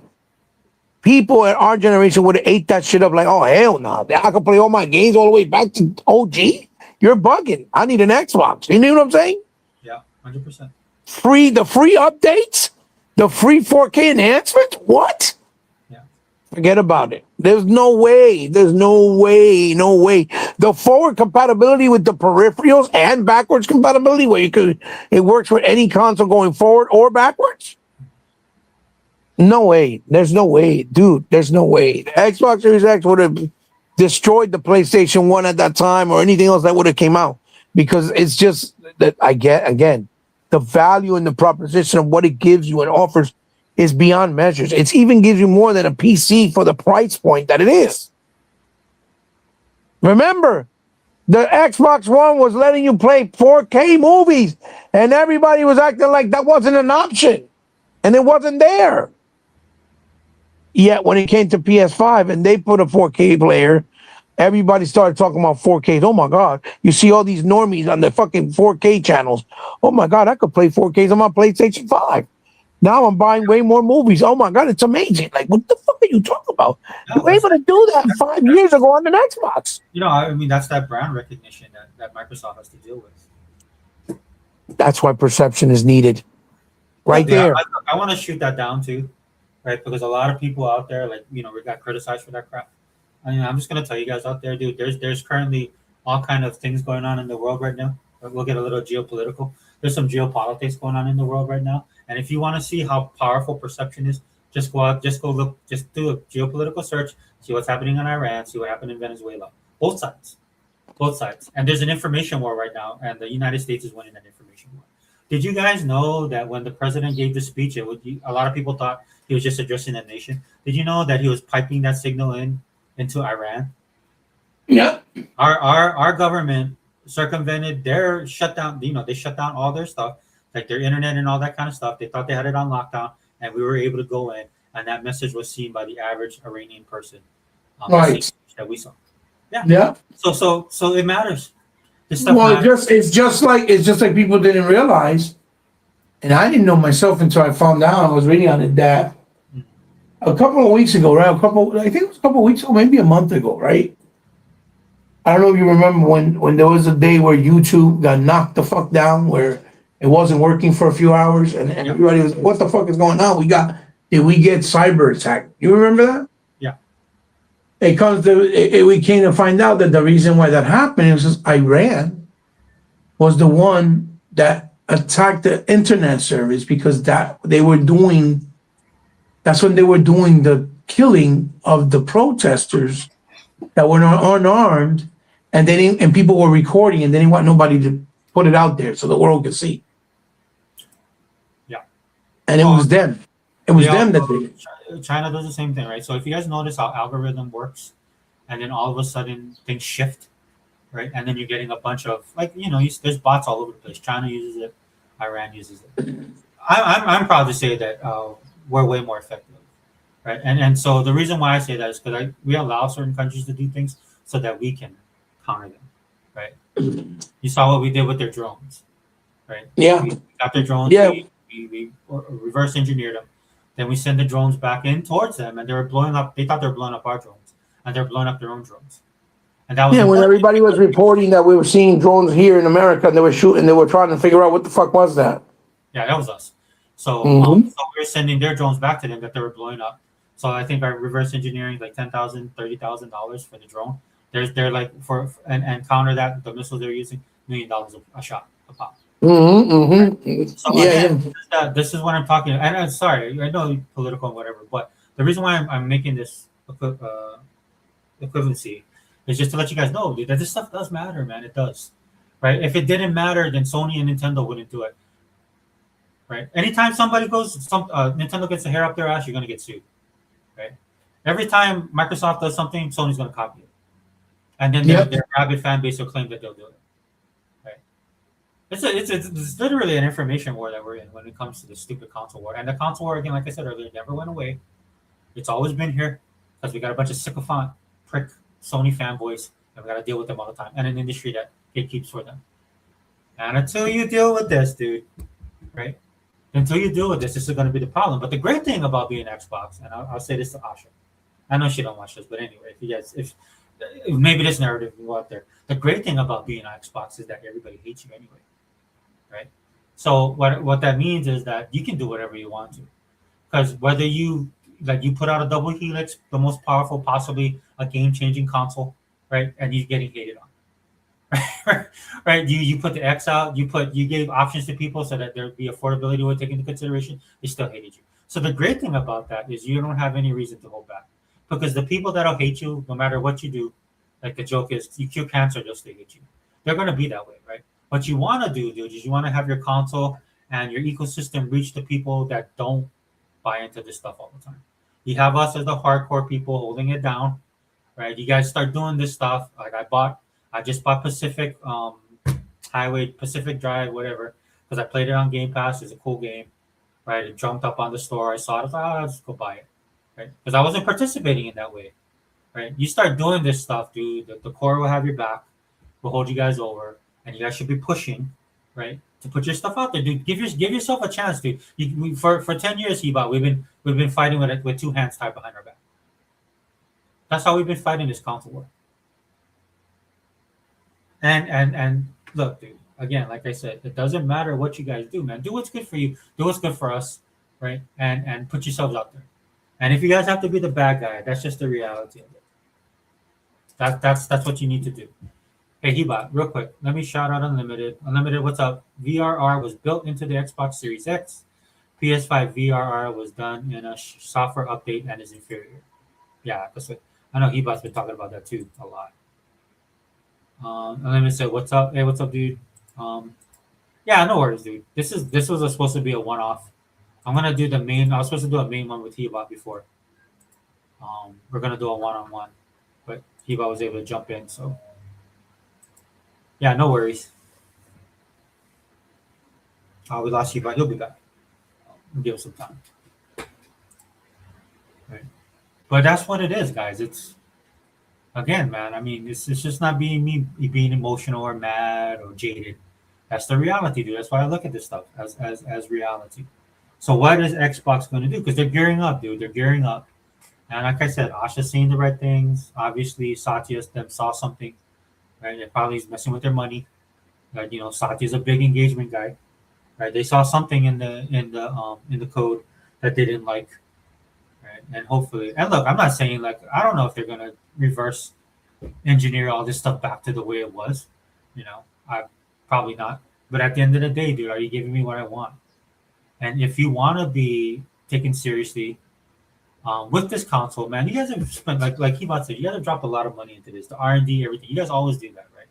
people at our generation would have ate that shit up like, oh, hell no. I can play all my games all the way back to OG. You're bugging. I need an Xbox. You know what I'm saying? Yeah, 100%. The free updates, the free 4K enhancements. What? Yeah. Forget about it. There's no way. There's no way. No way. The forward compatibility with the peripherals and backwards compatibility, where it works with any console going forward or backwards. No way. There's no way, dude. There's no way. The Xbox Series X would have destroyed the PlayStation 1 at that time or anything else that would have came out, because it's just that I get, again, the value and the proposition of what it gives you and offers is beyond measures. It even gives you more than a PC for the price point that it is. Remember, The Xbox One was letting you play 4K movies, and everybody was acting like that wasn't an option, and it wasn't there. Yet when it came to PS5 and they put a 4K player, everybody started talking about 4Ks. Oh my God. You see all these normies on the fucking 4K channels. Oh my God, I could play 4Ks on my PlayStation 5. Now I'm buying way more movies. Oh my God, it's amazing. Like, what the fuck are you talking about? No, You were able to do that 5 years ago on an Xbox. I mean, that's that brand recognition that Microsoft has to deal with. That's why perception is needed. Right Yeah, there. I want to shoot that down too, right? Because a lot of people out there, like, we got criticized for that crap. I mean, I'm just gonna tell you guys out there, dude. There's currently all kind of things going on in the world right now. We'll get a little geopolitical. There's some geopolitics going on in the world right now, and if you want to see how powerful perception is, just go out, just go look, just do a geopolitical search, see what's happening in Iran, see what happened in Venezuela. Both sides. And there's an information war right now, and the United States is winning that information war. Did you guys know that when the president gave the speech, a lot of people thought he was just addressing the nation? Did you know that he was piping that signal into Iran? Yeah. Our government circumvented their shutdown. They shut down all their stuff, like their internet and all that kind of stuff. They thought they had it on lockdown, and we were able to go in, and that message was seen by the average Iranian person. Right. That we saw. Yeah. So it matters. This stuff Well, matters. it's just like people didn't realize, and I didn't know myself until I found out. I was reading on it that a couple of weeks ago, right? I think it was a couple of weeks ago, maybe a month ago, right? I don't know if you remember when there was a day where YouTube got knocked the fuck down, where it wasn't working for a few hours, and everybody was, what the fuck is going on? Did we get cyber attacked? You remember that? Yeah. We came to find out that the reason why that happened is because Iran was the one that attacked the internet service, because that's when they were doing the killing of the protesters that were unarmed, and people were recording, and they didn't want nobody to put it out there so the world could see. Yeah. And it was them. It was them that did it. China does the same thing, right? So if you guys notice how algorithm works, and then all of a sudden things shift, right? And then you're getting a bunch of, like, there's bots all over the place. China uses it, Iran uses it. I'm proud to say that we're way more effective, right? And so the reason why I say that is because we allow certain countries to do things so that we can counter them, right? You saw what we did with their drones, right? Yeah. We got their drones. Yeah. We reverse engineered them. Then we send the drones back in towards them, and they were blowing up. They thought they were blowing up our drones, and they're blowing up their own drones. And that was when everybody was reporting that we were seeing drones here in America, and they were shooting, they were trying to figure out what the fuck was that. Yeah, that was us. So, Mhm. So we were sending their drones back to them that they were blowing up. So I think our reverse engineering like $10,000, $30,000 for the drone. They're like and counter that the missiles they're using $1 million a shot a pop. So again, this is what I'm talking about. And I'm sorry, I know political and whatever, but the reason why I'm making this equivalency is just to let you guys know, dude, that this stuff does matter, man. It does, right? If it didn't matter, then Sony and Nintendo wouldn't do it, right? Anytime somebody Nintendo gets a hair up their ass, you're gonna get sued, right? Every time Microsoft does something, Sony's gonna copy it, and then their rabid fan base will claim that they'll do it. It's literally an information war that we're in when it comes to the stupid console war. And the console war, again, like I said earlier, never went away. It's always been here because we got a bunch of sycophant, prick Sony fanboys, and we got to deal with them all the time, and an industry that gatekeeps for them. And until you deal with this, dude, right? Until you deal with this is going to be the problem. But the great thing about being Xbox, and I'll say this to Asha, I know she don't watch this, but anyway, if maybe this narrative will go out there. The great thing about being on Xbox is that everybody hates you anyway. Right. So what that means is that you can do whatever you want to, because whether you put out a double Helix, the most powerful, possibly a game-changing console, right, and you're getting hated on, right? You put the X out, you gave options to people so that there'd be affordability would take into consideration. They still hated you. So the great thing about that is you don't have any reason to hold back, because the people that'll hate you, no matter what you do, like the joke is, you cure cancer, they'll still hate you. They're going to be that way, right? What you want to do, dude, is you want to have your console and your ecosystem reach the people that don't buy into this stuff all the time. You have us as the hardcore people holding it down, right? You guys start doing this stuff. Like I bought I just bought Pacific Highway, Pacific Drive, whatever, because I played it on Game Pass. It's a cool game, right? It jumped up on the store. I saw it. I thought, I'll just go buy it, right? Because I wasn't participating in that way, right? You start doing this stuff, dude. The core will have your back. Will hold you guys over, and you guys should be pushing, right, to put your stuff out there, dude. Give yourself a chance, dude. For 10 years, Heba, we've been fighting with two hands tied behind our back. That's how we've been fighting this console war. And look, dude. Again, like I said, it doesn't matter what you guys do, man. Do what's good for you. Do what's good for us, right? And put yourselves out there. And if you guys have to be the bad guy, that's just the reality of it. That's what you need to do. Hey, Heba, real quick, let me shout out Unlimited. Unlimited, what's up? VRR was built into the Xbox Series X. PS5 VRR was done in a software update and is inferior. Yeah, that's what I know. Heba's been talking about that too a lot. Unlimited said, "What's up? Hey, what's up, dude?" Yeah, no worries, dude. This was supposed to be a one-off. I'm gonna do the main. I was supposed to do a main one with Heba before. We're gonna do a one-on-one, but Heba was able to jump in, so. Yeah, no worries. We lost you, but he'll be back. We'll give him some time. Right. But that's what it is, guys. It's again, man. I mean, it's just not being me being emotional or mad or jaded. That's the reality, dude. That's why I look at this stuff as reality. So what is Xbox going to do? Because they're gearing up, dude. They're gearing up. And like I said, Asha's saying the right things. Obviously, Satya them saw something. Right? They're probably messing with their money. Like, Satya's a big engagement guy. Right? They saw something in the code that they didn't like. Right? And hopefully, and look, I'm not saying like I don't know if they're gonna reverse engineer all this stuff back to the way it was. I probably not. But at the end of the day, dude, are you giving me what I want? And if you want to be taken seriously with this console, man, you guys have spent like Heba said, you guys have dropped a lot of money into this, the R&D, everything. You guys always do that, right?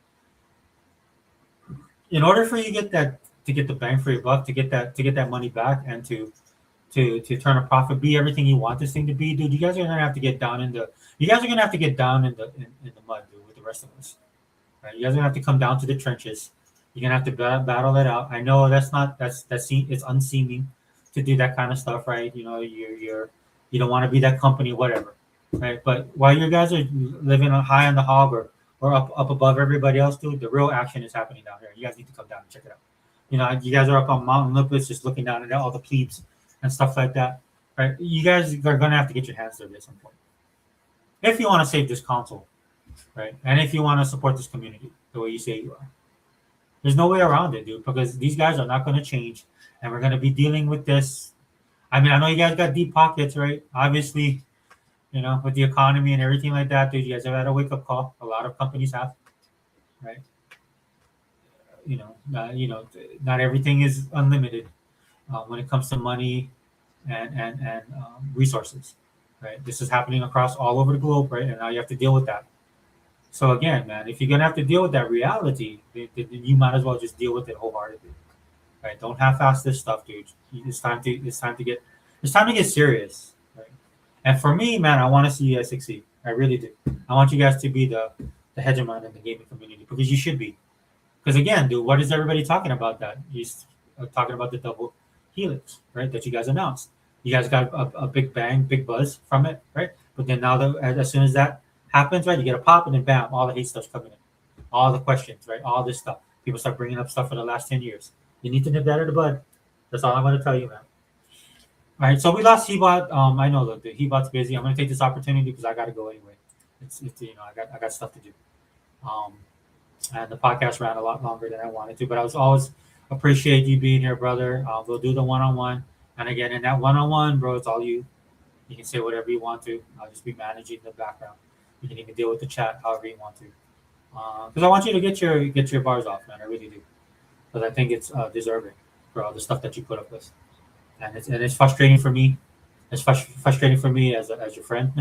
In order for you to get the bang for your buck, to get that money back, and to turn a profit, be everything you want this thing to be, dude, you guys are gonna have to get down in the mud, dude, with the rest of us. Right? You guys are gonna have to come down to the trenches. You're gonna have to battle it out. I know that's it's unseeming to do that kind of stuff, right? You don't want to be that company, whatever, right? But while you guys are living high on the hog or up above everybody else, dude, the real action is happening down here. You guys need to come down and check it out. You guys are up on Mount Olympus, just looking down at all the plebes and stuff like that, right? You guys are gonna have to get your hands dirty at some point if you want to save this console, right? And if you want to support this community the way you say you are. There's no way around it, dude, because these guys are not going to change, and we're going to be dealing with this. I mean, I know you guys got deep pockets, right? Obviously, with the economy and everything like that, dude, you guys have had a wake-up call. A lot of companies have, right? Not everything is unlimited when it comes to money and resources, right? This is happening across all over the globe, right? And now you have to deal with that. So again, man, if you're gonna have to deal with that reality, then you might as well just deal with it wholeheartedly, right? Don't half-ass this stuff, dude. It's time to get serious, right? And for me, man, I want to see you guys succeed. I really do. I want you guys to be the hegemon in the gaming community, because you should be. Because again, dude, what is everybody talking about? That he's talking about the double Helix, right? That you guys announced. You guys got a big bang, big buzz from it, right? But then now as soon as that happens, right, you get a pop, and then bam, all the hate stuff's coming in, all the questions, right, all this stuff. People start bringing up stuff for the last 10 years. You need to nip that in the bud. That's all I'm going to tell you, man. All right, so we lost Hebot. I know that the Hebot's busy. I'm going to take this opportunity because I got to go anyway. It's I got stuff to do. And the podcast ran a lot longer than I wanted to, but I was always appreciate you being here, brother. We'll do the one-on-one, and again, in that one-on-one, bro, it's all you. You can say whatever you want to. I'll just be managing the background. You can even deal with the chat however you want to, because I want you to get your bars off, man. I really do, because I think it's deserving for all the stuff that you put up with, and it's frustrating for me. It's frustrating for me as your friend.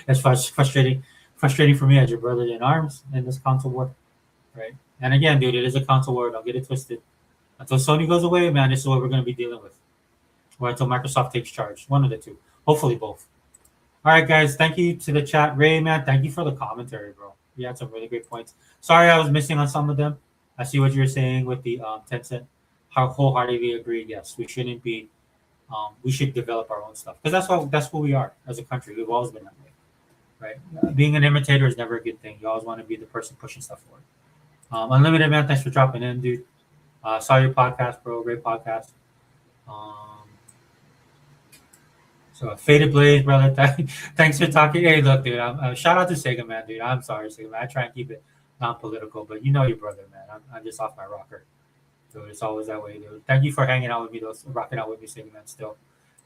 It's frustrating for me as your brother in arms in this console war, right? And again, dude, it is a console war. Don't get it twisted. Until Sony goes away, man, this is what we're going to be dealing with, or until Microsoft takes charge. One of the two. Hopefully both. All right, guys. Thank you to the chat. Ray, man, thank you for the commentary, bro. You had some really great points. Sorry, I was missing on some of them. I see what you're saying with the Tencent. How wholeheartedly agree. Yes, we shouldn't be. We should develop our own stuff because that's who we are as a country. We've always been that way, right? Being an imitator is never a good thing. You always want to be the person pushing stuff forward. Unlimited man, thanks for dropping in, dude. Saw your podcast, bro. Great podcast. Um, so Faded Blaze, brother. Thanks for talking. Hey, look, dude. Shout out to Sega Man, dude. I'm sorry, Sega Man. I try and keep it non-political, but you know your brother, man. I'm just off my rocker. So it's always that way, dude. Thank you for hanging out with me, though. Rocking out with me, Sega Man. Still,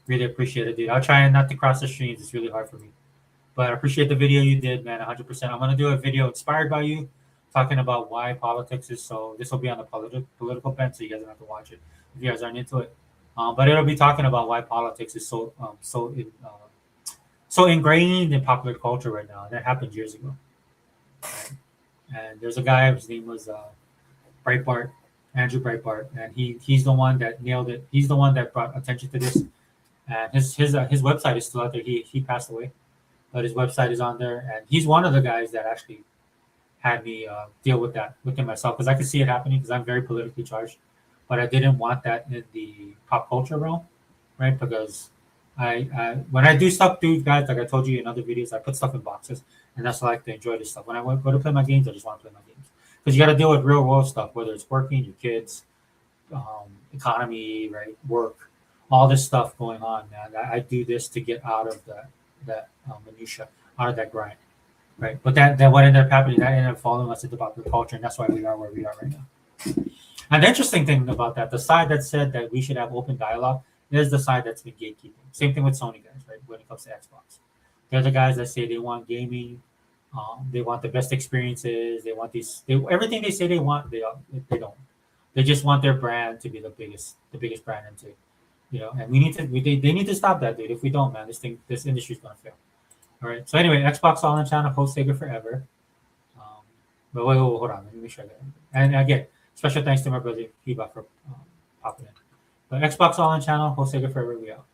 really appreciate it, dude. I'll try not to cross the streams. It's really hard for me, but I appreciate the video you did, man. 100%. I'm gonna do a video inspired by you, talking about why politics is so. This will be on the political bent, so you guys don't have to watch it if you guys aren't into it. But it'll be talking about why politics is so ingrained in popular culture right now. That happened years ago. Right? And there's a guy, his name was Breitbart, Andrew Breitbart, and he's the one that nailed it. He's the one that brought attention to this. And his website is still out there. He passed away, but his website is on there, and he's one of the guys that actually had me deal with that within myself because I could see it happening because I'm very politically charged, but I didn't want that in the pop culture realm, right? Because I when I do stuff, dude, guys, like I told you in other videos, I put stuff in boxes, and that's why I like to enjoy this stuff. When I go to play my games, I just want to play my games because you got to deal with real world stuff, whether it's working, your kids, economy, right, work, all this stuff going on, man. I do this to get out of that minutia, out of that grind, right? But that what ended up happening, that ended up following us into popular culture, and that's why we are where we are right now. And the interesting thing about that, the side that said that we should have open dialogue is the side that's been gatekeeping. Same thing with Sony guys, right? When it comes to Xbox, they're the guys that say they want gaming, they want the best experiences, they want everything they say they want. They don't. They just want their brand to be the biggest brand into, And they need to stop that, dude. If we don't, man, this industry's gonna fail. All right. So anyway, Xbox All in channel, post Sega forever. But wait, hold on. Let me make sure I get it. And again, special thanks to my brother Hiba for popping in. But Xbox All in channel, post Sega forever. We out.